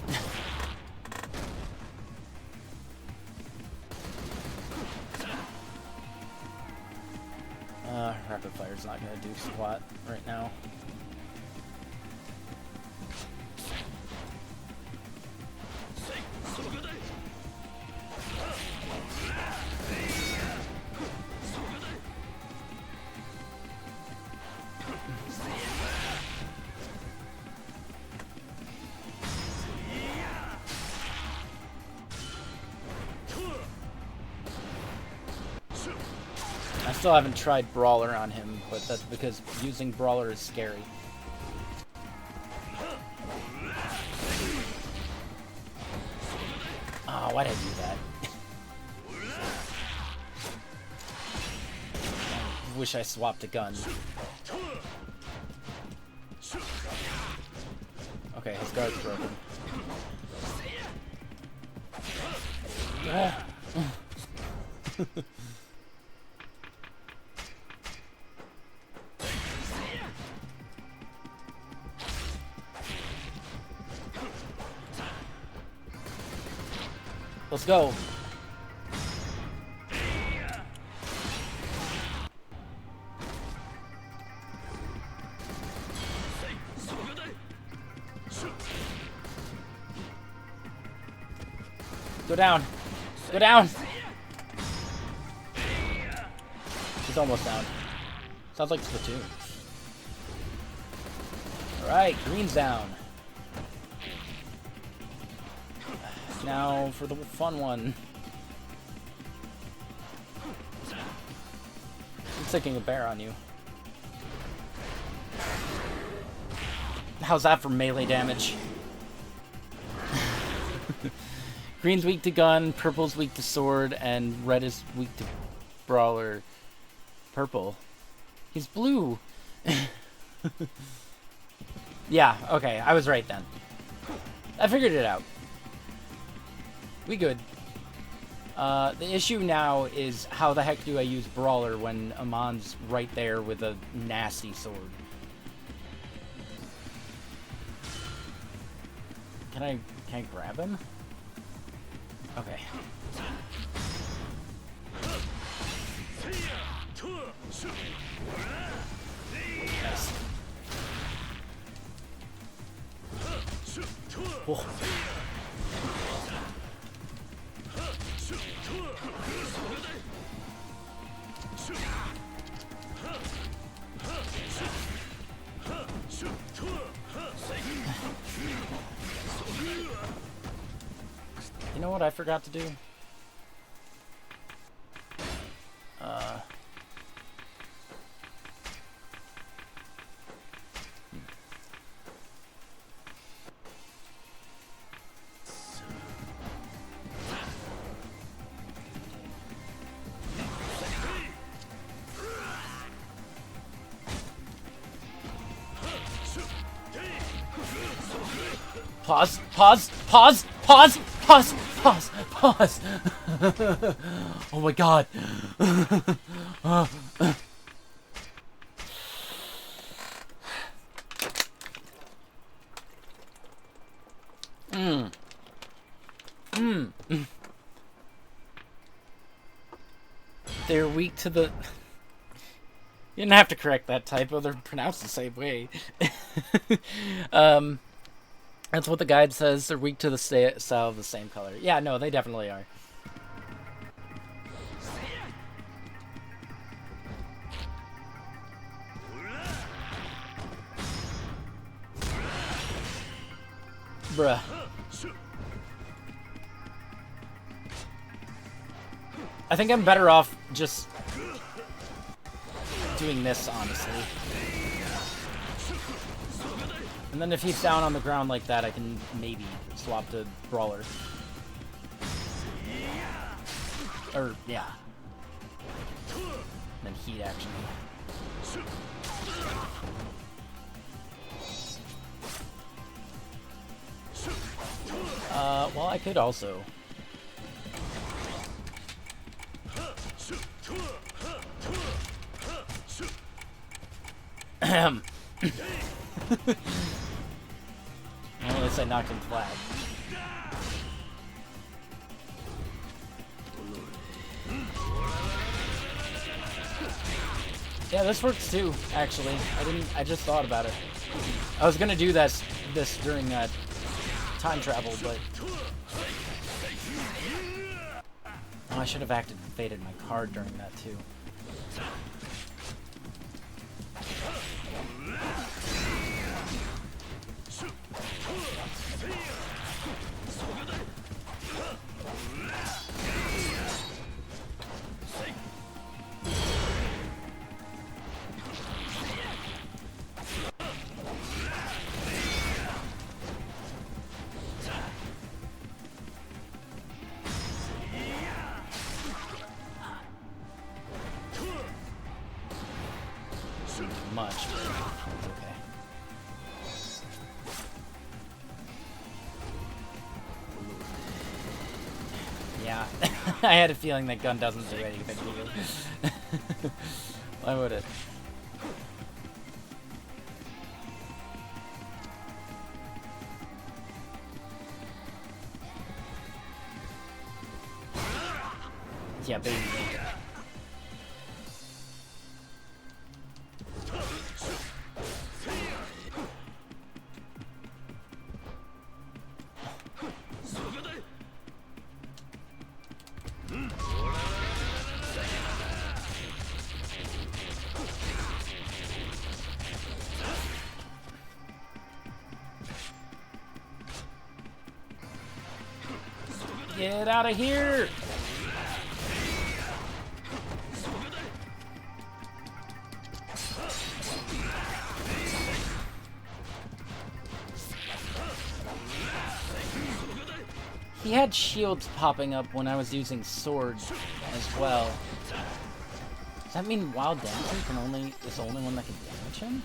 Rapid Fire's not gonna do squat right now. I still haven't tried Brawler on him, but that's because using Brawler is scary. Oh, why'd I do that? I wish I swapped a gun. Okay, his guard's broken. Let's go. Go down. Go down. He's almost down. Sounds like Splatoon. Alright, green's down. Now for the fun one. I'm sticking a bear on you. How's that for melee damage? Green's weak to gun, purple's weak to sword, and red is weak to brawler. Purple. He's blue. Yeah, okay, I was right then. I figured it out. We good. The issue now is how the heck do I use Brawler when Amon's right there with a nasty sword? Can I grab him? Okay. Nice. Oh. You know what I forgot to do? Pause, pause, pause, pause, pause, pause, pause. Oh my god. They're weak to the... You didn't have to correct that typo, they're pronounced the same way. That's what the guide says, they're weak to the style of the same color. Yeah, no, they definitely are. Bruh. I think I'm better off just doing this, honestly. And then if he's down on the ground like that, I can maybe swap to Brawler. Or, yeah. And then Heat action. Well, I could also. Ahem. Well, at least I knocked him flat. Yeah, this works too, actually. I just thought about it. I was gonna do this during time travel, but... Oh, I should have activated my card during that too. Much, but it's okay. Yeah, I had a feeling that gun doesn't do anything to you. Why would it? Yeah, baby. Get out of here! He had shields popping up when I was using swords as well. Does that mean Wild Dancer is the only one that can damage him?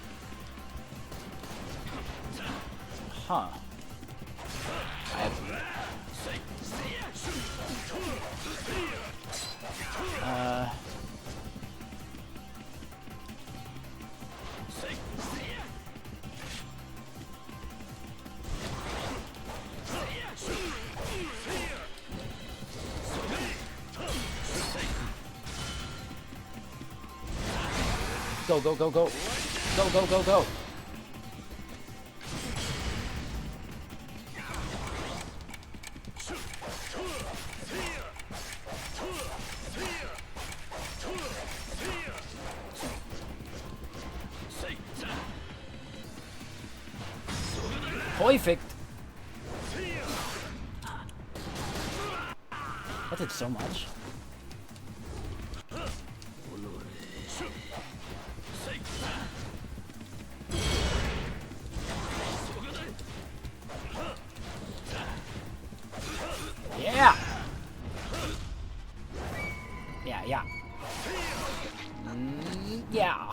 Huh. Go, go, go, go. Go, go, go, go. Perfect. That did so much. Yeah! Yeah, yeah. Yeah.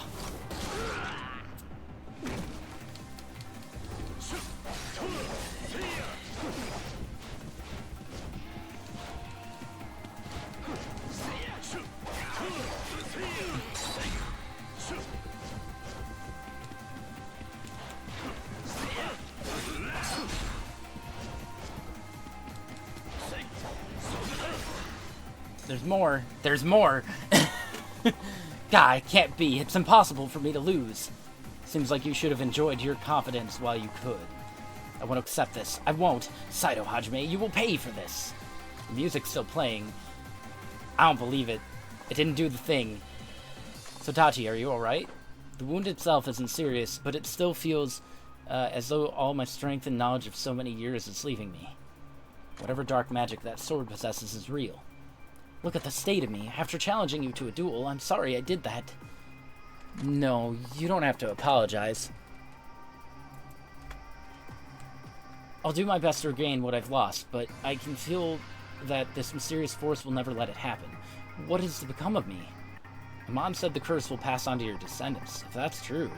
There's more. There's more. God, it can't be. It's impossible for me to lose. Seems like you should have enjoyed your confidence while you could. I won't accept this. I won't. Saito Hajime, you will pay for this. The music's still playing. I don't believe it. It didn't do the thing. So Tachi, are you alright? The wound itself isn't serious, but it still feels as though all my strength and knowledge of so many years is leaving me. Whatever dark magic that sword possesses is real. Look at the state of me. After challenging you to a duel, I'm sorry I did that. No, you don't have to apologize. I'll do my best to regain what I've lost, but I can feel that this mysterious force will never let it happen. What is to become of me? My mom said the curse will pass on to your descendants, if that's true.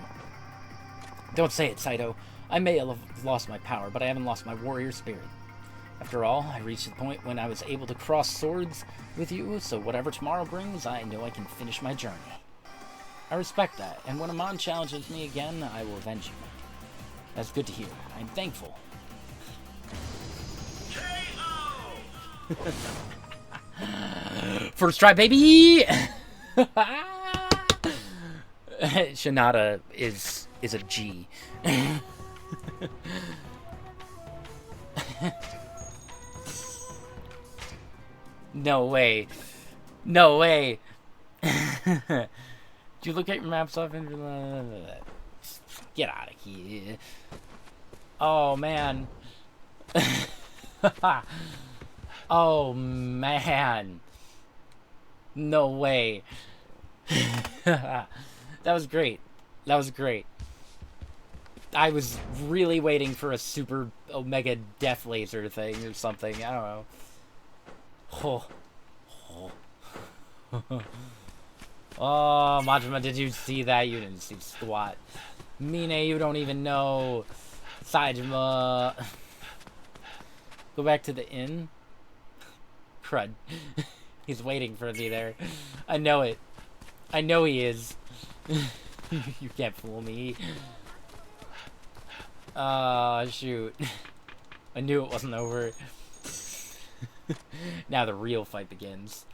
Don't say it, Saito. I may have lost my power, but I haven't lost my warrior spirit. After all, I reached the point when I was able to cross swords with you, so whatever tomorrow brings, I know I can finish my journey. I respect that, and when Amon challenges me again, I will avenge you. That's good to hear. I'm thankful. First try, baby! Shinada is a G. No way. No way. Do you look at your maps off and get out of here? Oh man. Oh man. No way. That was great. That was great. I was really waiting for a super omega death laser thing or something. I don't know. Oh. Oh. Oh, Majima, did you see that? You didn't see squat. Mine, you don't even know. Saejima. Go back to the inn. Crud. He's waiting for me there. I know it. I know he is. You can't fool me. Ah, shoot. I knew it wasn't over. Now the real fight begins.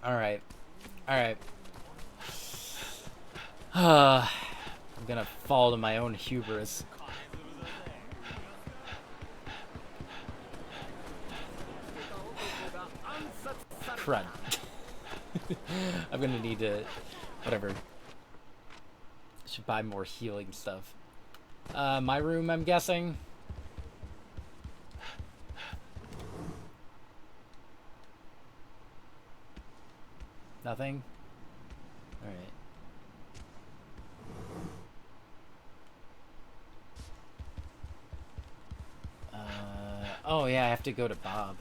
Alright. Alright. I'm gonna fall to my own hubris. Crud. I'm gonna need to... whatever. Should buy more healing stuff. My room, I'm guessing. Nothing? Alright. Oh yeah, I have to go to Bob.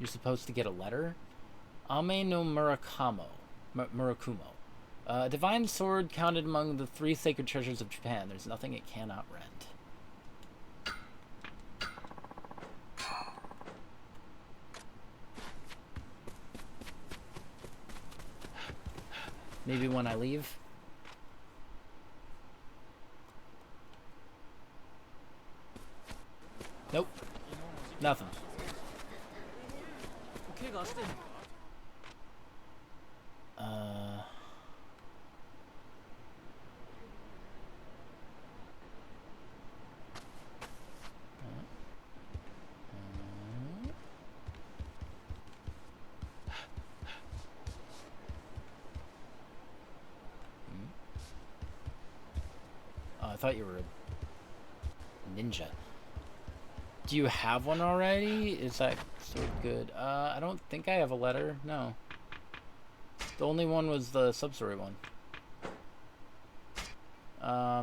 You're supposed to get a letter? Ame no Murakumo. A divine sword counted among the 3 sacred treasures of Japan. There's nothing it cannot rend. Maybe when I leave? Nope. Nothing. thought you were a ninja. Do you have one already? Is that so good? I don't think I have a letter. No. The only one was the sub-story one. I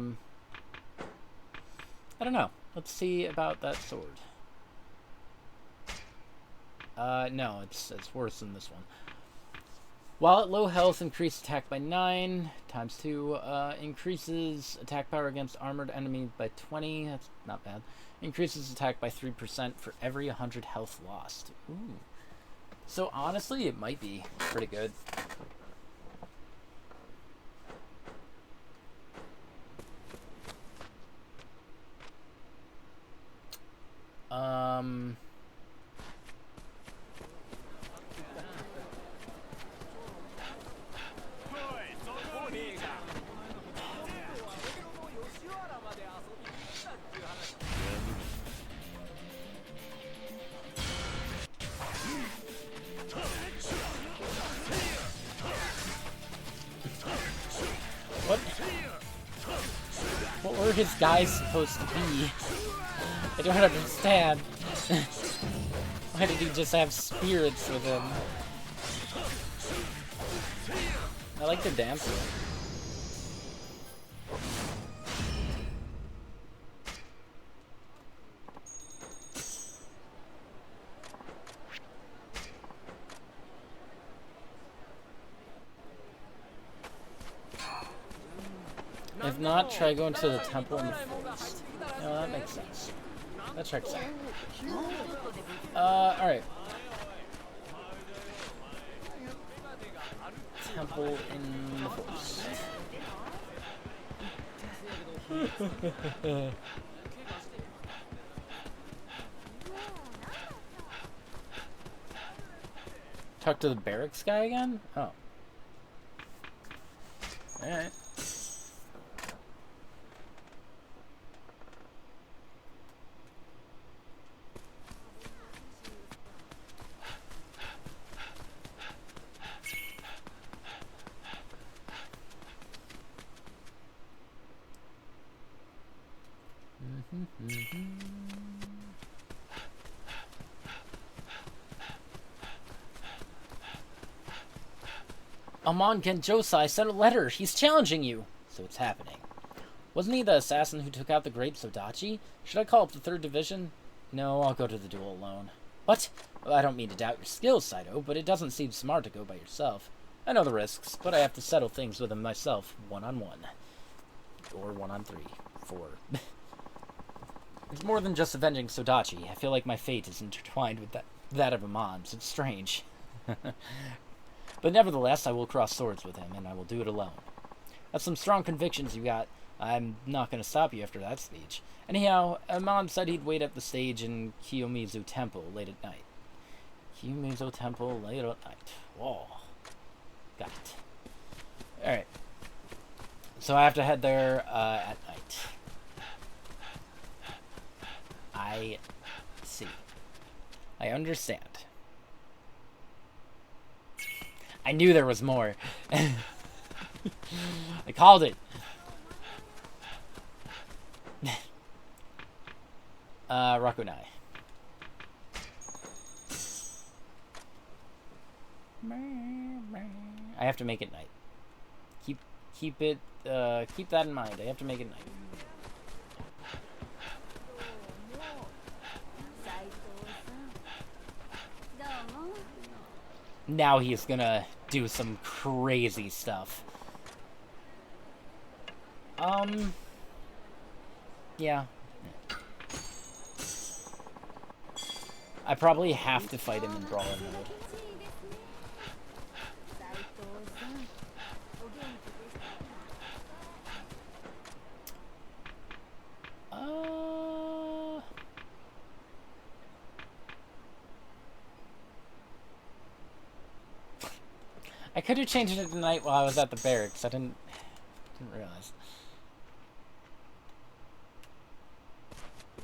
don't know. Let's see about that sword. No, it's worse than this one. While at low health, increased attack by 9 times 2. Increases attack power against armored enemies by 20. That's not bad. Increases attack by 3% for every 100 health lost. Ooh. So honestly, it might be pretty good. What were his guys supposed to be? I don't understand. Why did he just have spirits with him? I like the dancing. If not, try going to the temple in the forest. No, that makes sense. That checks out. Alright. Temple in the forest. Talk to the barracks guy again? Oh. Alright. Amon Genjosai sent a letter. He's challenging you. So it's happening. Wasn't he the assassin who took out the great Sodachi? Should I call up the 3rd Division? No, I'll go to the duel alone. What? Well, I don't mean to doubt your skills, Saito, but it doesn't seem smart to go by yourself. I know the risks, but I have to settle things with him myself, 1-on-1. Or 1-on-3. 4. It's more than just avenging Sodachi. I feel like my fate is intertwined with that of Amon's. It's strange. But nevertheless, I will cross swords with him, and I will do it alone. That's some strong convictions you got. I'm not going to stop you after that speech. Anyhow, Amon said he'd wait at the stage in Kiyomizu Temple late at night. Kiyomizu Temple late at night. Whoa. Got it. Alright. So I have to head there at night. I see. I understand. I knew there was more. I called it. Rakunai. I have to make it night. Keep that in mind. I have to make it night. Now he's gonna do some crazy stuff. Yeah. I probably have to fight him in brawler mode. I could have changed it tonight while I was at the barracks. I didn't realize.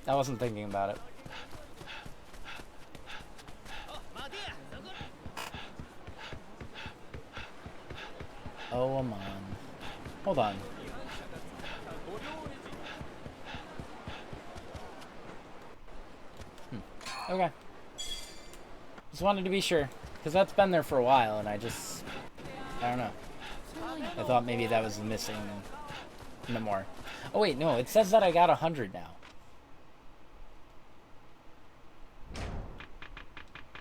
I wasn't thinking about it. Oh, Amon. Hold on. Okay. Just wanted to be sure. Because that's been there for a while, and I don't know. I thought maybe that was the missing memoir. Oh, wait, no. It says that I got 100 now.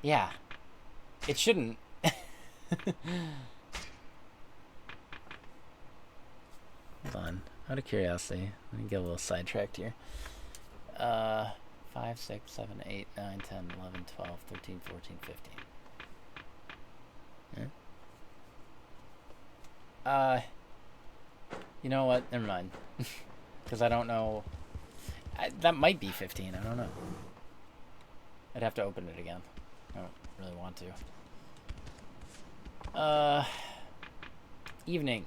Yeah. It shouldn't. Hold on. Out of curiosity, let me get a little sidetracked here. 5, 6, 7, 8, 9, 10, 11, 12, 13, 14, 15. Yeah. You know what? Never mind. Because I don't know. That might be 15. I don't know. I'd have to open it again. I don't really want to. Evening.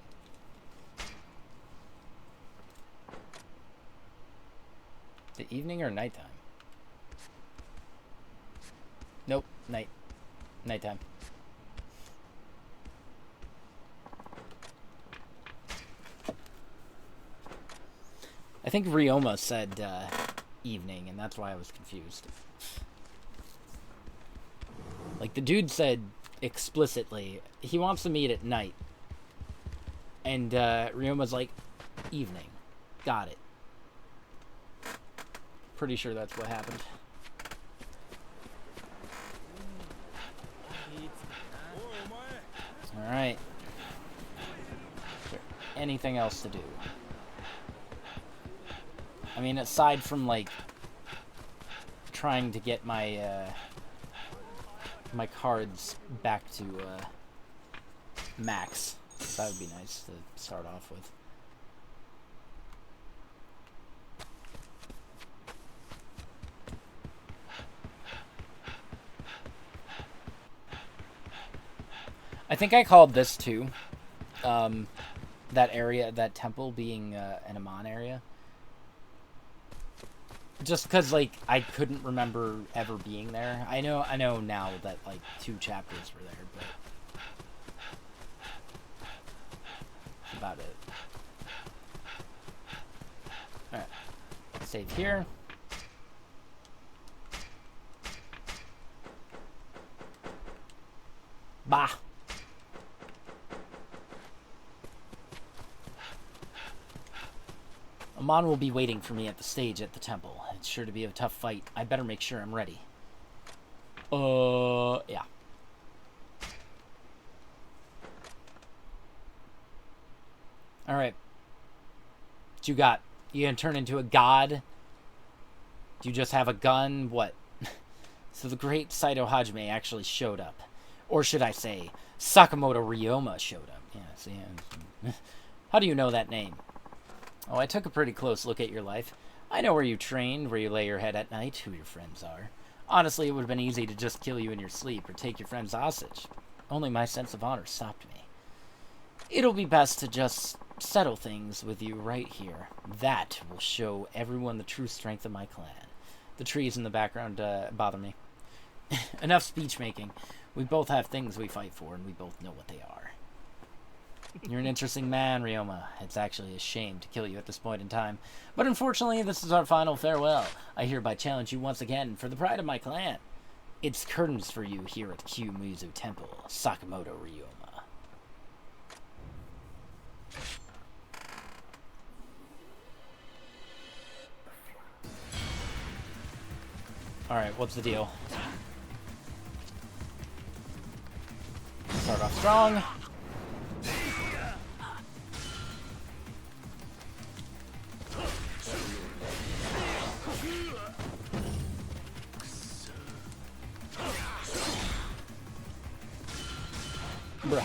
The evening or nighttime? Nope, nighttime. I think Ryoma said evening, and that's why I was confused. Like, the dude said explicitly he wants to meet at night. And Ryoma's like, evening. Got it. Pretty sure that's what happened. Alright. Is there anything else to do? I mean, aside from, like, trying to get my, my cards back to, max. That would be nice to start off with. I think I called this too. That area, that temple being an Amon area. Just because, like, I couldn't remember ever being there. I know now that, like, 2 chapters were there, but that's about it. Alright. Save here. Bah! Amon will be waiting for me at the stage at the temple. It's sure to be a tough fight. I better make sure I'm ready. Yeah. Alright. What you got? You gonna turn into a god? Do you just have a gun? What? So the great Saito Hajime actually showed up. Or should I say, Sakamoto Ryoma showed up. Yeah, see? How do you know that name? Oh, I took a pretty close look at your life. I know where you trained, where you lay your head at night, who your friends are. Honestly, it would have been easy to just kill you in your sleep or take your friends hostage. Only my sense of honor stopped me. It'll be best to just settle things with you right here. That will show everyone the true strength of my clan. The trees in the background bother me. Enough speech-making. We both have things we fight for, and we both know what they are. You're an interesting man, Ryoma. It's actually a shame to kill you at this point in time. But unfortunately, this is our final farewell. I hereby challenge you once again for the pride of my clan. It's curtains for you here at Kyumuzu Temple, Sakamoto Ryoma. Alright, what's the deal? Start off strong. Bruh.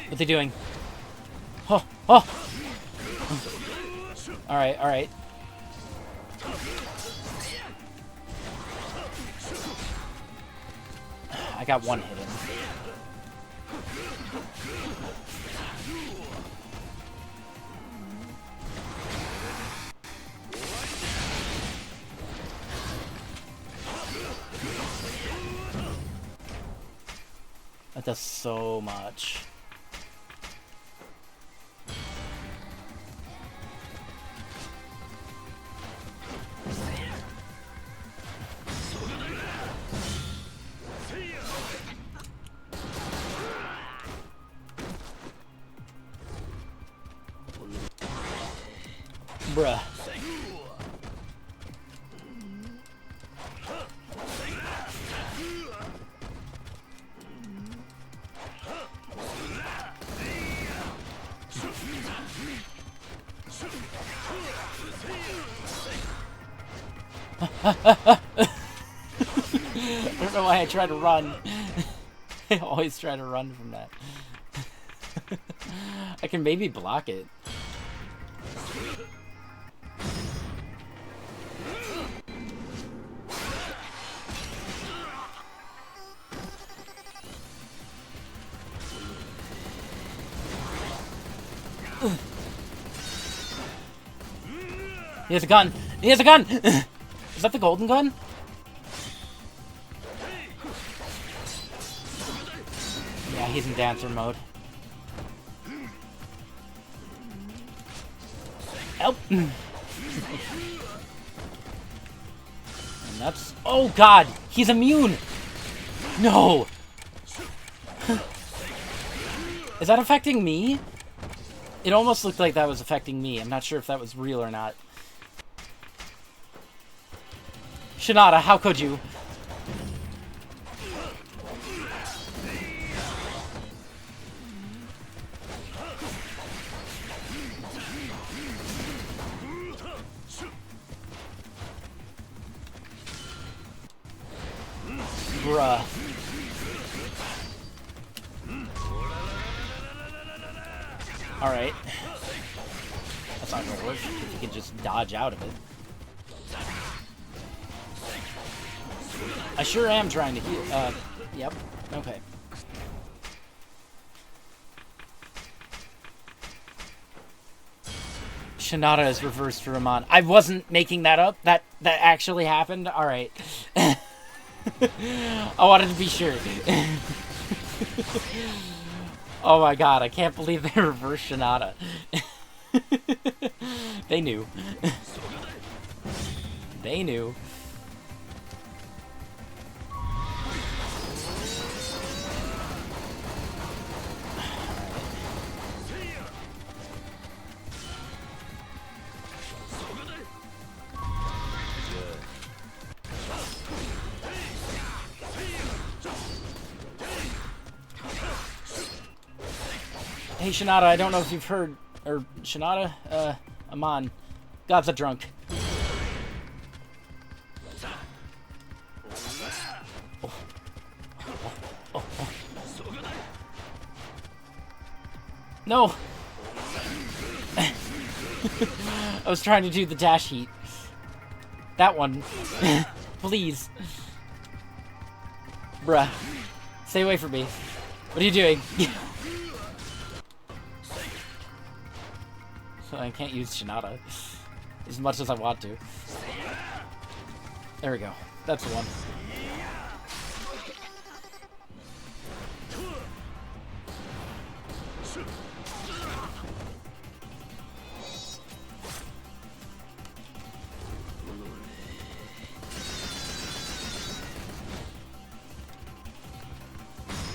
What they doing? Oh, oh! Alright, alright. I got one hit in. That does so much. Bruh. I don't know why I try to run. I always try to run from that. I can maybe block it. He has a gun! He has a gun! Is that the golden gun? Yeah, he's in dancer mode. Help! And that's... Oh god! He's immune! No! Is that affecting me? It almost looked like that was affecting me. I'm not sure if that was real or not. Shinada, how could you? Bruh. Alright. That's not gonna work if you can just dodge out of it. I sure am trying to heal. Yep. Okay. Shinada is reversed for Ramon. I wasn't making that up. That actually happened. All right. I wanted to be sure. Oh my god! I can't believe they reversed Shinada. They knew. They knew. Hey Shinada, I don't know if you've heard, or Shinada, Amon, God's a drunk. No! I was trying to do the dash heat. That one. Please. Bruh. Stay away from me. What are you doing? I can't use Shinada as much as I want to. There we go. That's the one.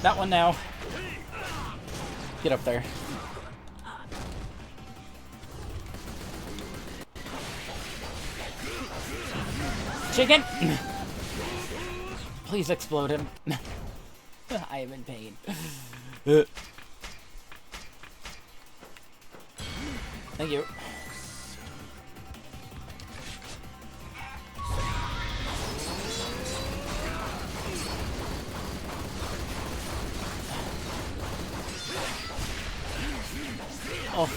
That one now. Get up there. Chicken! Please explode him. I am in pain. Thank you. Oh.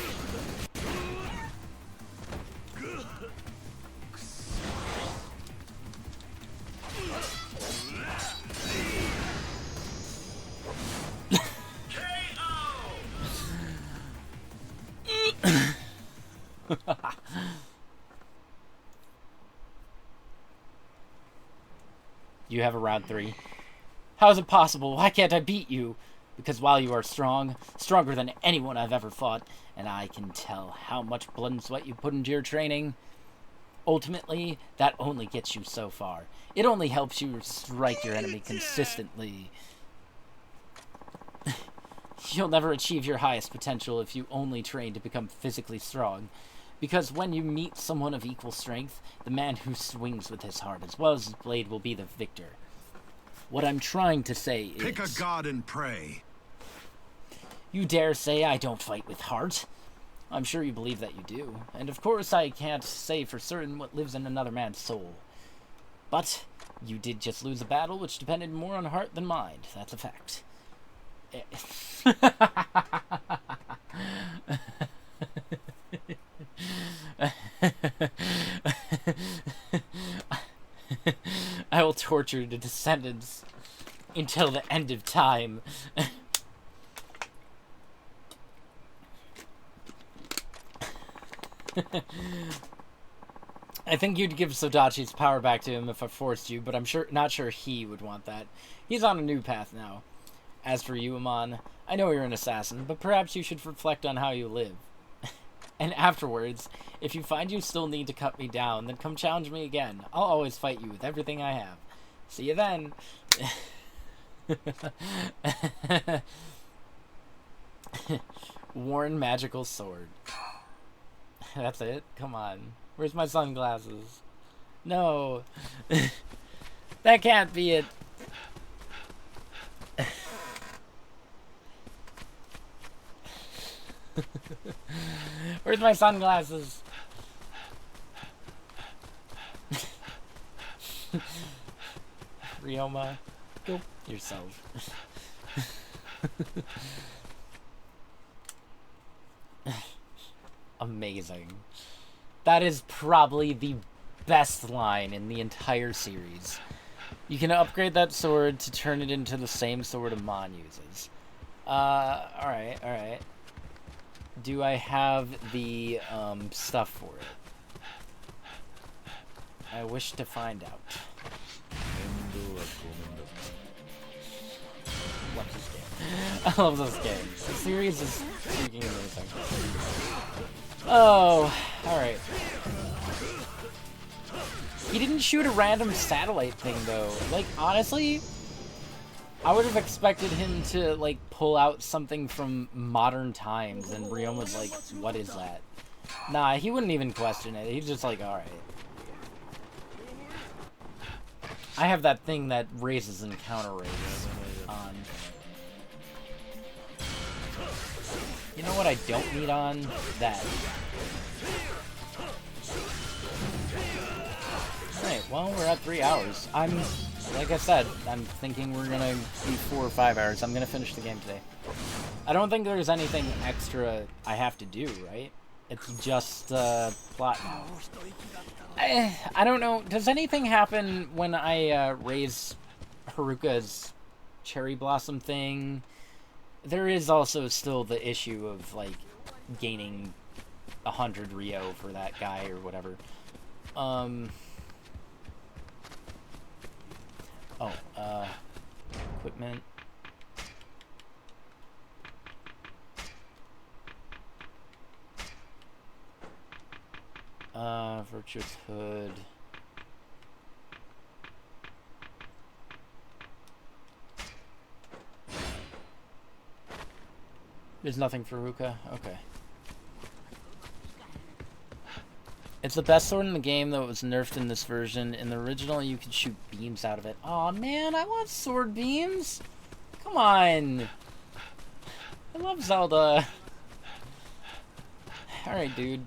You have a round 3. How is it possible? Why can't I beat you? Because while you are strong, stronger than anyone I've ever fought, and I can tell how much blood and sweat you put into your training, ultimately, that only gets you so far. It only helps you strike your enemy consistently. You'll never achieve your highest potential if you only train to become physically strong. Because when you meet someone of equal strength, the man who swings with his heart as well as his blade will be the victor. What I'm trying to say is... Pick a god and pray. You dare say I don't fight with heart? I'm sure you believe that you do. And of course I can't say for certain what lives in another man's soul. But you did just lose a battle which depended more on heart than mind. That's a fact. I will torture the descendants until the end of time. I think you'd give Sodachi's power back to him if I forced you, but I'm not sure he would want that. He's on a new path now. As for you, Amon, I know you're an assassin, but perhaps you should reflect on how you live. And afterwards, if you find you still need to cut me down, then come challenge me again. I'll always fight you with everything I have. See you then. Worn magical sword. That's it? Come on. Where's my sunglasses? No. That can't be it. Where's my sunglasses? Ryoma, go yourself. Amazing. That is probably the best line in the entire series. You can upgrade that sword to turn it into the same sword Amon uses. Alright. Do I have the stuff for it? I wish to find out. Love this game. I love this game. The series is freaking amazing. Oh, alright. He didn't shoot a random satellite thing, though. Like, honestly, I would have expected him to, like, pull out something from modern times, and Rion was like, what is that? Nah, he wouldn't even question it. He's just like, alright. I have that thing that raises and counter raises on. You know what I don't need on? That. Alright, well, we're at 3 hours. Like I said, I'm thinking we're gonna be 4 or 5 hours. I'm gonna finish the game today. I don't think there's anything extra I have to do, right? It's just, plot now. I don't know. Does anything happen when I, raise Haruka's cherry blossom thing? There is also still the issue of, like, gaining 100 Rio for that guy or whatever. Equipment. Virtuous Hood. There's nothing for Ruka? Okay. It's the best sword in the game, though it was nerfed in this version. In the original, you could shoot beams out of it. Aw, man, I want sword beams! Come on! I love Zelda! Alright, dude.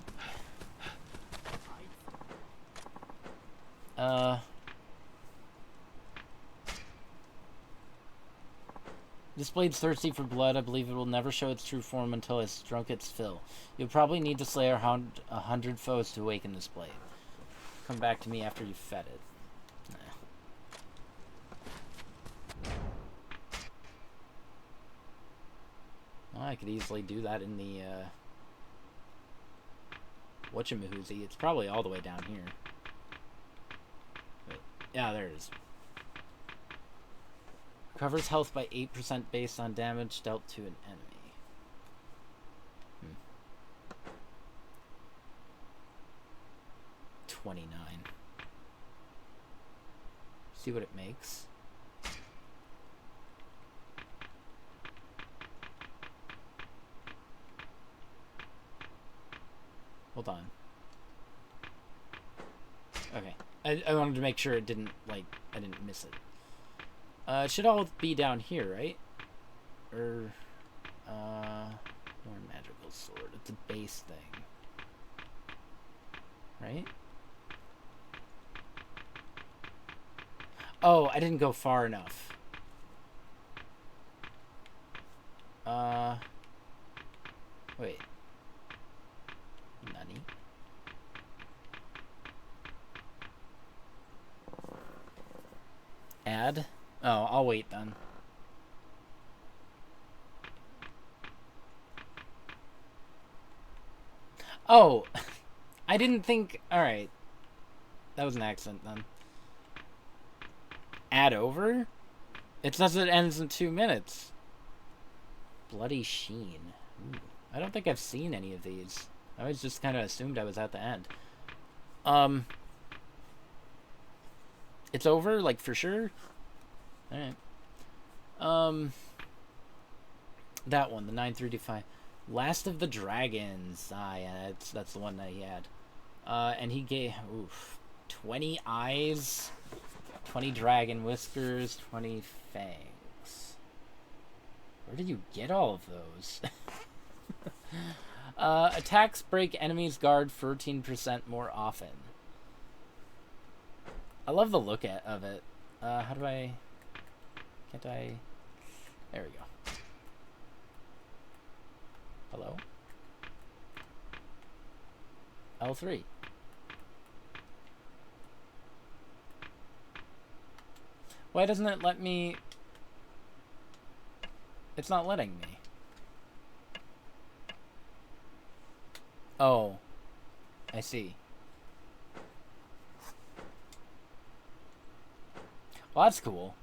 This blade's thirsty for blood. I believe it will never show its true form until it's drunk its fill. You'll probably need to slay 100 foes to awaken this blade. Come back to me after you've fed it. Nah. Well, I could easily do that in the, whatchamahoozy. It's probably all the way down here. Wait. Yeah, there it is. Recovers health by 8% based on damage dealt to an enemy. 29. See what it makes. Hold on. Okay. I wanted to make sure it didn't, like, I didn't miss it. It should all be down here, right? Or, more magical sword. It's a base thing. Right? Oh, I didn't go far enough. Wait. Nani? Add? Oh, I'll wait then. Oh, I didn't think... Alright. That was an accident then. Add over? It says it ends in 2 minutes. Bloody Sheen. Ooh. I don't think I've seen any of these. I always just kind of assumed I was at the end. It's over, like, for sure? Alright. That one, the 935. Last of the Dragons. Ah, yeah, that's the one that he had. And he gave, 20 eyes, 20 dragon whiskers, 20 fangs. Where did you get all of those? Attacks break enemies' guard 14% more often. I love the look of it. How do I... Can't I... There we go. Hello? L3. Why doesn't it let me... It's not letting me. Oh. I see. Well, that's cool.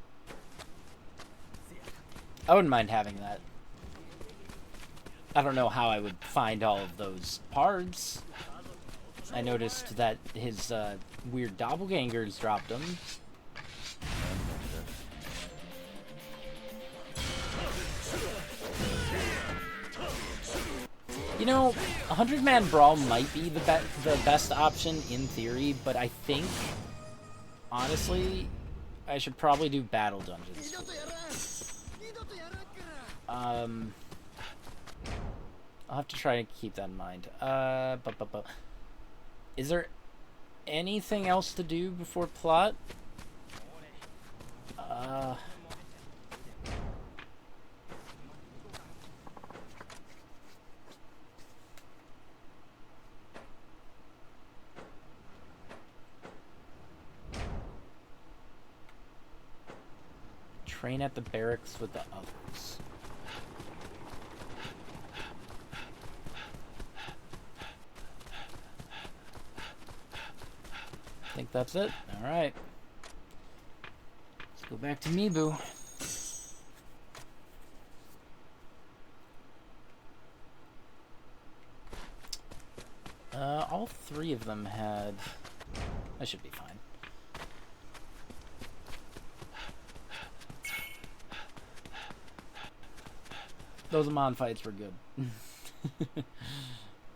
I wouldn't mind having that. I don't know how I would find all of those parts. I noticed that his weird doppelgangers dropped them. You know, 100-man brawl might be the best option in theory, but I think, honestly, I should probably do battle dungeons. I'll have to try to keep that in mind. Is there anything else to do before plot? Train at the barracks with the others. I think that's it. Alright. Let's go back to Mibu. All three of them had... I should be fine. Those Amon fights were good.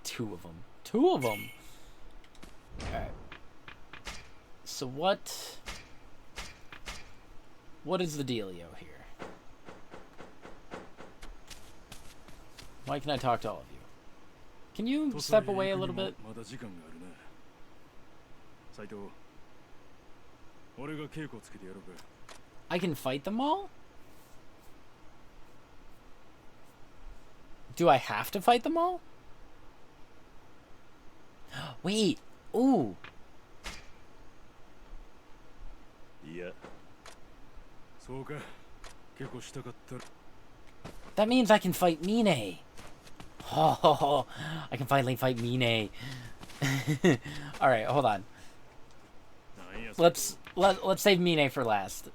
2 of them. 2 of them! Alright. So what is the dealio here? Why can I talk to all of you? Can you step away a little bit? I can fight them all? Do I have to fight them all? Wait! Ooh! That means I can fight Mine! Oh, I can finally fight Mine. Alright, hold on. Let's save Mine for last.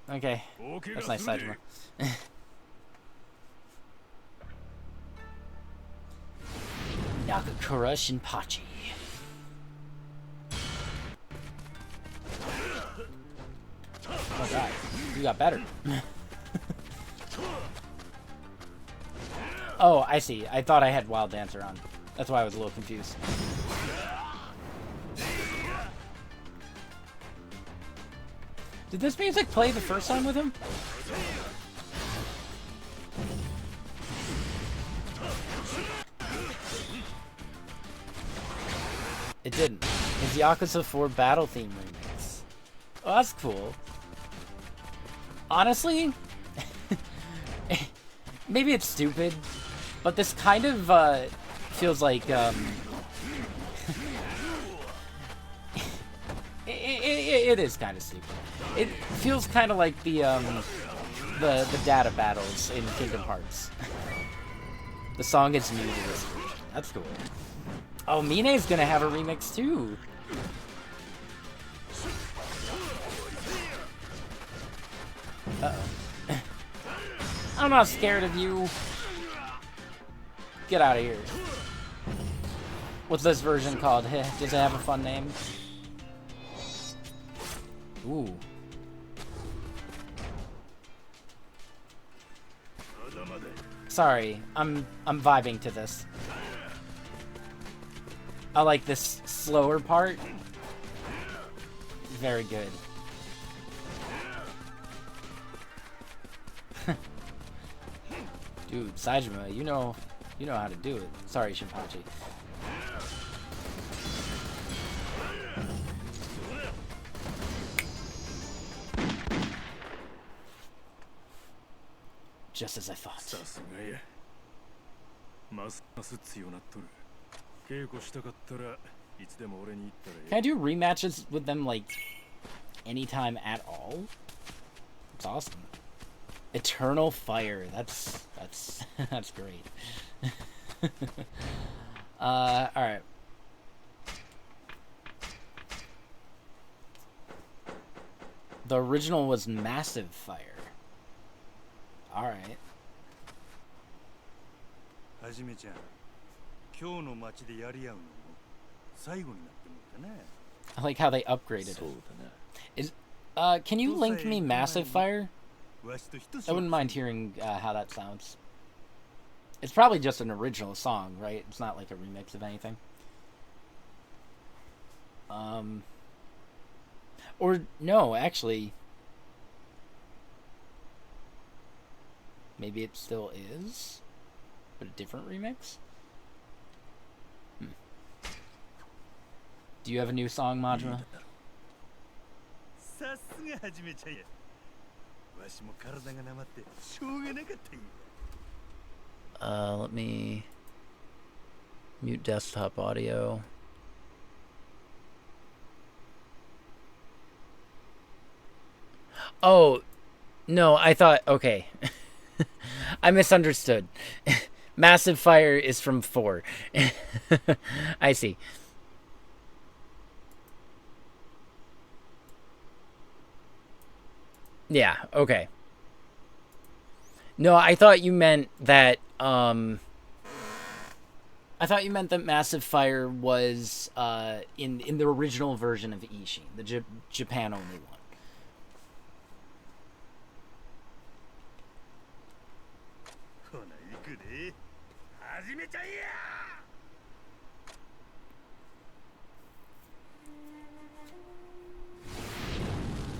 Okay, that's nice, Sajima. Nakakura Shinpachi. Oh god, you got better. Oh, I see. I thought I had Wild Dancer on. That's why I was a little confused. Did this music play the first time with him? It didn't. It's Yakuza 4 Battle Theme Remix. Oh, that's cool. Honestly, maybe it's stupid, but this kind of feels like it is kind of stupid. It feels kind of like the data battles in Kingdom Hearts. The song is new to this version. That's cool. Oh, Mine's gonna have a remix too. Uh-oh. I'm not scared of you. Get out of here. What's this version called? Does it have a fun name? Ooh. Sorry, I'm vibing to this. I like this slower part. Very good. Dude, Saejima, you know how to do it. Sorry, Shinpachi. Just as I thought. Can I do rematches with them, like, anytime at all? It's awesome. Eternal Fire. That's that's great. Alright. The original was Massive Fire. Alright. I like how they upgraded it. Can you link me Massive Fire? I wouldn't mind hearing how that sounds. It's probably just an original song, right? It's not like a remix of anything. Or, no, actually. Maybe it still is, but a different remix? Do you have a new song, Majima? Let me mute desktop audio. Oh, no, I thought, okay. I misunderstood. Massive Fire is from 4. I see. Yeah, okay. No, I thought you meant that, Massive Fire was, in the original version of Ishin, the Japan-only one.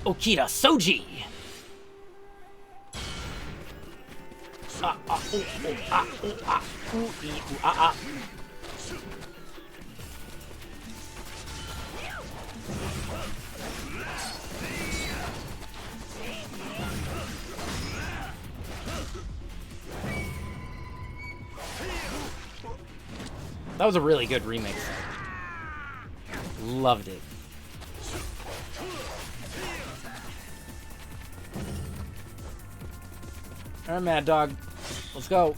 Okita Soji! That was a really good remix. Loved it. Alright, Mad Dog. Let's go.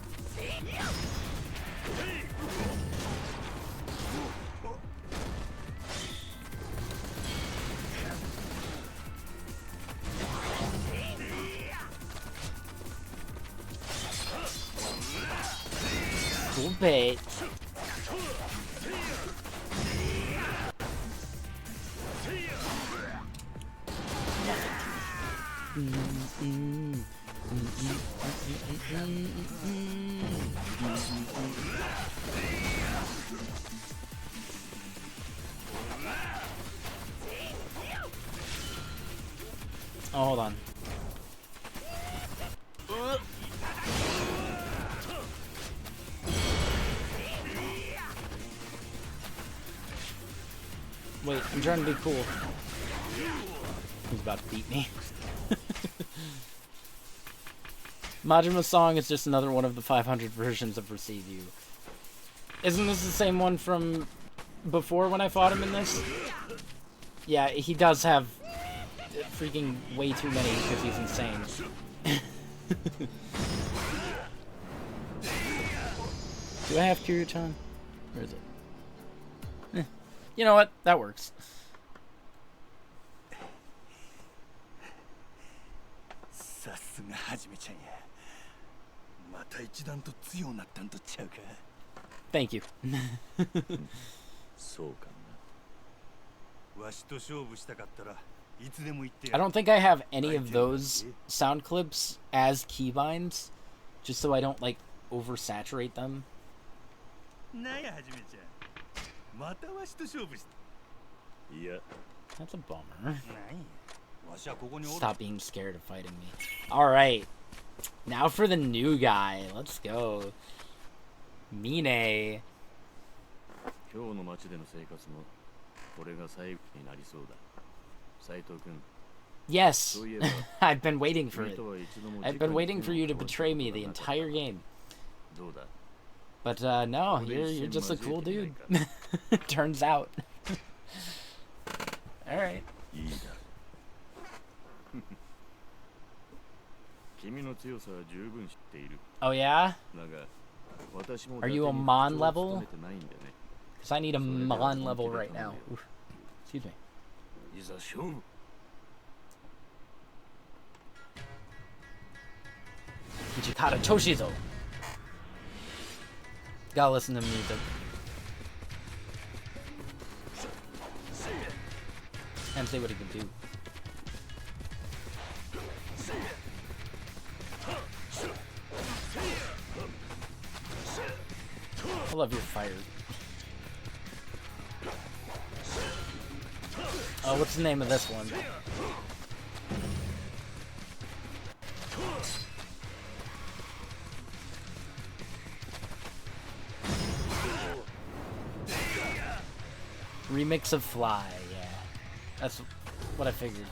Cool bait. Oh, hold on. Wait, I'm trying to be cool. He's about to beat me. Majima's song is just another one of the 500 versions of Receive You. Isn't this the same one from before when I fought him in this? Yeah, he does have freaking way too many because he's insane. Do I have Kiryu-chan? Where is it? You know what? That works. さすがはじめちゃんや。また一段と強なったんとちゃうか。 Thank you. そうかな。わしと勝負したかったらいつでも言ってや。 I don't think I have any of those sound clips as keybinds, just so I don't like oversaturate them. なんやはじめちゃん。またわしと勝負した。いや。 That's a bummer. なんや。わしはここにおる。 Stop being scared of fighting me. Alright. Now for the new guy. Let's go. Mine. 今日の街での生活もこれが最後になりそうだ。斉藤君。 Yes. I've been waiting for it. I've been waiting for you to betray me the entire game. どうだ? But no, you're just a cool dude. Turns out. Alright. いいだ。君の強さは十分知っている。 Oh yeah? だが、私も Are you a Mon level? Because I need a Mon level right now. Oof. Excuse me. いざ勝負。 Ichikata Toshizo. Gotta listen to music. And see what he can do. I love your fire. Oh, what's the name of this one? Remix of Fly, yeah. That's what I figured.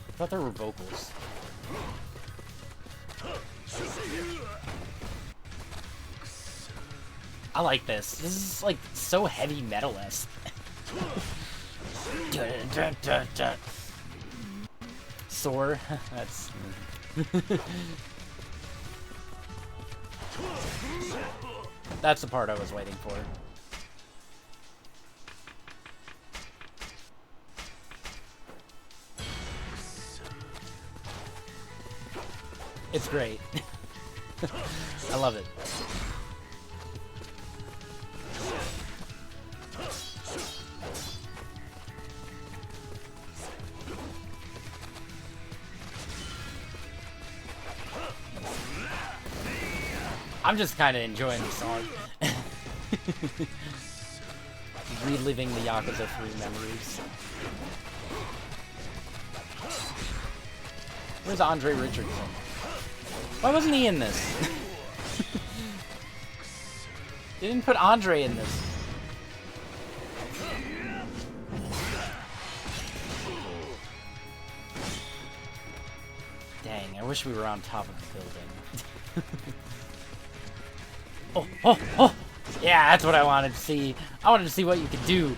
I thought there were vocals. I like this. This is like so heavy metal-esque. Soar. That's... That's the part I was waiting for. It's great. I love it. I'm just kind of enjoying the song. Reliving the Yakuza 3 memories. Where's Andre Richardson? Why wasn't he in this? They didn't put Andre in this. Dang, I wish we were on top of the building. Oh, oh, oh! Yeah, that's what I wanted to see. I wanted to see what you could do.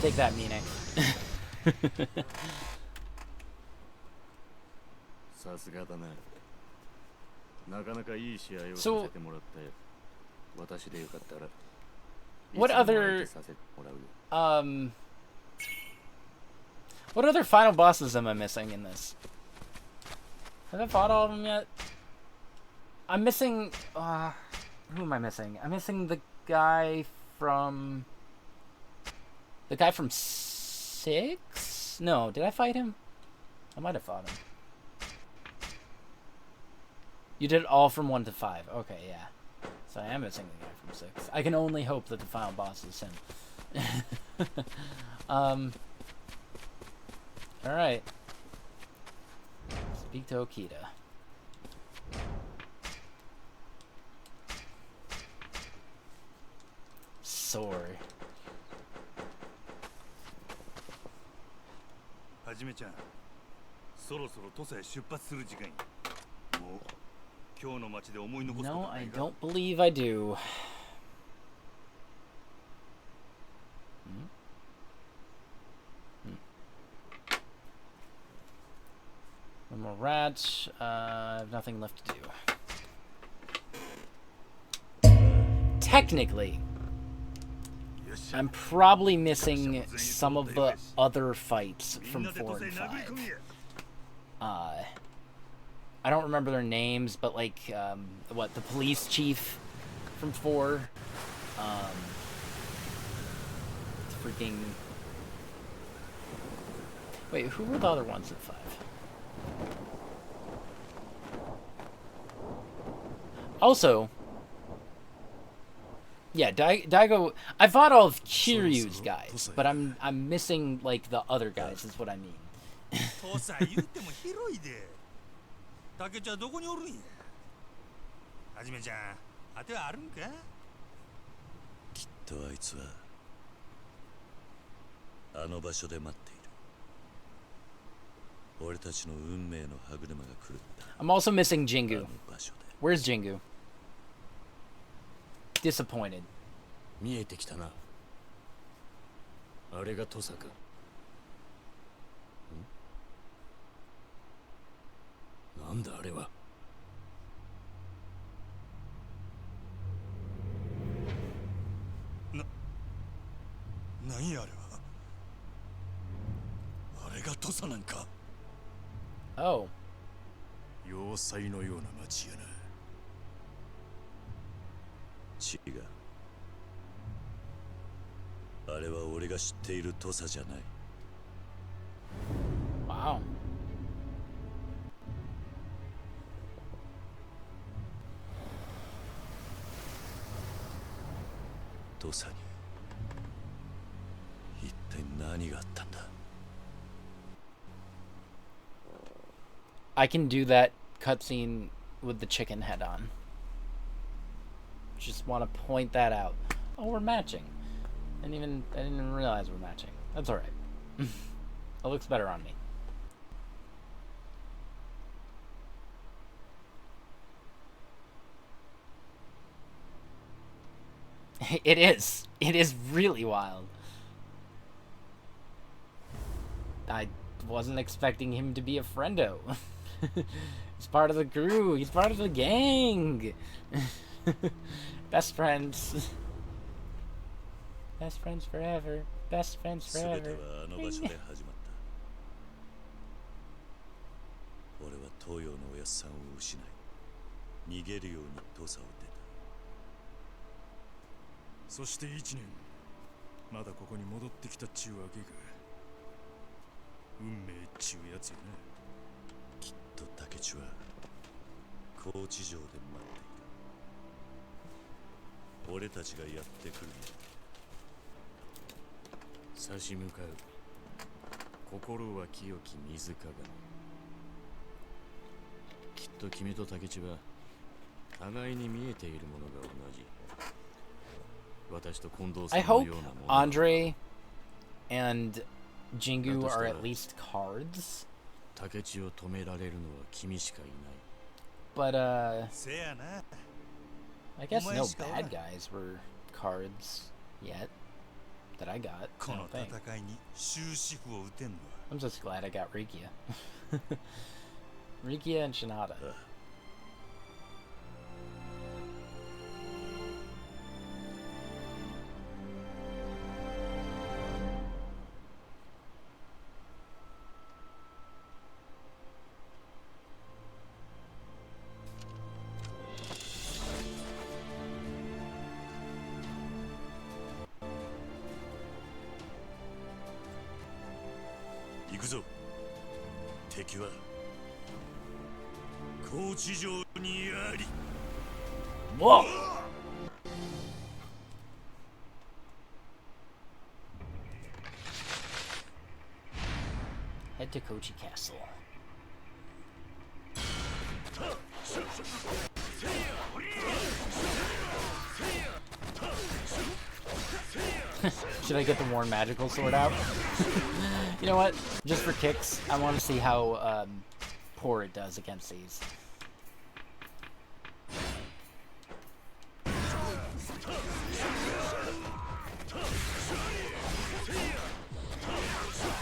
Take that, Mine. さすがだな。なかなかいい試合をさ So- せてもらって、私でよかったら。 What いつも other- 相手させてもらうよ。 What other final bosses am I missing in this? Have I fought all of them yet? I'm missing... who am I missing? I'm missing the guy from... The guy from 6? No, did I fight him? I might have fought him. You did all from 1 to 5. Okay, yeah. So I am missing the guy from 6. I can only hope that the final boss is him. Alright. Speak to Okita. Sword. はじめちゃん、そろそろ土佐へ出発する時間や。もう今日の街で思い残すこと No, な I いか。 don't believe I do. One more rat. I have nothing left to do. Technically, よっしゃ。 I'm probably missing some of the other fights みん from なで土 4 佐へ and 殴り込 5. みや。 I don't remember their names, but like, what, the police chief from 4? Freaking... Wait, who were the other ones in 5? Also... Yeah, Daigo... I fought all of Kiryu's guys, but I'm missing, like, the other guys, is what I mean. 土佐言っても広いで。竹ちゃんどこにおるんや。はじめちゃん、当てはあるんか。きっとあいつはあの場所で待っている。俺たちの運命の歯車が狂った I'm also missing あ Jingu. の場所で。 Where's Jingu? Disappointed. 見えてきたな。あれが土佐か。なんだあれは。なんやあれは。あれが土佐なんか。 Oh. 要塞のような町やな。違う。あれは俺が知っている土佐じゃない。 Wow. 土佐に一体何があったんだ。 I can do that cutscene with the chicken head on. Just want to point that out. Oh, we're matching. I didn't even realize we're matching. That's all right. It looks better on me. It is. It is really wild. I wasn't expecting him to be a friendo. He's part of the crew. He's part of the gang. Best friends. Best friends forever. Best friends 全て forever. はあの場所で始まった。俺は東洋のおやっさんを失い、逃げるように土佐を出た。そして1年、まだここに戻ってきたっちゅうわけか。運命っちゅうやつやな。きっと竹地は高知城で待っている。俺たちがやってくるよ。差し向かう。心は清き水鏡。きっと君と竹地は互いに見えているものが同じ。私と近藤さ I んの hope ようなもの。 Andre and Jingu are at least cards. 竹地を止められるのは君しかいない。 But, せやな。 I guess no お前しかおらん。 bad guys were cards yet. That I got. I この don't think. 戦いに終止符を打てんのは I'm just glad I got Rikia. Rikia and Shinada. 行くぞ。敵は高地上にあり。 Whoa! Head to Kochi Castle. Should I get the Worn Magical Sword out? You know what? Just for kicks, I want to see how poor it does against these.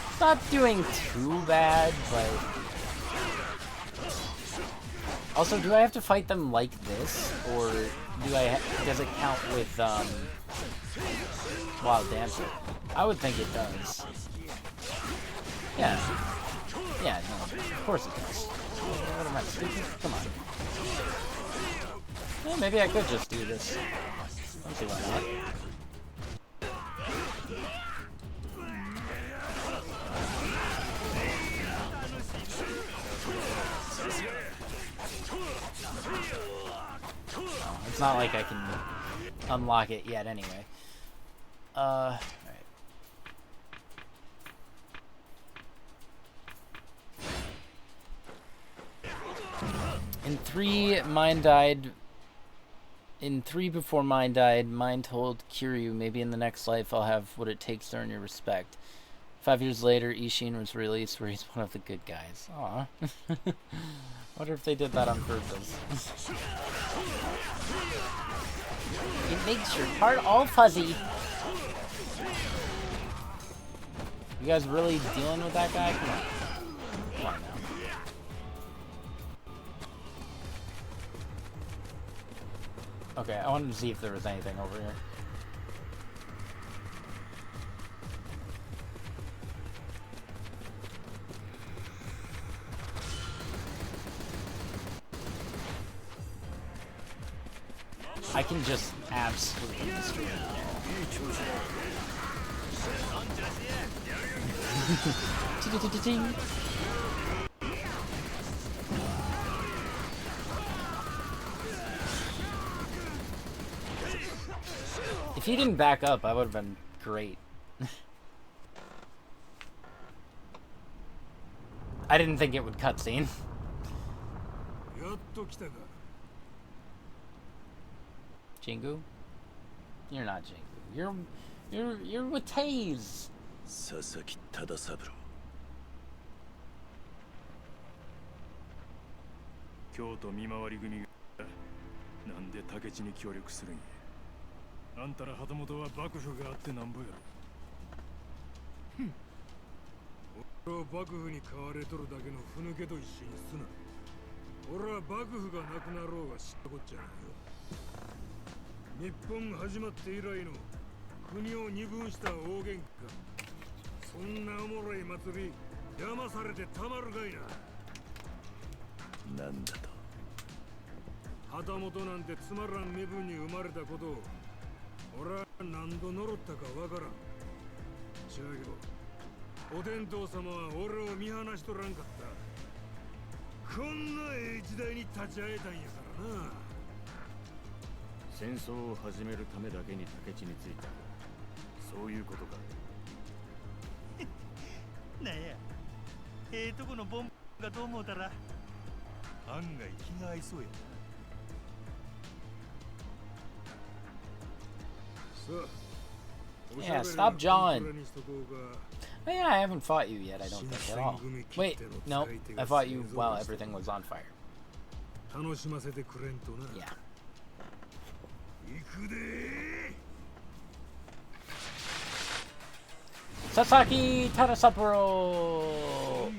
It's not doing too bad, but... Also, do I have to fight them like this? Or does it count with, Wild Dancer? I would think it does. Yeah. Yeah, no, of course it does. What am I, stupid? Come on. Well, maybe I could just do this. Don't see why not. It's not like I can unlock it yet anyway. Alright. In 3, mine died. In 3 before mine died, mine told Kiryu, maybe in the next life I'll have what it takes to earn your respect. 5 years later, Ishin was released where he's one of the good guys. Aw. Wonder if they did that on purpose. It makes your heart all fuzzy. You guys really dealing with that guy? Come on. Come on now. Okay, I wanted to see if there was anything over here. I can just absolutely destroy it. If he didn't back up, I would have been great. I didn't think it would cutscene. Jingu? You're not Jingu. You're with Taze. 佐々木忠三郎。京都見回り組がなんで竹地に協力するんや。あんたら旗本は幕府があってなんぼやろ。俺は幕府に買われとるだけのふぬけと一緒にすな。俺は幕府がなくなろうが知ったこっちゃないよ。日本始まって以来の国を二分した大喧嘩。そんなおもろい祭り邪魔されてたまるかいな。なんだと。旗本なんてつまらん身分に生まれたことを俺は何度呪ったかわからん。違うけどお天道様は俺を見放しとらんかった。こんなええ時代に立ち会えたんやからな。戦争を始めるためだけに竹地に着いた。そういうことか。なんや、ええとこのボンがどう思うたら案外気が合いそうやな。 Yeah, stop jawing. Oh, yeah, I haven't fought you yet, I don't think, at all. Wait, no, I fought you while everything was on fire. Yeah. Sasaki Tarasapuro!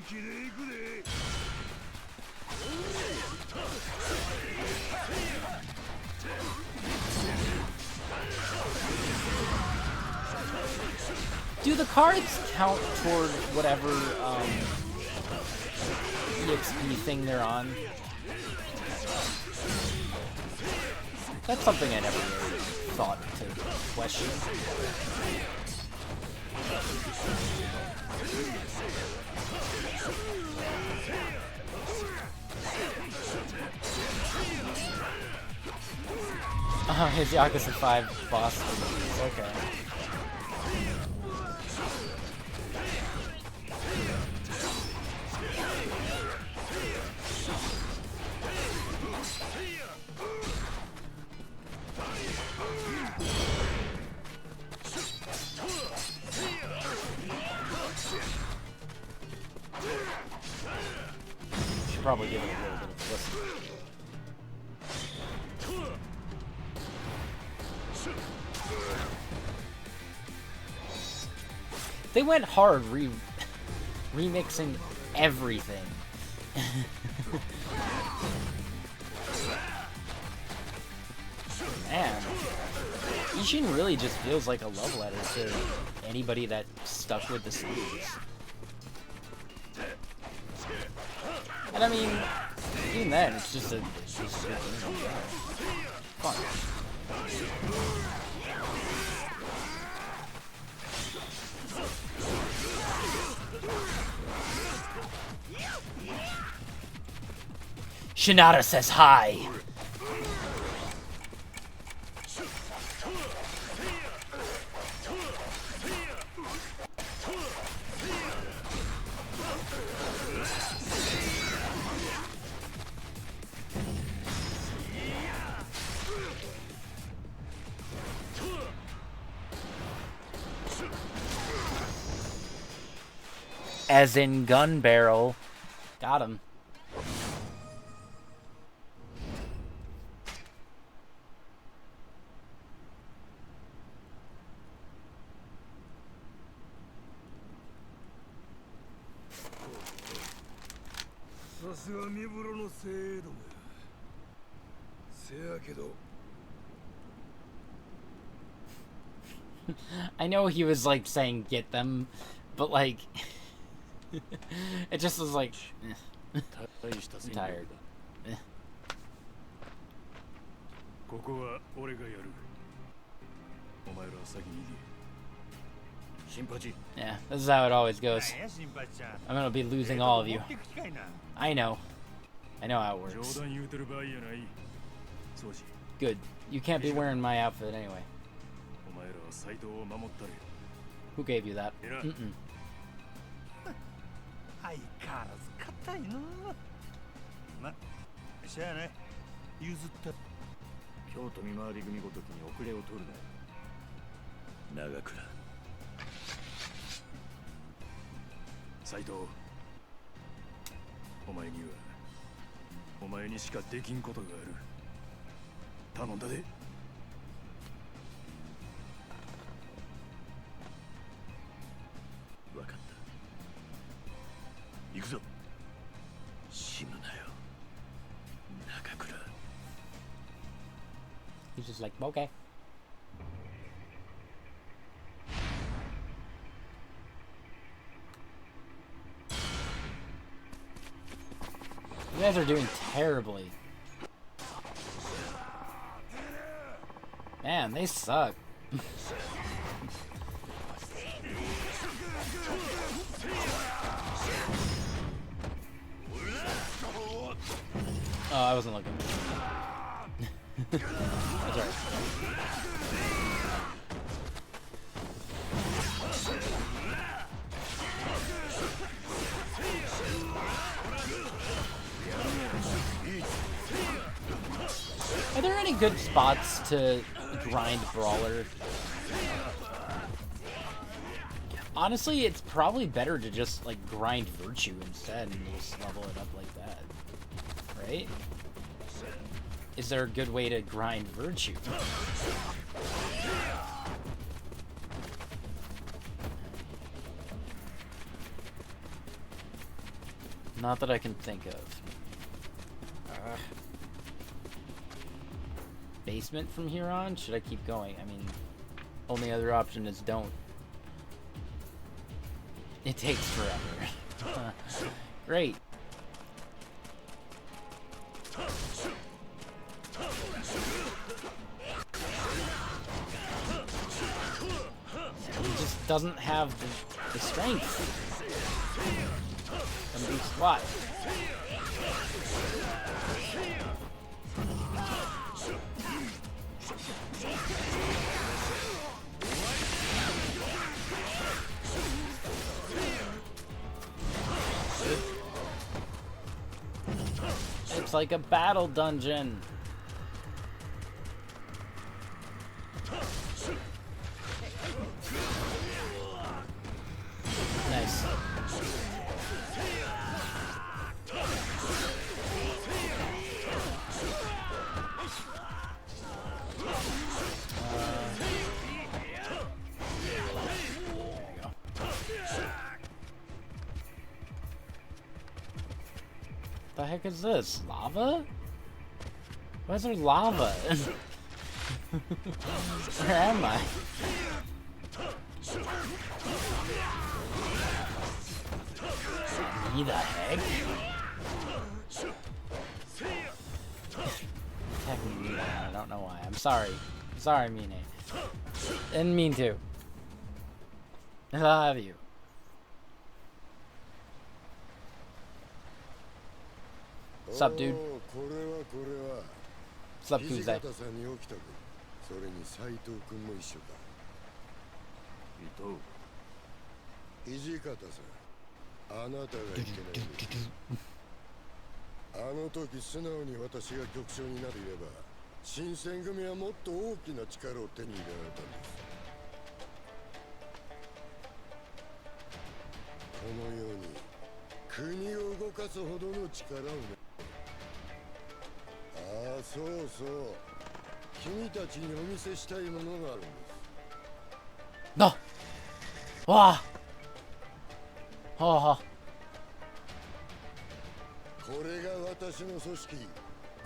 Do the cards count toward whatever EXP thing they're on? That's something I never really thought to question. Oh, his Yakuza 5 boss. Okay. Should probably give it a little bit of a listen. They went hard remixing everything. Man, Ishin really just feels like a love letter to anybody that stuck with the series. And I mean, even then, it's just a good game. Fun. Shinada says hi. As in gun barrel. Got him. I know he was like saying get them, but like it just was like I'm tired. ここは俺がやる。お前らは先に行け。 Yeah, this is how it always goes. なんや新八ちゃん I'm gonna be losing all of you. 持ってく機会な I know. I know how it works. 冗談言うてる場合やない。そうし、 Good. You can't be wearing my outfit anyway. お前らは斎藤を守ったれ。 Who gave you that? Yeah. Mm-mm. 相変わらず硬いなましゃあない譲った京都見回り組ごときに遅れを取るな。長倉斎藤、お前にはお前にしかできんことがある。頼んだで。分かった。行くぞ。死ぬなよ、長倉。 He's just like, okay. You guys are doing terribly. Man, they suck. Oh, I wasn't looking. That's right. Are there any good spots to grind Brawler? Honestly, it's probably better to just like grind Virtue instead and just level it up like that. Right? Is there a good way to grind Virtue? Not that I can think of. Basement from here on? Should I keep going? I mean, only other option is don't. It takes forever. Great. He just doesn't have the strength. And do squat. It's like a battle dungeon. Nice. The heck is this? Lava? Why is there lava? Where am I? Me the heck? Attacking me, I don't know why. I'm sorry. I'm sorry, Mine. Didn't mean to. I love you. What's up, dude? What's up, Kuzai? それに斉藤君も一緒だ。伊藤。土方さん、あなたがいけないんです。あの時素直に私が局長になっていれば、新選組はもっと大きな力を手に入れられたんです。このように国を動かすほどの力をね。ああ、そうそう。君たちにお見せしたいものがあるんです。あ、わあ、はあ、これが私の組織、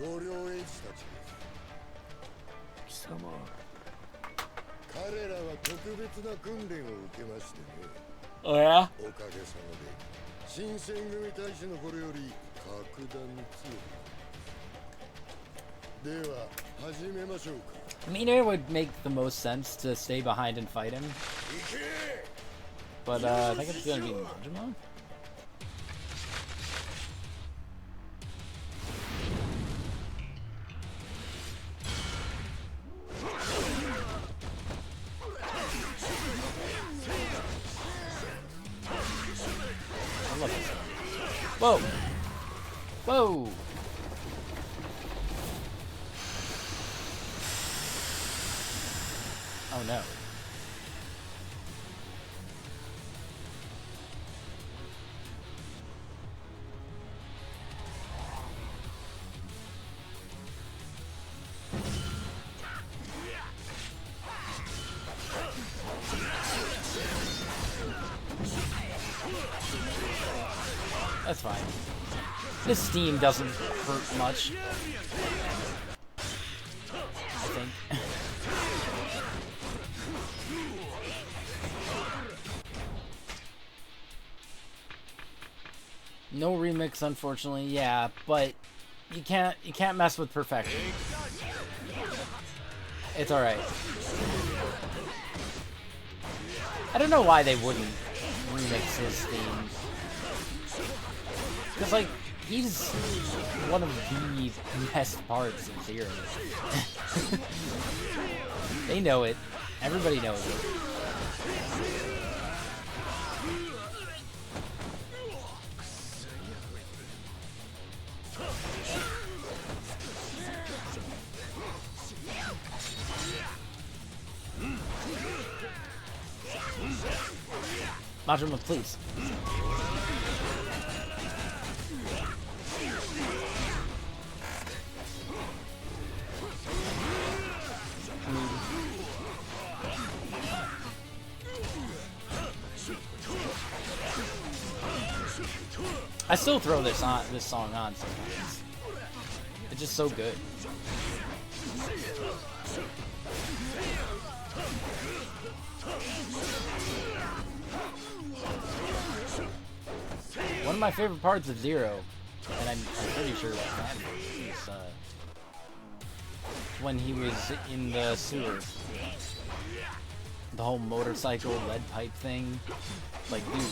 五両英治たちです。貴様。彼らは特別な訓練を受けましてね。おや？おかげさまで新選組隊士の頃より格段に強く。では始めましょうか。Mine would make the most sense to stay behind and fight him. But I think it's gonna be Majima. I love this. Whoa! Whoa! Oh no. That's fine. This steam doesn't hurt much. I think. No remix, unfortunately. Yeah, but you can't mess with perfection. It's all right. I don't know why they wouldn't remix his theme. Because, like, he's one of the best parts in Zero. They know it. Everybody knows it. Majima, please. I still throw this song on sometimes. It's just so good. of my favorite parts of Zero, and I'm pretty sure that's not is when he was in the sewer. The whole motorcycle lead pipe thing. Like, dude.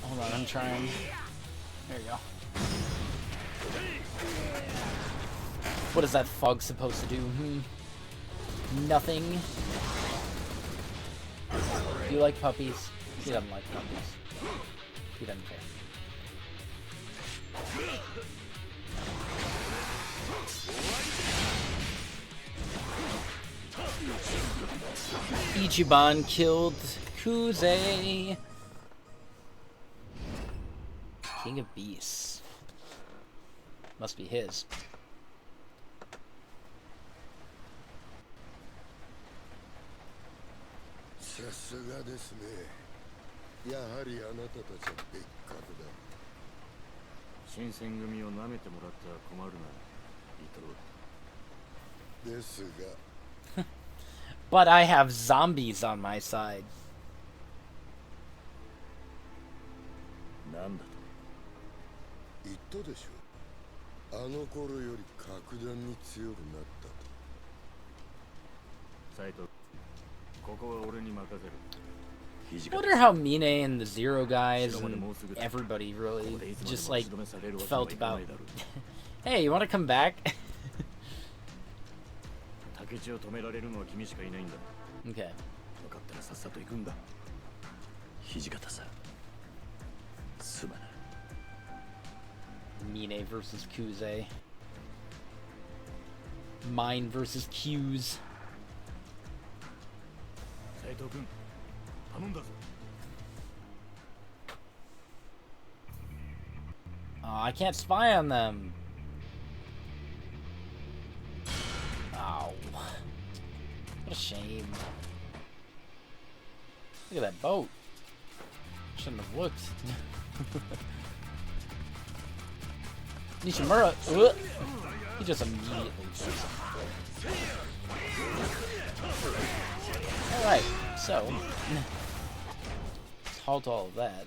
Hold on, I'm trying. There you go. What is that fog supposed to do? Nothing. Do you like puppies? He doesn't like puppies. He doesn't care. Ichiban killed Kuze. King of Beasts. Must be his. さすがですね。やはりあなたたちは別格だ。新選組を舐めてもらっては困るな、リトル。ですが、 But I have zombies on my side. なんだと。言ったでしょ。あの頃より格段に強くなったと。サイト、ここは俺に任せる。 I wonder how Mine and the Zero guys and everybody really just like felt about. Hey, you want to come back? 竹地を止められるのは君しかいないんだ。 Okay. 分かったらさっさと行くんだ。土方さん、すまない。 Mine versus Kuze. Mine versus Q's. 斉藤君、頼んだぞ。 Oh, I can't spy on them. Oh. What a shame. Look at that boat. Shouldn't have looked. Nishimura. He just immediately kills him. Alright, so. Let's halt all of that.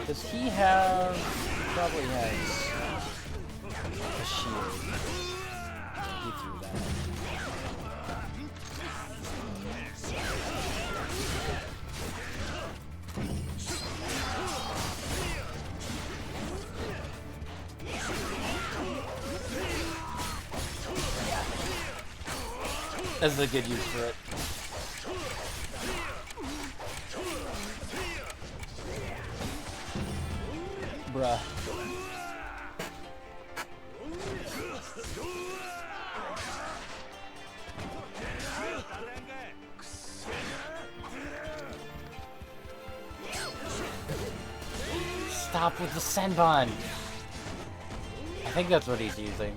Does he have... Probably has a shield. He threw that. That's a good use for it. Bruh. Stop with the Senbon! I think that's what he's using.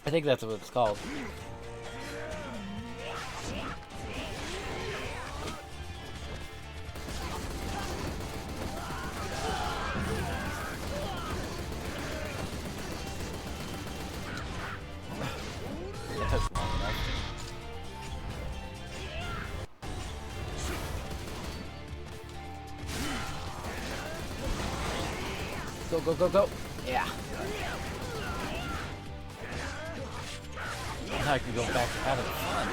I think that's what it's called. Go, go, go, go. Yeah. Now I can go back to having fun.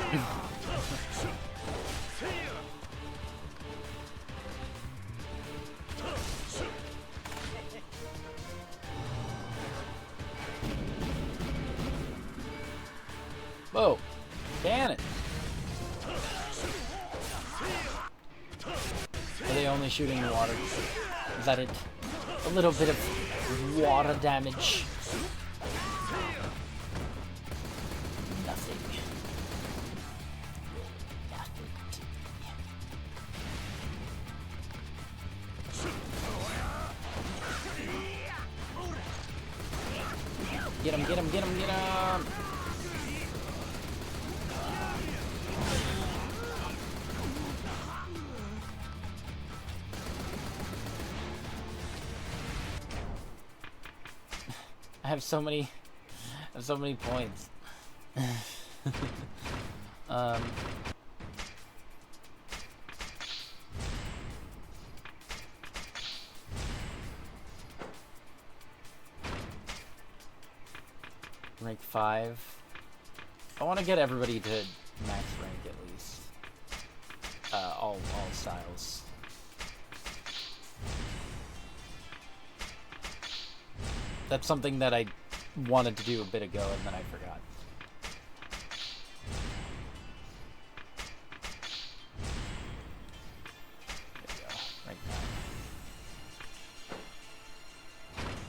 Whoa. Cannon. Are they only shooting in water? Is that it? A little bit of water damage. Nothing. Nothing to me. Get him, get him, get him, get him! I have so many points. Rank 5. I want to get everybody to max rank at least. All styles. That's something that I wanted to do a bit ago and then I forgot. There we go. Rank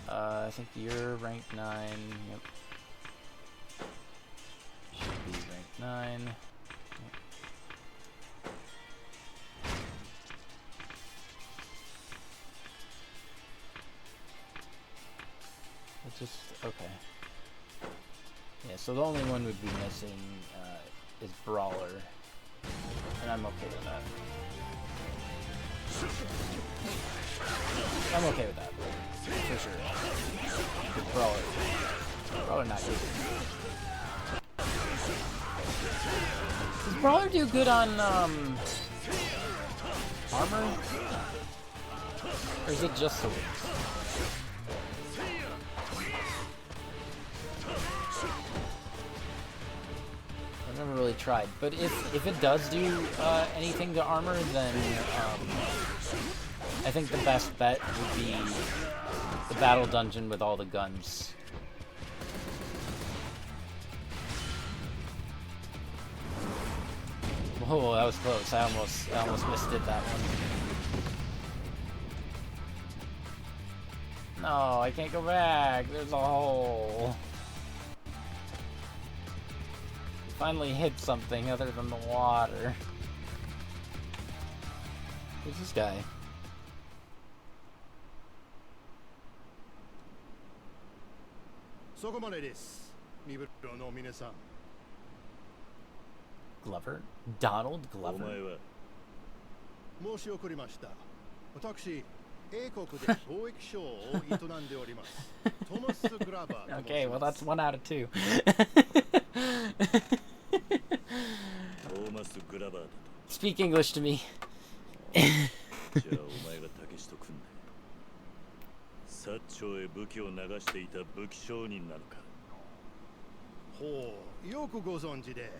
9. I think you're rank 9. Yep. Should be rank 9. Yep. Just okay. Yeah, so the only one we'd be missing is Brawler, and I'm okay with that. I'm okay with that, for sure. With Brawler not good. Does Brawler do good on armor, or is it just swords? I've never really tried, but if it does do anything to armor, then I think the best bet would be the battle dungeon with all the guns. Whoa, that was close. I almost misdid that one. No, I can't go back. There's a hole. Finally hit something other than the water. Who's this guy? Glover? Donald Glover? 申し送りました。私、英国で貿易商を営んでおります。トマス・グラバー。Okay, well that's 1 out of 2. トーマス・グラバーだと。 Speak English to me. じゃあお前が武士と組んで薩長へ武器を流していた武器商人なのか。ほう、よくご存知で。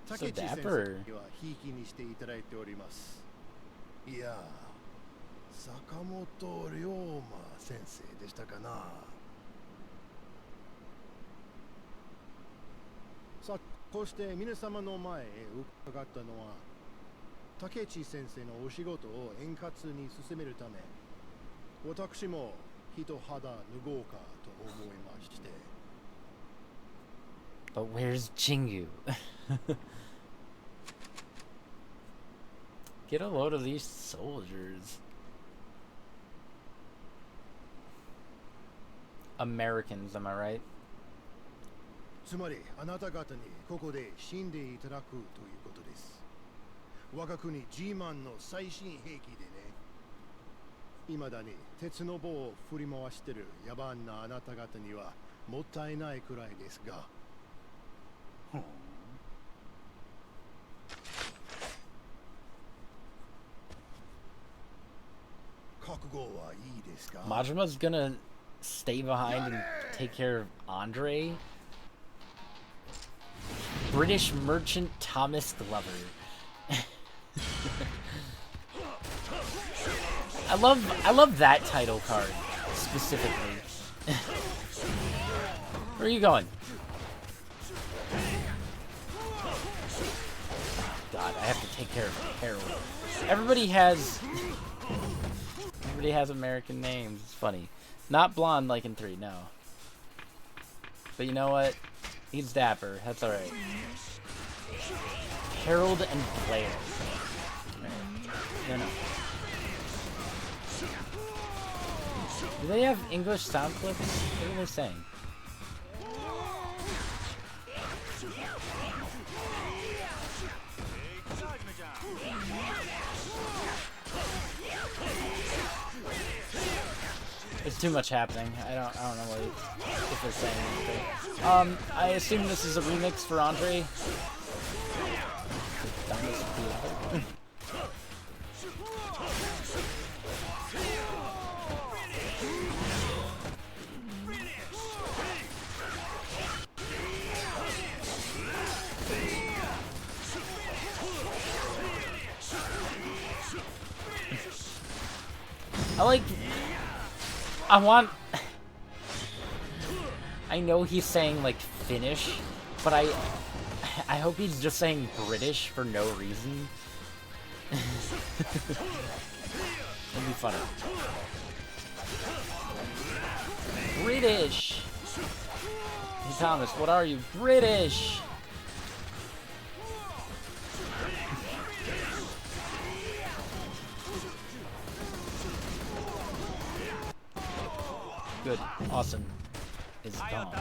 So 竹地先 dapper. 生にはひいきにしていただいております。いや、坂本龍馬先生でしたかな。さあ、こうして皆様の前へ伺ったのは、竹地先生のお仕事を円滑に進めるため、私も一肌脱ごうかと思いまして。 But where's Chingu? Get a load of these soldiers. Americans, am I right? つまりあなた方にここで死んでいただくということです。我が国 G マンの最新兵器でね、未だに鉄の棒を振り回してる野蛮なあなた方にはもったいないくらいですが。覚悟はいいですか? Majima's gonna stay behind and take care of Andre. British merchant Thomas Glover. I love that title card specifically. Where are you going? God, I have to take care of Harold. Everybody has American names. It's funny. Not blonde like in 3, no. But you know what? He's dapper. That's alright. Harold and Blair. No. Do they have English sound clips? What are they saying? There's too much happening. I don't know what if they're saying anything. I assume this is a remix for Andre. I know he's saying like Finnish, but I hope he's just saying British for no reason. It'd be funny. British! Hey Thomas, what are you? British! Good. Awesome. Is gone.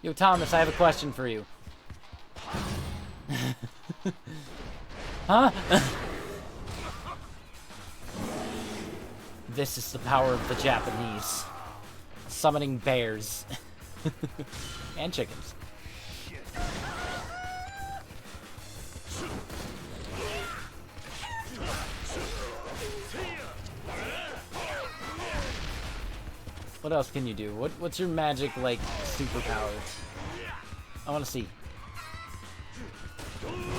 Yo, Thomas, I have a question for you. Huh? This is the power of the Japanese. Summoning bears. And chickens. What else can you do? What's your magic, like, superpower? I want to see.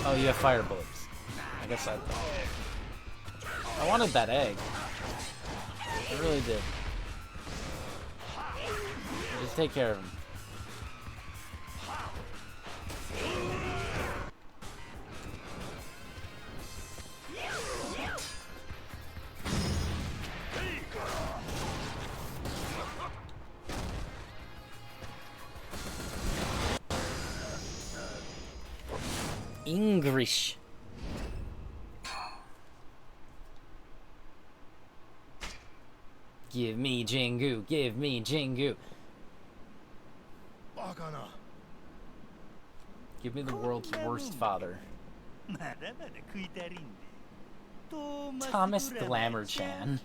Oh, you have fire bullets. I guess I wanted that egg. I really did. Just take care of him. English. Give me Jingu. Give me Jingu. Give me the world's worst father. Thomas Glamour Chan.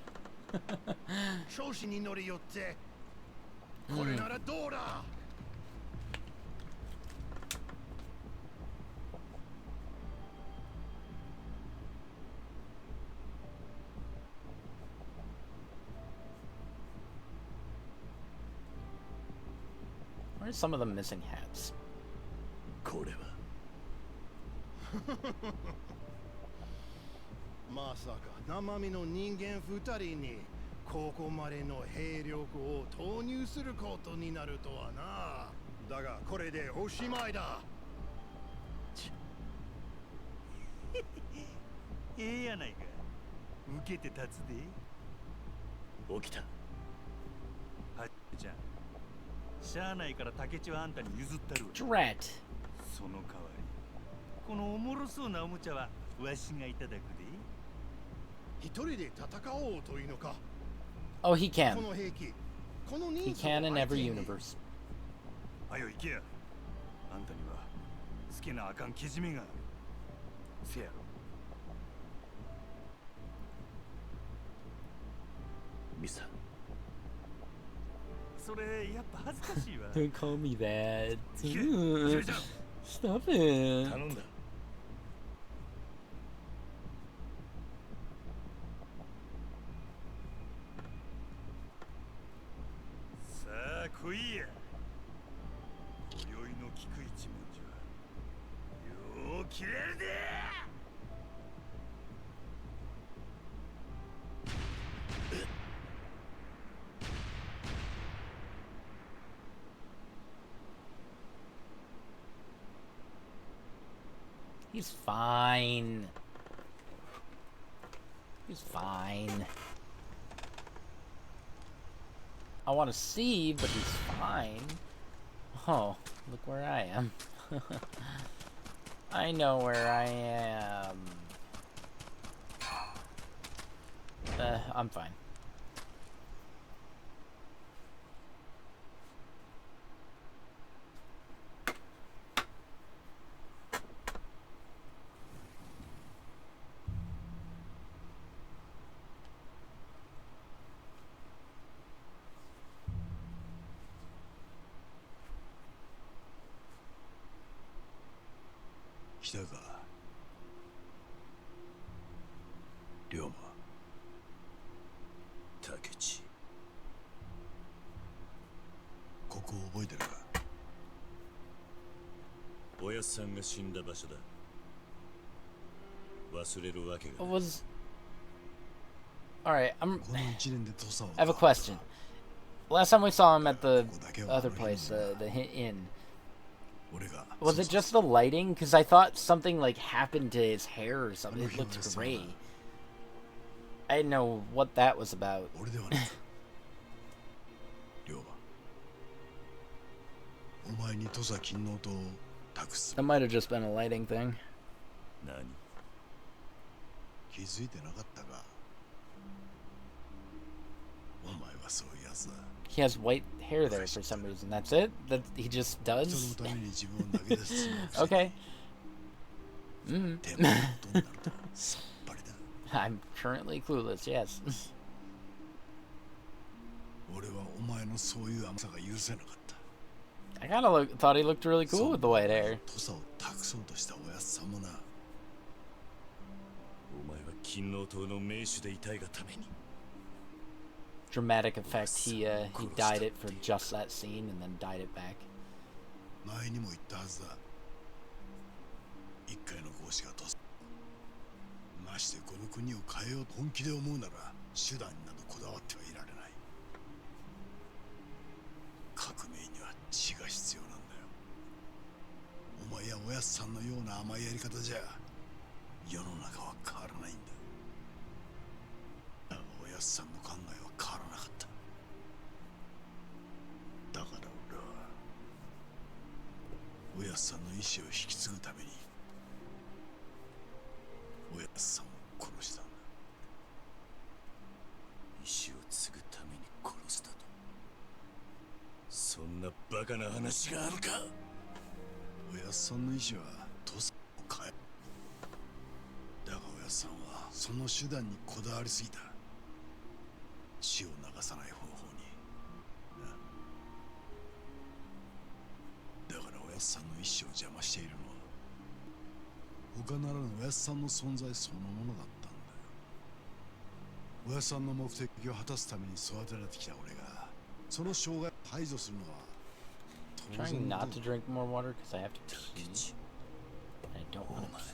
Where's some of the missing hats? これはまさか生身の人間2人にここまでの兵力を投入することになるとはな。だがこれでおしまいだ。ええやないか。受けて立つで。起きた。はっちゃん。しゃあないから竹地はあんたに譲ったるわ。Drat. その代わり、このおもろそうなおもちゃはわしがいただくで。一人で戦おうというのか。Oh, he can. この兵器、この He 人数 can in を every 相手に universe. はよ行けや。あんたには好きなあかんけじめがある。せやろ。ミサ。それやっぱ恥ずかしいわ。Don't call me that. 行け。Stop it. 頼んだ。さあ来いや。今宵の菊一文字はよう切れるで。He's fine. He's fine. I want to see, but he's fine. Oh, look where I am. I know where I am. I'm fine. Was alright, I have a question. Last time we saw him at the other place, the inn, was it just the lighting? Because I thought something like happened to his hair or something. It looked gray. I didn't know what that was about. That might have just been a lighting thing. He has white hair there for some reason. That's it? That he just does? Okay. I'm currently clueless, yes. I kind of thought he looked really cool with the white hair. Dramatic effect, he dyed it for just that scene and then dyed it back. Trying not to drink more water because I have to pee. I don't want to pee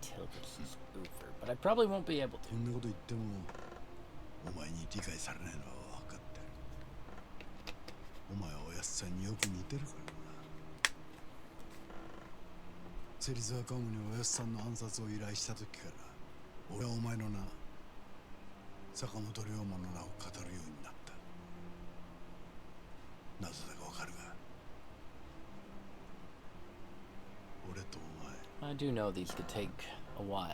until this is over, but I probably won't be able to. I do know these could take a while.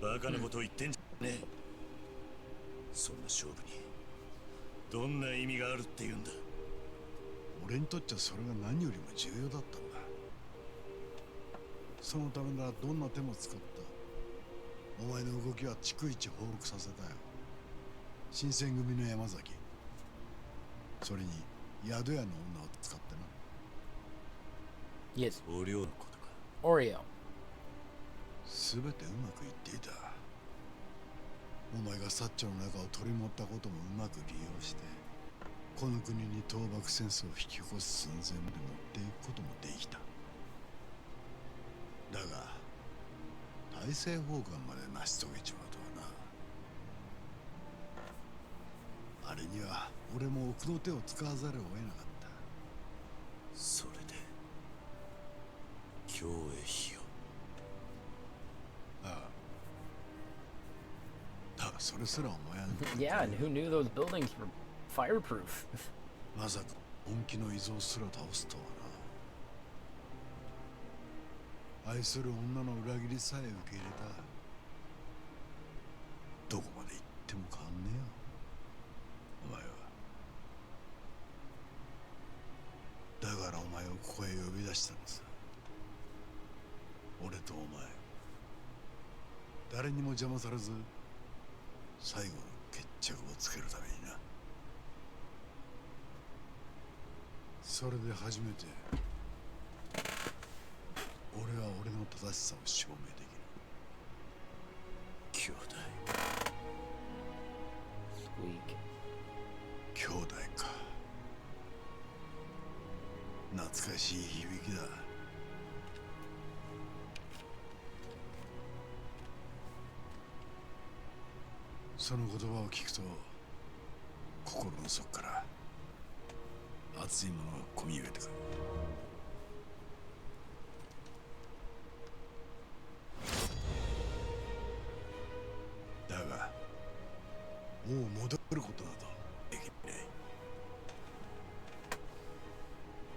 バカなことを言ってんじゃねえ。そんな勝負にどんな意味があるって言うんだ。俺にとっちゃそれが何よりも重要だったんだ。そのためならどんな手も使った。お前の動きは逐一報告させたよ。新選組の山崎、それに宿屋の女を使ってな。 Yes, お寮のことか。 Oreo. 全てうまくいっていた。お前が薩長の中を取り持ったこともうまく利用して、この国に倒幕戦争を引き起こす寸前まで持っていくこともできた。だが大政奉還まで成し遂げちまうとはな。あれには俺も奥の手を使わざるを得なかった。それで京へ火を。ああ、だがそれすらお前は Yeah, and who knew those buildings were fireproof? まさか本気の依存すら倒すとはな。愛する女の裏切りさえ受け入れた。どこまで行っても変わんねえよ、お前は。だからお前をここへ呼び出したのさ。俺とお前、誰にも邪魔されず最後の決着をつけるためにな。それで初めて俺は俺の正しさを証明できる。兄弟。 Squeak. 兄弟か。懐かしい響きだ。その言葉を聞くと心の底から熱いものがこみ上げてくる。だがもう戻ることなどできない。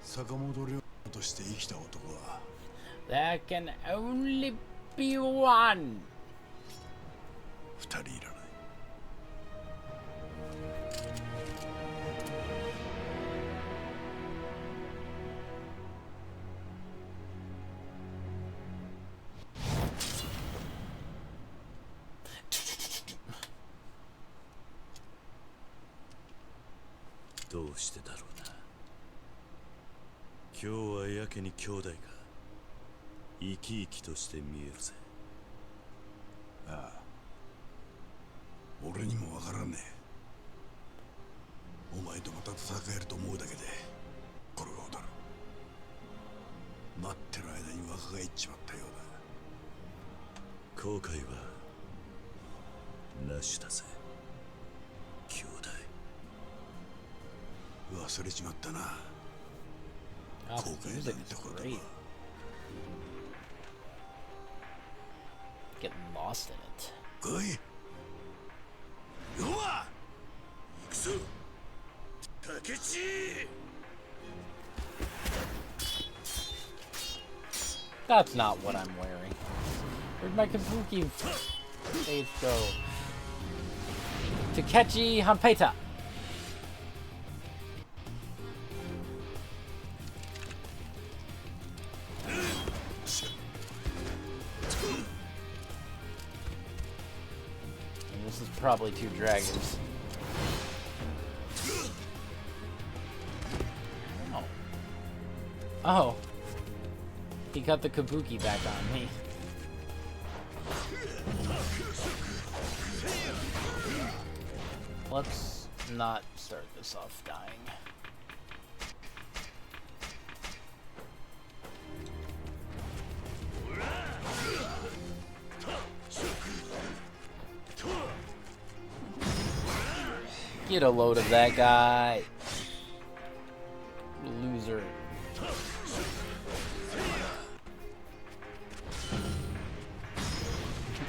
坂本龍馬として生きた男は There can only be one. 二人いらない。どうしてだろうな。今日はやけに兄弟が生き生きとして見えるぜ。ああ、俺にもわからねえ。お前とまた戦えると思うだけでこれが踊る。待ってる間に若返っちまったようだ。後悔はなしだぜ兄弟。忘れちまったな。 Oh, 後 the 悔 music なんて is こと great. は。 Getting lost in it. 来い。ロマ行くぞ竹地。 That's not what I'm wearing. Where'd my kabuki face go? Takechi Hanpeta. And this is probably two dragons. Oh. Oh. He got the kabuki back on me. Let's not start this off dying. Get a load of that guy. Loser.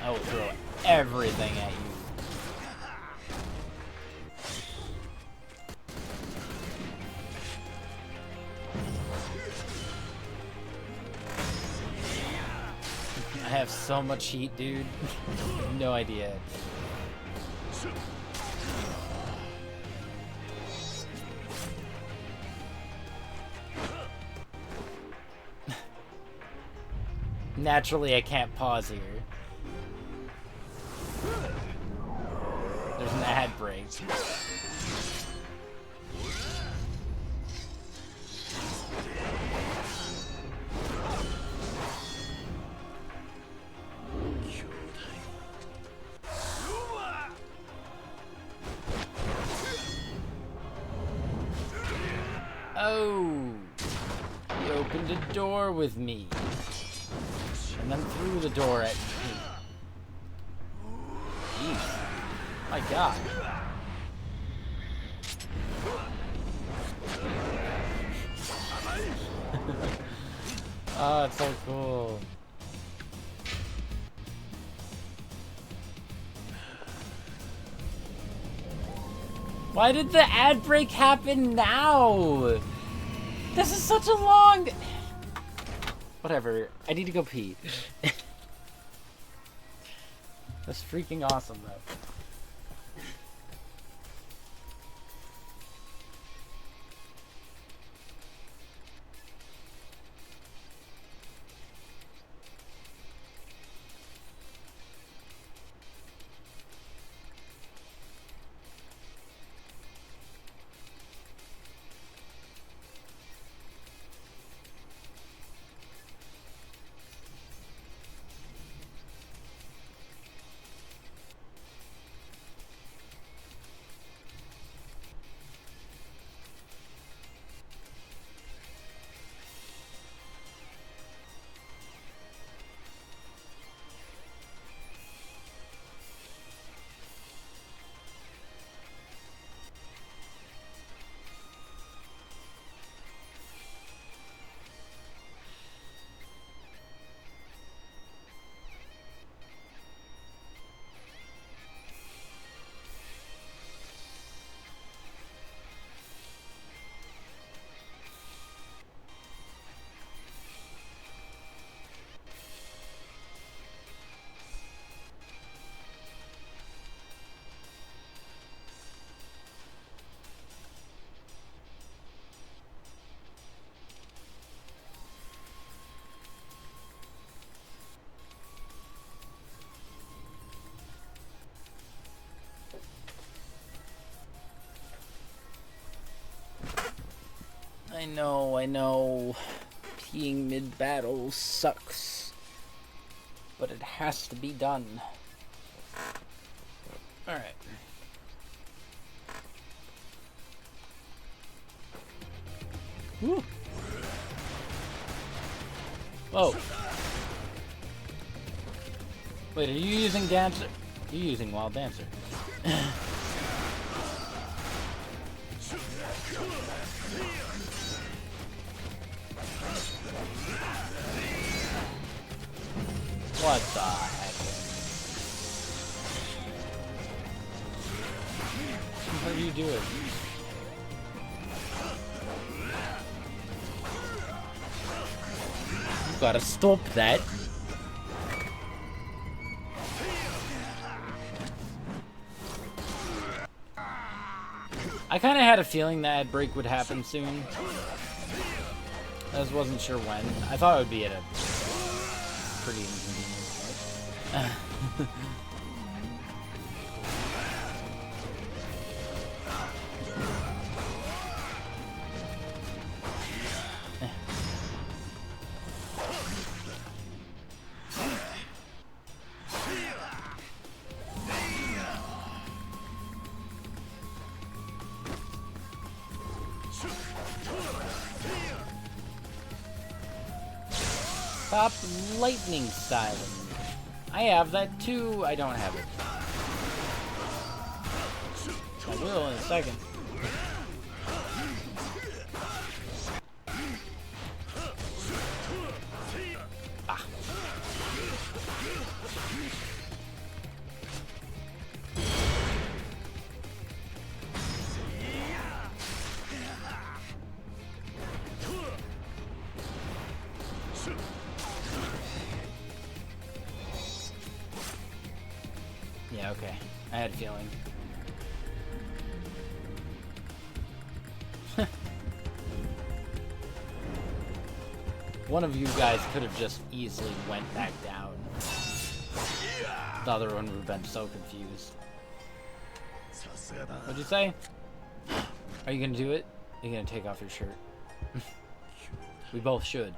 I will throw everything at you. I have have so much heat, dude. No idea. Naturally, I can't pause here. There's an ad break. Oh, he opened a door with me, and then threw the door at me. Jeez, my God. Oh, it's so cool. Why did the ad break happen now? This is such a long... Whatever. I need to go pee. That's freaking awesome, though. I know. Peeing mid-battle sucks. But it has to be done. Alright. Woo! Whoa. Wait, are you using Dancer? You're using Wild Dancer. What the heck? What are you doing? You gotta stop that. I kind of had a feeling that break would happen soon. I just wasn't sure when. I thought it would be at a pretty inconvenient point. Stop lightning styling. I have that too. I don't have it. I will in a second. Ah. had a feeling. One of you guys could have just easily went back down. The other one would have been so confused. What'd you say? Are you gonna do it? Are you gonna take off your shirt? We both should.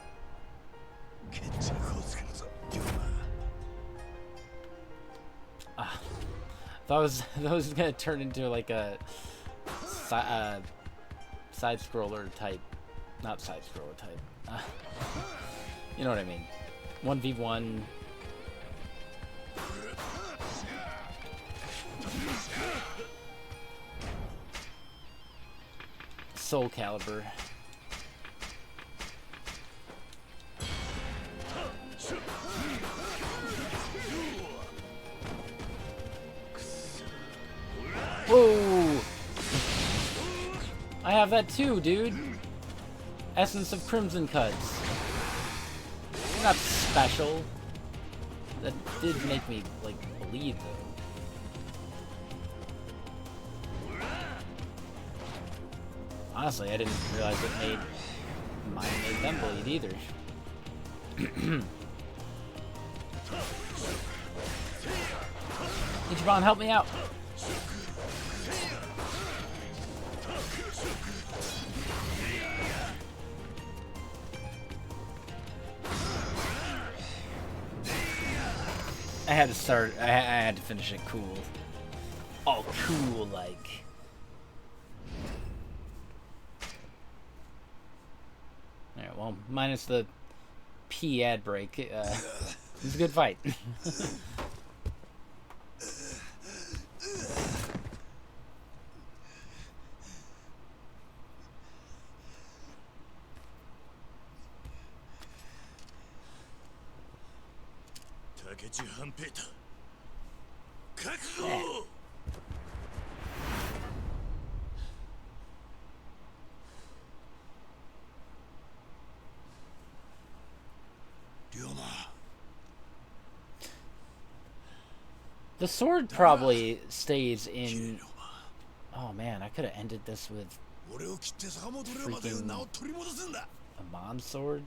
That was gonna turn into like a side scroller type, not side scroller type. You know what I mean? 1v1. Soul Calibur. Whoa! I have that too, dude. Essence of Crimson Cuts. You're not special. That did make me, like, bleed, though. Honestly, I didn't realize it made them bleed either. Ichiban, help me out! I had to start. I had to finish it cool. All cool, like. Alright, well, minus the P ad break. It was a good fight. The sword probably stays in. Oh man, I could have ended this with freaking a Mon sword.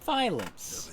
Violence.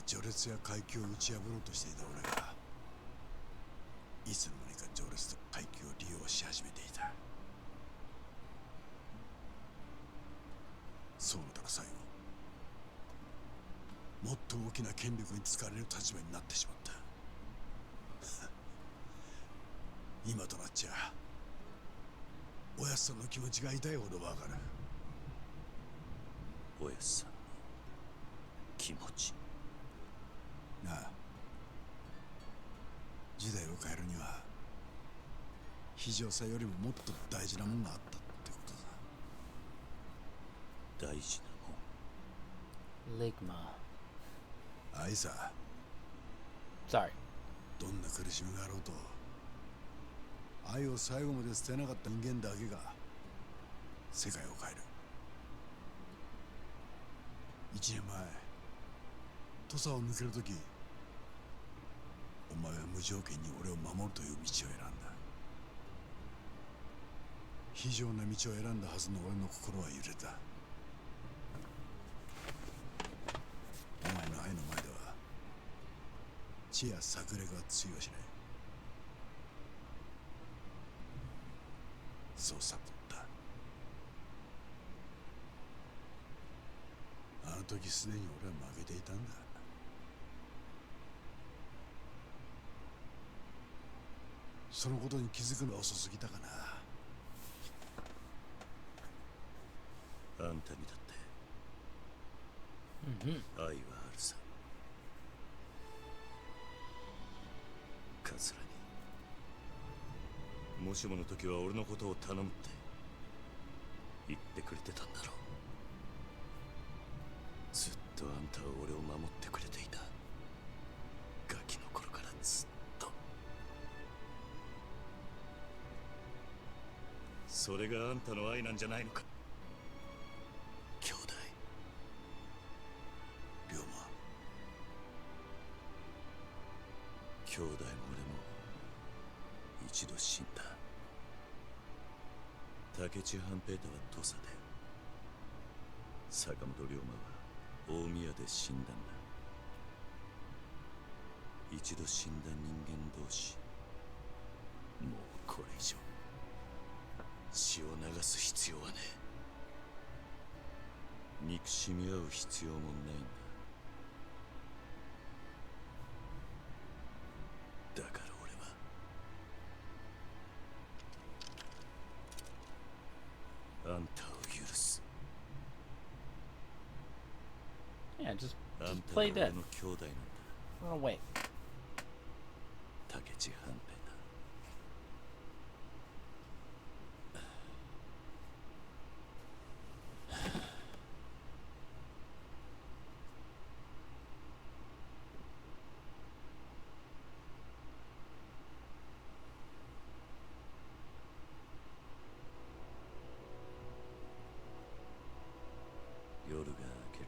Ligma. Sorry. どんな苦しみがあろうと愛を最後まで捨てなかった人間だけが世界を変える。1年前土佐を抜けるときお前は無条件に俺を守るという道を選んだ。非常な道を選んだはずの俺の心は揺れた。お前の愛の前では地や作例が通用しない。そう悟った。あの時すでに俺は負けていたんだ。そのことに気づくのは遅すぎたかな。あんたにだって愛はあるさ。カズラにもしもの時は俺のことを頼むって言ってくれてたんだろう。ずっとあんたは俺を守ってくれていた。ガキの頃からずっと。それがあんたの愛なんじゃないのか。兄弟。龍馬。兄弟も俺も一度死んだ。竹地半平太は土佐で、坂本龍馬は大宮で死んだんだ。一度死んだ人間同士、もうこれ以上血を流す必要はねえ。憎しみ合う必要もないんだ。だから俺はあんたを許す。 Yeah, just あんたは play 俺 dead. の兄弟なんだ。 Oh wait. 竹地半平太。夜が明ける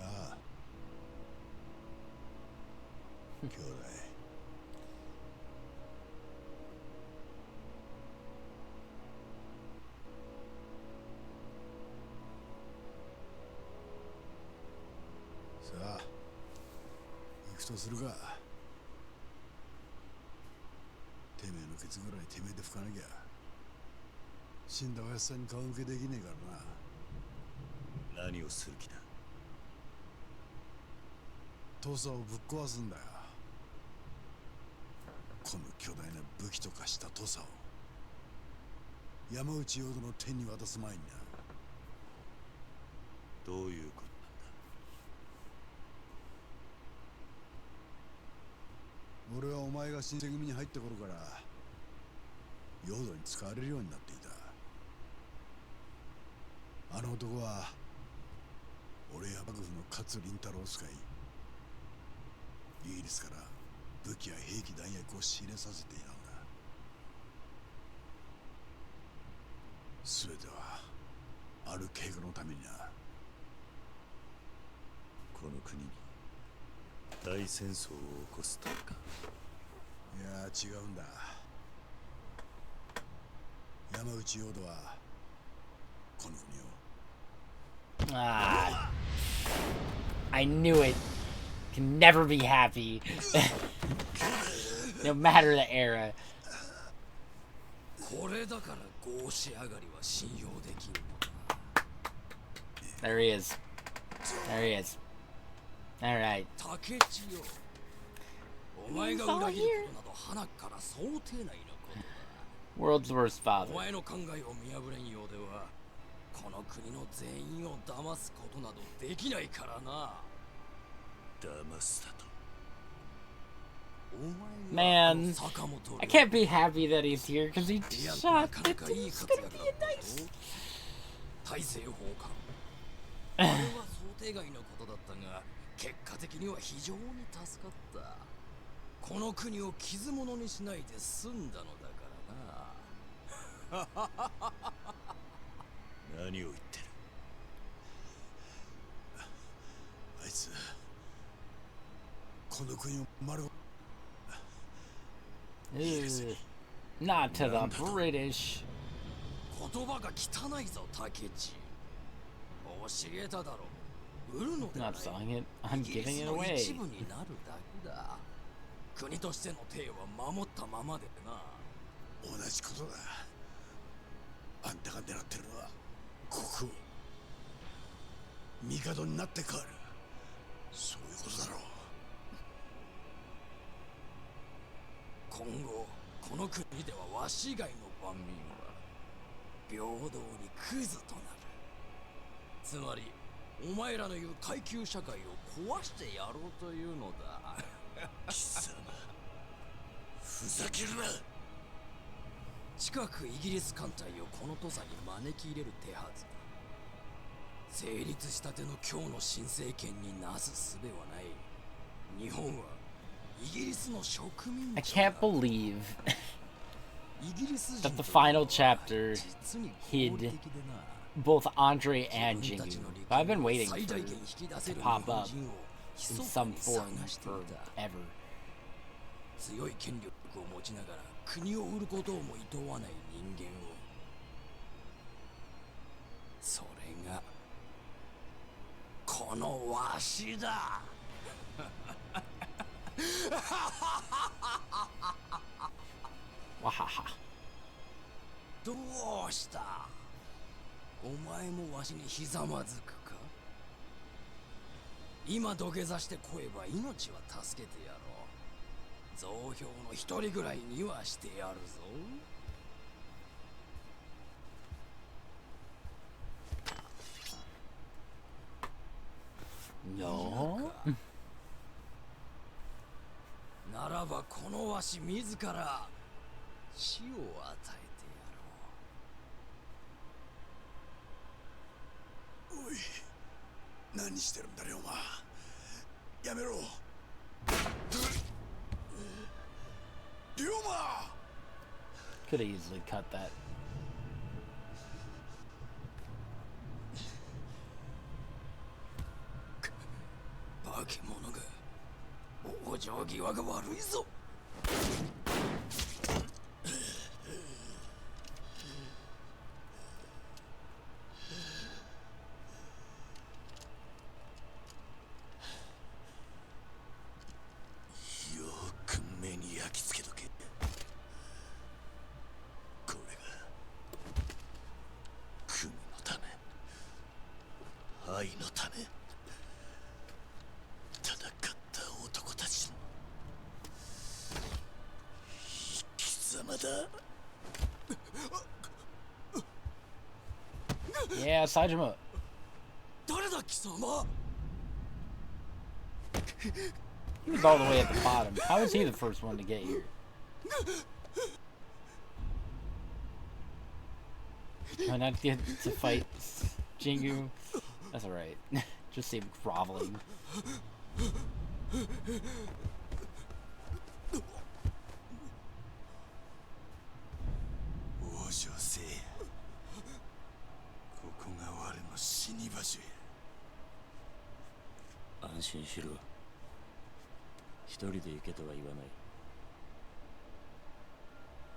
な。ああ。兄弟。さあ、行くとするか。てめえのケツぐらいてめえで拭かなきゃ死んだおやっさんに顔向けできねえからな。何をする気だ。土佐をぶっ壊すんだよ。この巨大な武器と化した土佐を山内陽子の手に渡す前にな。どういうこと俺はお前が新選組に入った頃から陽子に使われるようになっていた。あの男は俺や幕府の勝麟太郎を使い、イギリスから武器や兵器弾薬を仕入れさせていたんだ。全てはある計画のためにな。この国に大戦争を起こすとか。いや違うんだ。山内陽子はこの国を Ah. I knew it. Can never be happy. No matter the era. これだから合仕上がりは信用できんのか。 There he is. There he is. Alright. 竹地よ。お前が裏切ることなど花から想定内のことだ。 World's worst お father. 前の考えを見破れんようではこの国の全員を騙すことなどできないからな。騙すだと。 Man, I can't be happy that he's here because he shot it. It's gonna be a nice. 大政奉還。あれは想定外のことだったが結果的には非常に助かった。この国を傷物にしないで済んだのだからな。何を言ってる。あいつこの国を丸ご Ugh. Not to the British. 言葉が汚いぞタケチ。教えただろう。売るのでは Not ない。 selling it. I'm イギリ giving ス it の away. 一部になるだけだ。国としての体は守ったままでな。同じことだ。あんたが狙ってるのは国王。帝になって変わる。そういうことだろう。今後この国ではわし以外の万民は平等にクズとなる。つまりお前らの言う階級社会を壊してやろうというのだ。貴様ふざけるな。近くイギリス艦隊をこの土佐に招き入れる手はずだ。成立したての今日の新政権になすすべはない。日本はイギリスの植民 I 地 can't believe イギリス人 that the final chapter 実に hid 合理的でな。 both Andre and Jingu. But I've been waiting for 最 it 大限引き出せ to る pop 日本 up 人を in 密か some に form 探していた。 forever. 強い権力を持ちながら国を売ることをも厭わない人間を。それがこのわしだ。わはは。どうした？お前もわしにひざまずくか？今土下座してこえば命は助けてやろう。増票の一人ぐらいにはしてやるぞ。No? ならばこのわし自ら死を与えてやろう。おい、何してるんだ龍馬。やめろ。龍馬。 Could have easily cut that. 化け物が往生際が悪いぞ。よく目に焼き付けとけ。これが国のため、愛のため戦った男たちの生き様だ。 Yeah, Sajima. 誰だ貴様？ He was all the way at the bottom. How was he the first one to get here? Try not to get to fight Jingu. That's alright. Just see him groveling. 往生せえや。ここが我の死に場所や。安心しろ。一人で行けとは言わない。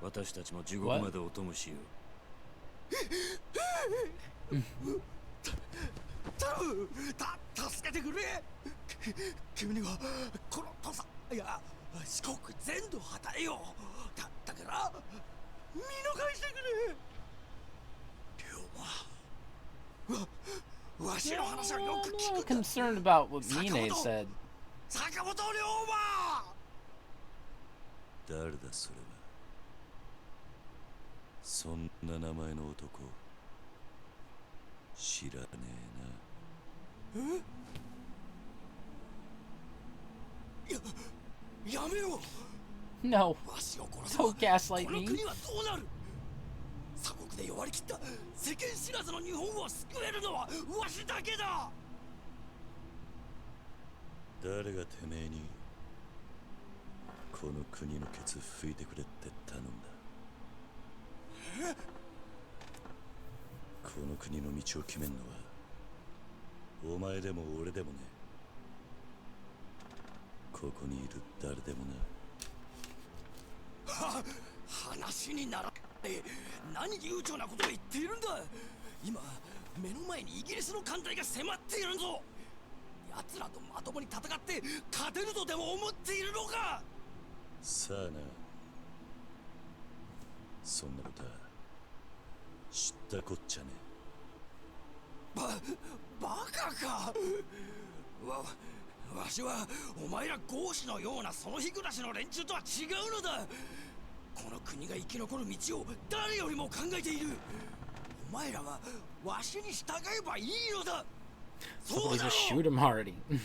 私たちも地獄までお供しよう。頼む、助けてくれ。君にはこの土佐、いや四国全土与えよう。だから見逃してくれ。龍馬、わしの話はよく I'm 聞 a little くんだ。 concerned about what Mine said. 坂本龍馬。誰だそれは。そんな名前の男知らねえな。やめろ。 No. わしを殺せば Don't gaslight この me. 国はどうなる。鎖国で弱り切った世間知らずの日本を救えるのはわしだけだ。誰がてめえにこの国のケツ拭いてくれって頼んだ。この国の道を決めんのはお前でも俺でもね。ここにいる誰でもな。話にならない。何悠長なことを言っているんだ。今目の前にイギリスの艦隊が迫っているぞ。奴らとまともに戦って勝てるとでも思っているのか。さあな、そんなことは知ったこっちゃね。バカか。わしはお前ら豪士のようなその日暮らしの連中とは違うのだ。この国が生き残る道を誰よりも考えている。お前らはわしに従えばいいのだ。そうだろ。 Just shoot him already. Is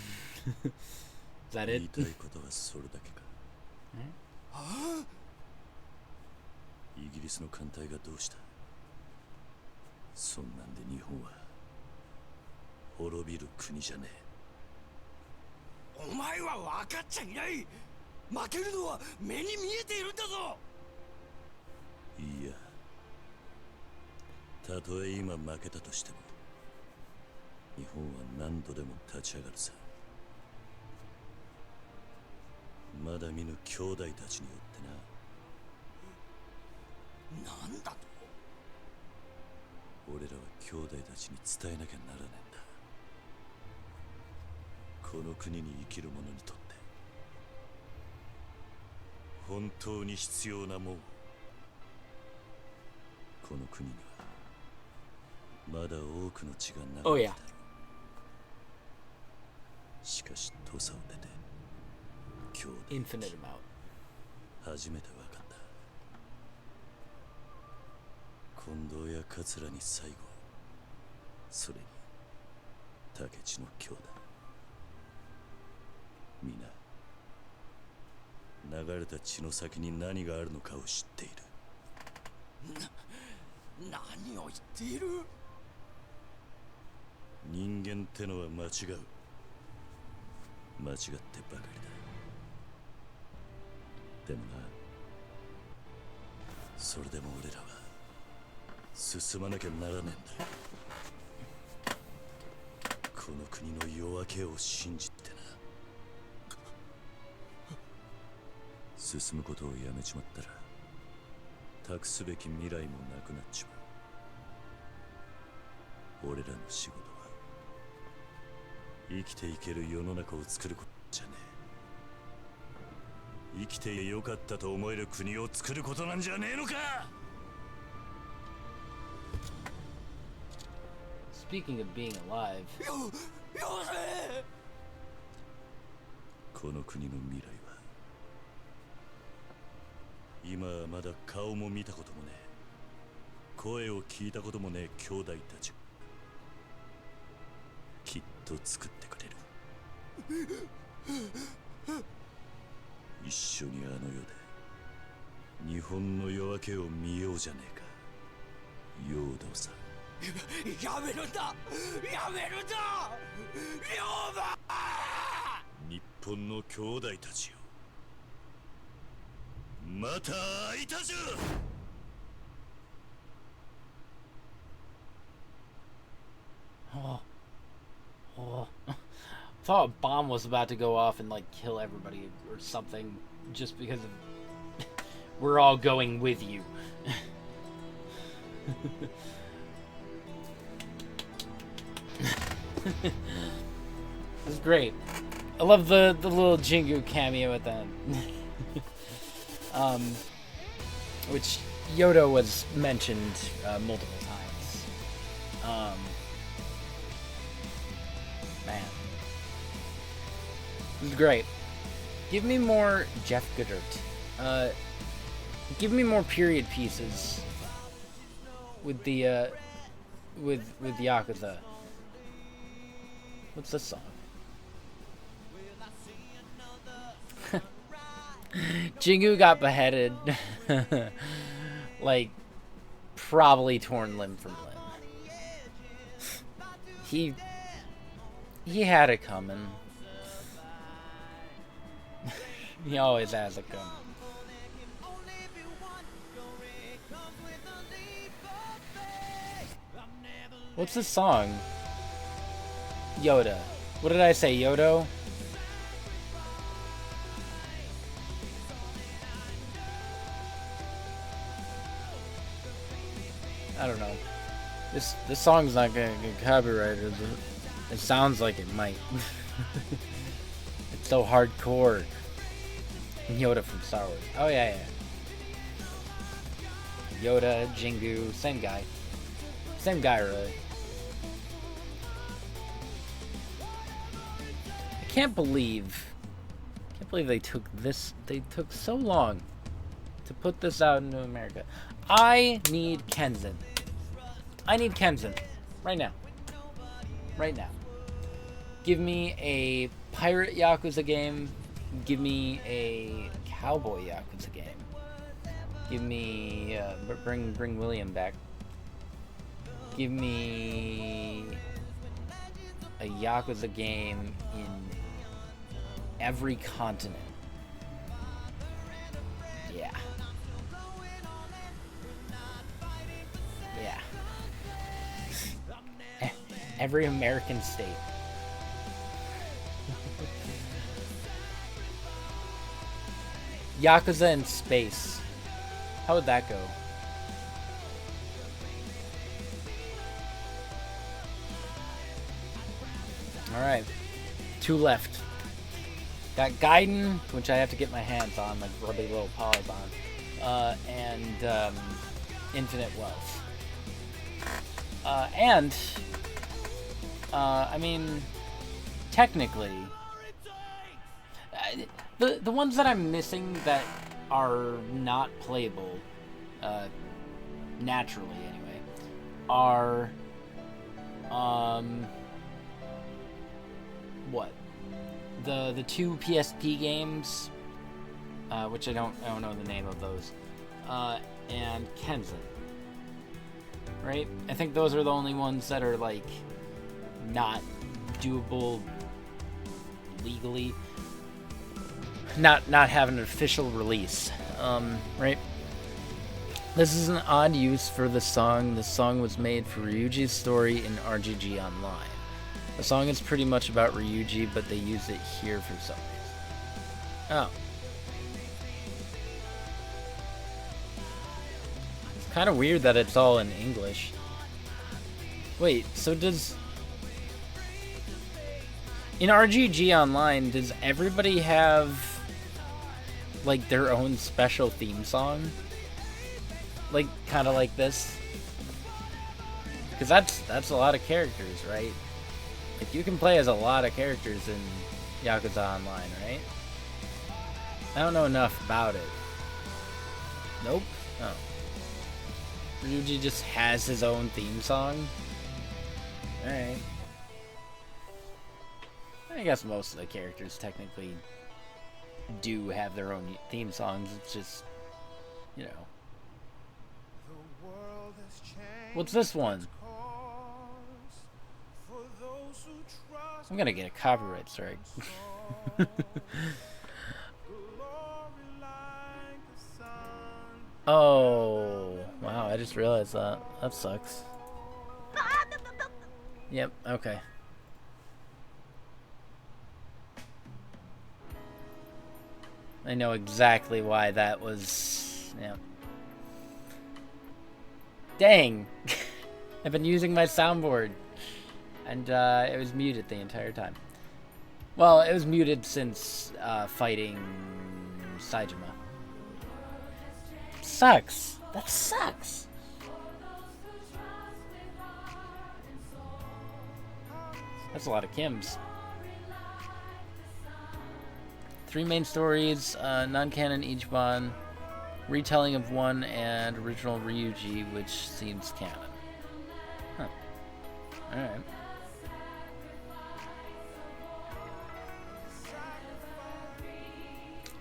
that 言い it? たいことはそれだけか。イギリスの艦隊がどうした。そんなんで日本は滅びる国じゃねお前は分かっちゃいない。負けるのは目に見えているんだぞ。え。いや、たとえ今負けたとしても日本は何度でも立ち上がるさ。まだ見ぬ兄弟たちによってな。なんだと。俺らは兄弟たちに伝えなきゃならねえんだ。この国に生きる者にとって本当に必要なもん。この国にはまだ多くの血が流れているだろう。 Oh yeah. しかし土佐を出て兄弟 Infinite amount. 初めて分かった。近藤や桂に最後、それに竹地の兄弟、皆流れた血の先に何があるのかを知っている。何を言っている。人間ってのは間違う。間違ってばかりだ。でもな、それでも俺らは進まなきゃならねえんだ。この国の夜明けを信じてな。進むことをやめちまったら託すべき未来もなくなっちまう。俺らの仕事は生きていける世の中を作ることじゃねえ。生きてよかったと思える国を作ることなんじゃねえのか。 Speaking of being alive. よせ。この国の未来は今はまだ顔も見たこともねえ、声を聞いたこともねえ兄弟たちきっと作ってくれる。一緒にあの世で日本の夜明けを見ようじゃねえか。陽動さ。やめるんだ。やめるんだ。龍馬。日本の兄弟たちよ、また会いたじゃ。Oh. Oh. I thought a bomb was about to go off and like kill everybody or something just because of we're all going with you. It's great. I love the little Jingu cameo at the end. Which Yoda was mentioned multiple times. Man. This is great. Give me more Jeff Goodert. Give me more period pieces with the with Yakuza. What's this song? Jingu got beheaded. Like, probably torn limb from limb. He had it coming. He always has it coming. What's this song? Yoda. What did I say, Yodo? I don't know. This song's not gonna get copyrighted. It sounds like it might. It's so hardcore. Yoda from Star Wars. Oh yeah, yeah. Yoda, Jingu, same guy. Same guy, really. I can't believe they took this. They took so long to put this out into America. I need Kenzin. I need Kenzin. Right now. Right now. Give me a pirate Yakuza game. Give me a cowboy Yakuza game. Give me... bring William back. Give me a Yakuza game in every continent. Yeah. Yeah. Every American state. Yakuza in space. How would that go? Alright. 2 left. Got Gaiden, which I have to get my hands on, like rubby little paws on. And Infinite Wealth. I mean, technically, the ones that I'm missing that are not playable, naturally anyway, are, what? The 2 PSP games, which I don't know the name of those, and Kenzin. Right? I think those are the only ones that are, like, not doable legally. Not have an official release. Right? This is an odd use for the song. The song was made for Ryuji's story in RGG Online. The song is pretty much about Ryuji, but they use it here for some reason. Oh. It's kind of weird that it's all in English. Wait, so does... In RGG Online, does everybody have, like, their own special theme song? Like, kind of like this? Because that's a lot of characters, right? Like, you can play as a lot of characters in Yakuza Online, right? I don't know enough about it. Nope. Oh. Ryuji just has his own theme song? Alright. I guess most of the characters technically do have their own theme songs. It's just, you know. What's this one? I'm gonna get a copyright strike. Oh, wow, I just realized that. That sucks. Yep, okay. I know exactly why that was... Yeah. Dang! I've been using my soundboard. And it was muted the entire time. Well, it was muted since fighting Saejima. Sucks. That sucks. That's a lot of Kims. 3 main stories, non-canon Ichiban, retelling of 1, and original Ryuji, which seems canon. Huh. Alright.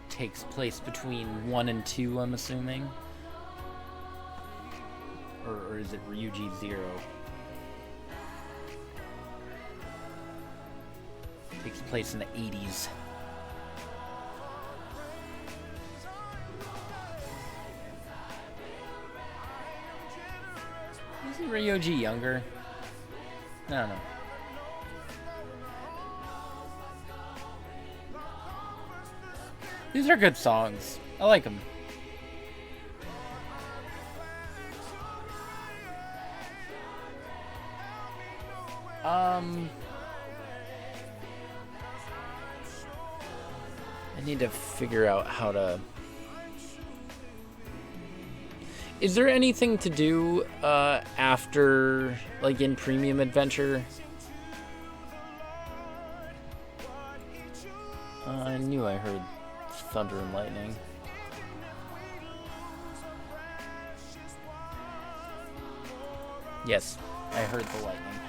Takes place between 1 and 2, I'm assuming. Or is it Ryuji 0? Takes place in the 80s. Isn't Ryuji younger? I don't know. These are good songs. I like them. I need to figure out how to... Is there anything to do after, like, in Premium Adventure? I knew I heard thunder and lightning. Yes, I heard the lightning.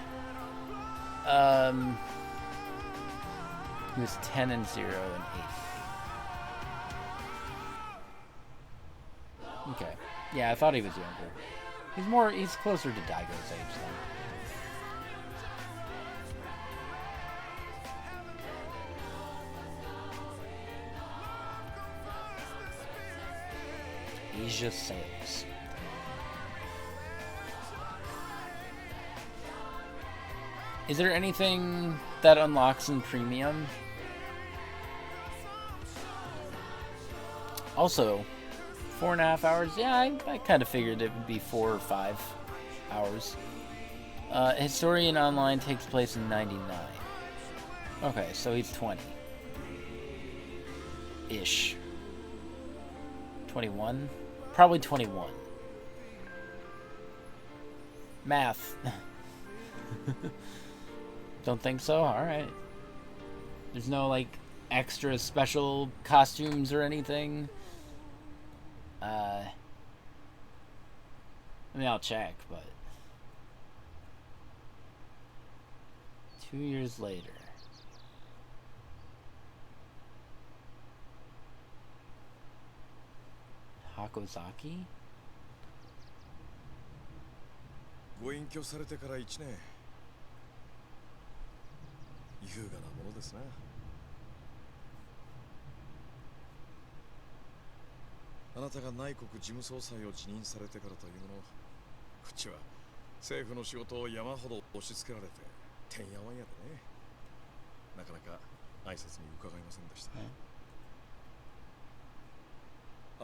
He was 10 and 0 and 8. Okay. Yeah, I thought he was younger. He's closer to Daigo's age then. Asia sales. Is there anything that unlocks in Premium? Also, 4.5 hours? Yeah, I kind of figured it would be 4 or 5 hours. Historian Online takes place in 99. Okay, so he's 20. Ish. 21? Probably 21. Math. Don't think so? Alright. There's no, like, extra special costumes or anything? I mean, I'll check, but... 2 years later. Hakozaki? ご隠居されてから1年。優雅なものですな。あなたが内国事務総裁を辞任されてからというもの、こっちは政府の仕事を山ほど押し付けられててんやわんやでね。なかなか挨拶に伺いませんでした。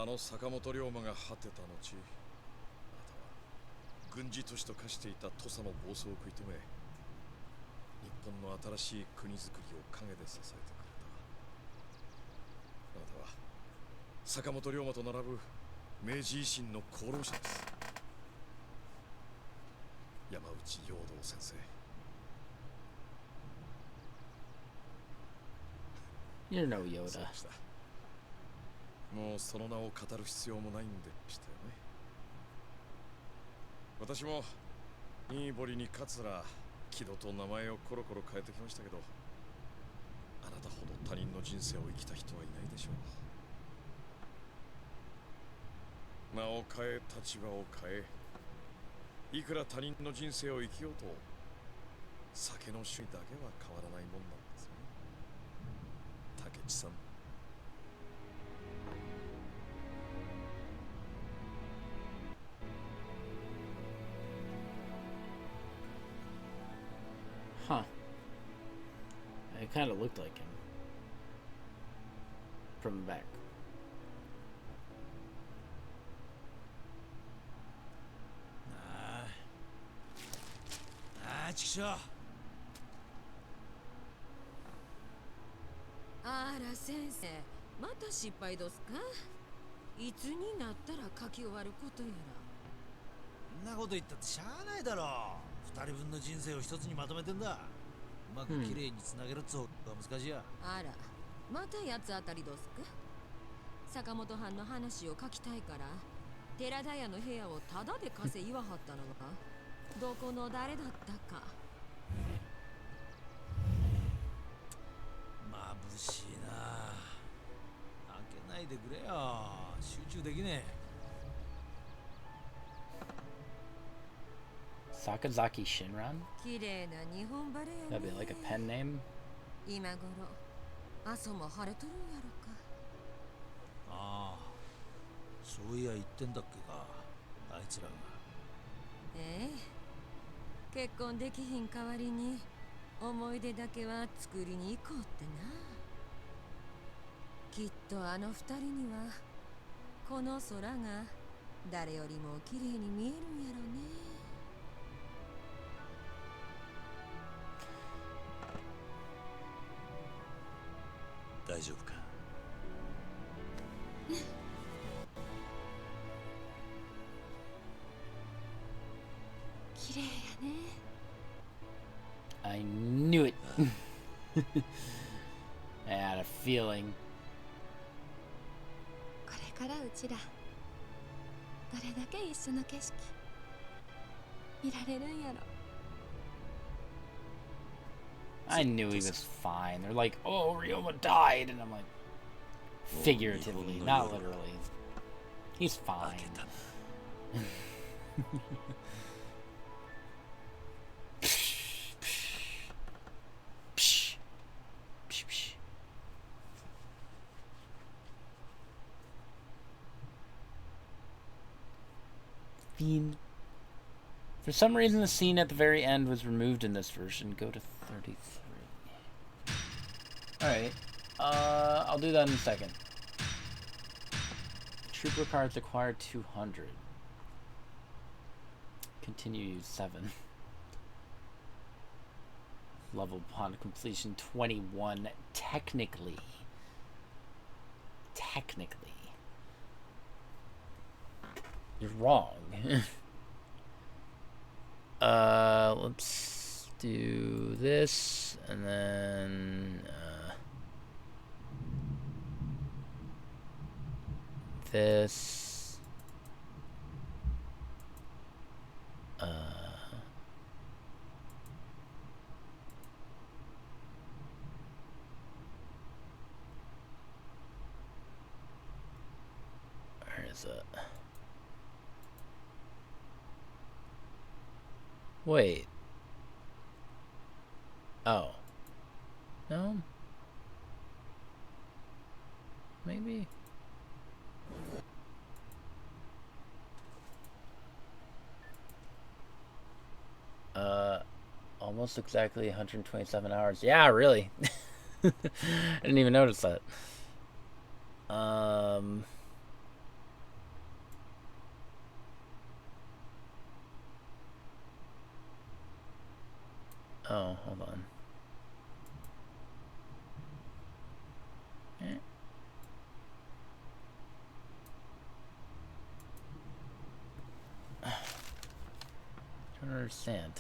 あの坂本龍馬が果てた後、あなたは軍事都市と化していた土佐の暴走を食い止め、日本の新しい国づくりを陰で支えてくれた。あなたは坂本龍馬と並ぶ明治維新の功労者です。山内陽道先生。You're no Yoda. そうでした。もうその名を語る必要もないんでしたよね。私も新堀に桂木戸と名前をコロコロ変えてきましたけど、あなたほど他人の人生を生きた人はいないでしょう。名を変え立場を変え、いくら他人の人生を生きようと酒の趣味だけは変わらないもんなんですね。竹内さん。Huh. It kind of looked like him. From the back. ちくしょう。あら先生、また失敗どすか？いつになったら書き終わることやら。そんなこと言ったってしゃあないだろう。二人分の人生を一つにまとめてんだ。うまく綺麗につなげるっつうが難しいや。あら、また八つ当たりどすか？坂本藩の話を書きたいから、寺田屋の部屋をタダで貸せ言わはったのが、どこの誰だったか。眩しいな。開けないでくれよ。集中できねえ。Sakazaki Shinran? 綺麗な日本バレエや That'd ね。 be like a pen name? 今頃、朝も晴れとるんやろか。ああ、そういや言ってんだっけか、あいつらが。ええ、結婚できひん代わりに思い出だけは作りに行こうってな。きっとあの二人にはこの空が誰よりも綺麗に見えるんやろね。大丈夫か？綺麗やね。 I knew it. I had a feeling. これからうちらどれだけ一緒の景色見られるんやろ。 I knew he was fine. They're like, oh, Ryoma died. And I'm like, figuratively, not literally. He's fine. Fiend. For some reason, the scene at the very end was removed in this version. Go to 33. Alright. I'll do that in a second. Trooper cards acquired 200. Continue use 7. Level upon completion 21. Technically. Technically. You're wrong. Let's do this, and then, this, where is it? Wait. Oh. No? Maybe? Almost exactly 127 hours. Yeah, really. I didn't even notice that. Oh, hold on. I don't understand.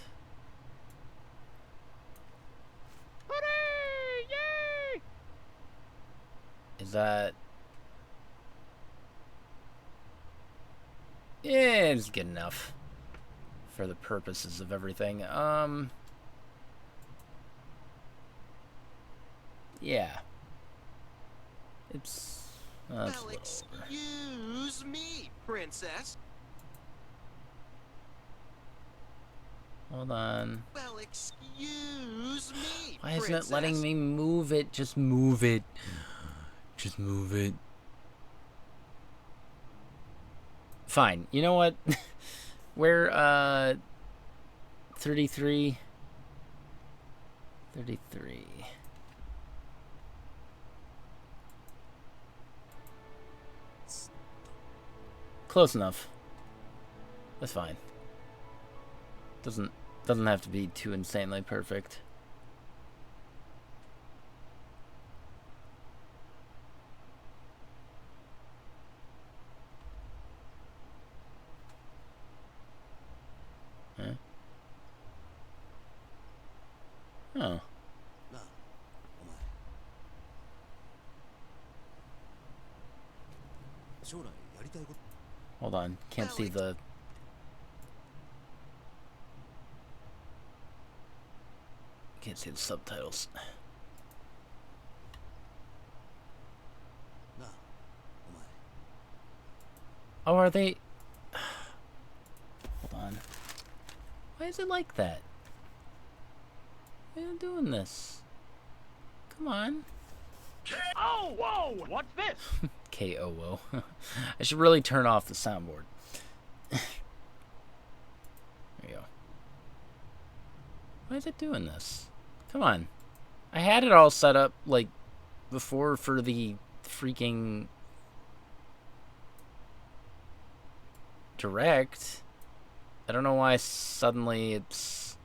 Hooray! Yay! Is that... Yeah, it's good enough for the purposes of everything. Yeah. It's... Well, excuse me, princess. Hold on. Well, excuse me, Why isn't princess. it letting me move it? Just move it. Just move it. Fine. You know what? We're, 33. 33. Close enough. That's fine. Doesn't have to be too insanely perfect. Huh? Oh. Hold on. Can't see the... Can't see the subtitles. Oh, are they... Hold on. Why is it like that? Why are you doing this? Come on. Oh, whoa! What's this? K-O-O. I should really turn off the soundboard. There you go. Why is it doing this? Come on. I had it all set up, like, before for the freaking... direct. I don't know why suddenly it's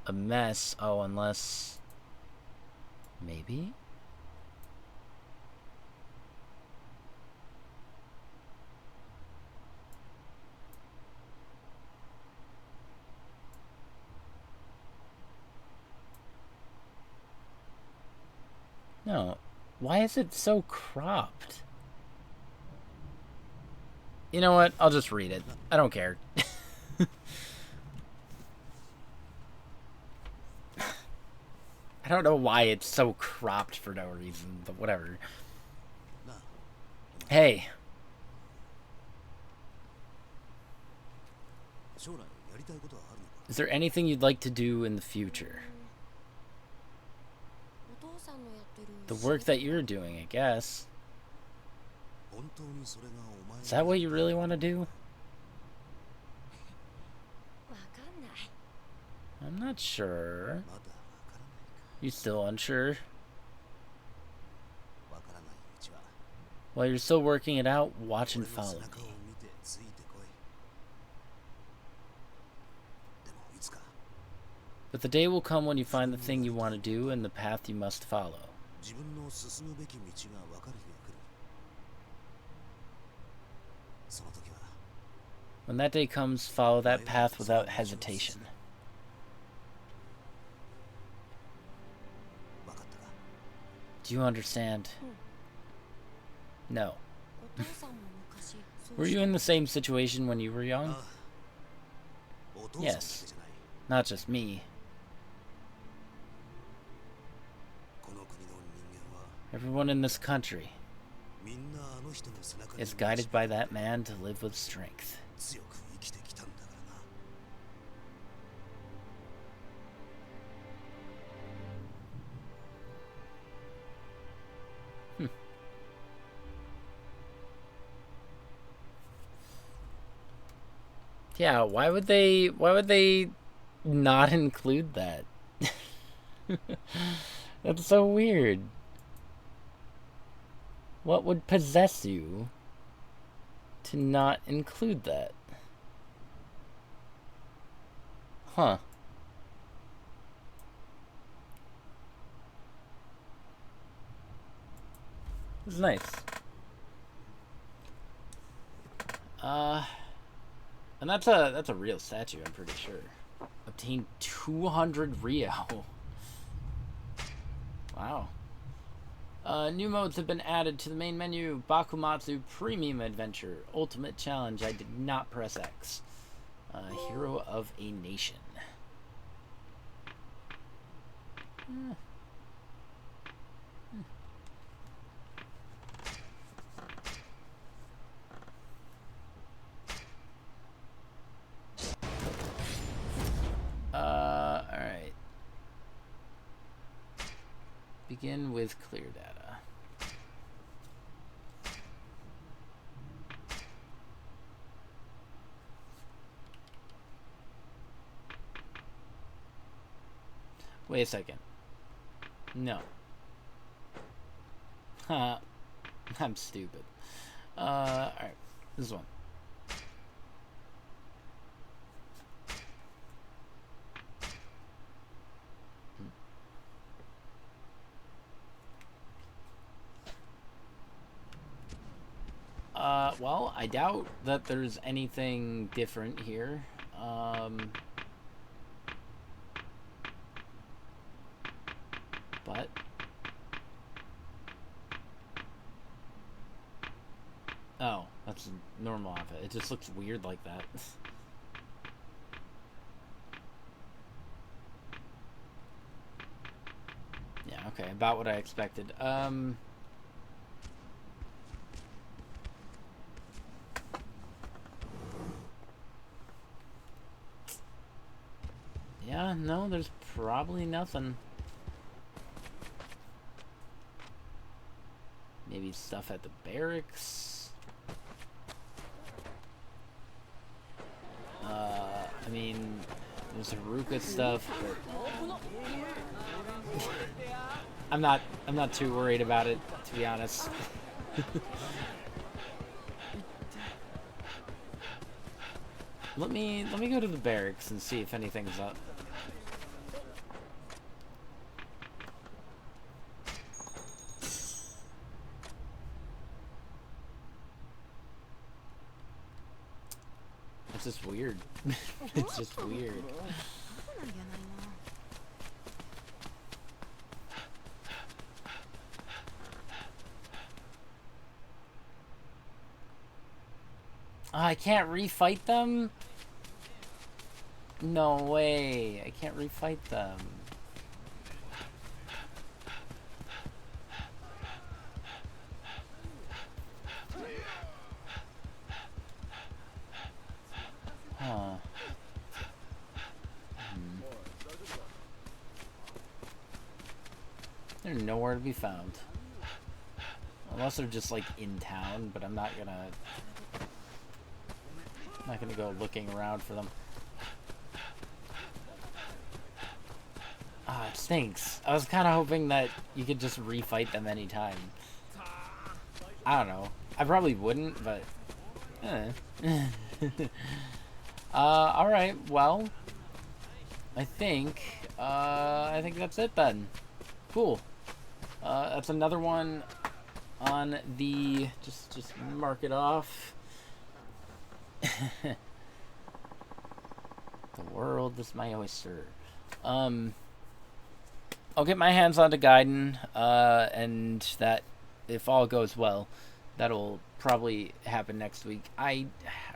a mess. Oh, unless... Maybe? No. Why is it so cropped? You know what? I'll just read it. I don't care. I don't know why it's so cropped for no reason, but whatever. Hey. Is there anything you'd like to do in the future? The work that you're doing, I guess. Is that what you really want to do? I'm not sure. You still unsure? While you're still working it out, watch and follow me. But the day will come when you find the thing you want to do and the path you must follow. When that day comes, follow that path without hesitation. Do you understand? No. Were you in the same situation when you were young? Yes. Not just me. Everyone in this country is guided by that man to live with strength. Yeah, why would they not include that? That's so weird. What would possess you to not include that? Huh. It's nice. And that's a real statue, I'm pretty sure. Obtain 200 Rio. Wow. New modes have been added to the main menu. Bakumatsu Premium Adventure. Ultimate Challenge. I did not press X. Hero of a Nation. Alright. Begin with clear data. Wait a second. No. I'm stupid. Alright. This one. Well, I doubt that there's anything different here. But oh, that's a normal outfit. It just looks weird like that. Yeah, okay, about what I expected. Yeah, no, there's probably nothing. Maybe stuff at the barracks. I mean, there's Haruka stuff, but I'm not too worried about it, to be honest. Let me go to the barracks and see if anything's up. It's just weird. It's just weird. Oh, I can't refight them? No way. I can't refight them. Huh. They're nowhere to be found. Unless they're just like in town, but I'm not gonna go looking around for them. Ah, it stinks. I was kind of hoping that you could just refight them anytime. I don't know. I probably wouldn't, but alright, well, I think that's it then. Cool. That's another one on the, just mark it off. The world is my oyster. I'll get my hands onto Gaiden, and that, if all goes well, that'll probably happen next week. I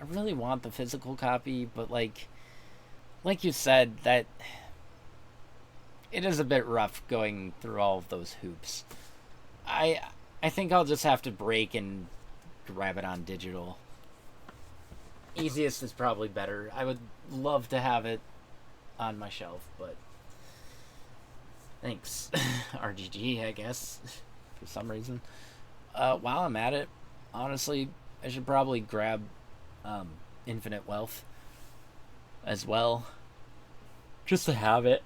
really want the physical copy, but like you said, that it is a bit rough going through all of those hoops. I think I'll just have to break and grab it on digital. Easiest is probably better. I would love to have it on my shelf, but thanks, RGG, I guess, for some reason. While I'm at it, honestly, I should probably grab Infinite Wealth as well, just to have it.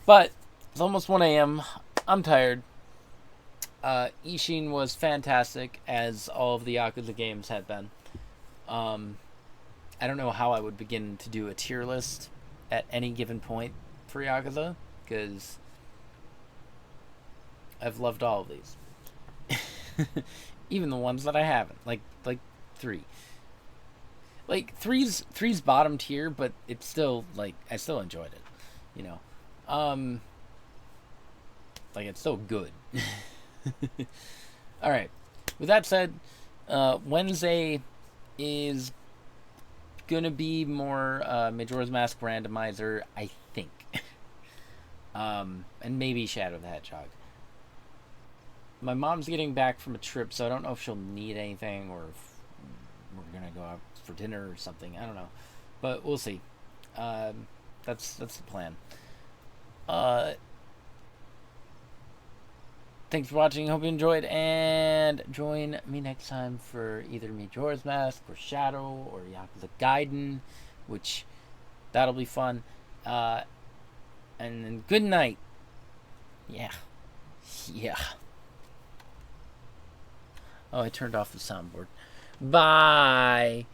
But it's almost 1 a.m. I'm tired. Ishin was fantastic, as all of the Yakuza games have been. I don't know how I would begin to do a tier list at any given point for Yakuza, because I've loved all of these. Even the ones that I haven't, like 3. Like 3's bottom tier, but it's still, like, I still enjoyed it, you know. Like, it's still good. Alright, with that said, Wednesday is gonna be more Majora's Mask randomizer, I think. And maybe Shadow the Hedgehog. My mom's getting back from a trip, so I don't know if she'll need anything, or if we're gonna go out for dinner or something. I don't know, but we'll see. That's the plan. Thanks for watching. Hope you enjoyed, and join me next time for either Majora's Mask or Shadow or Yakuza Gaiden, which that'll be fun. And then good night. Yeah. Oh, I turned off the soundboard. Bye.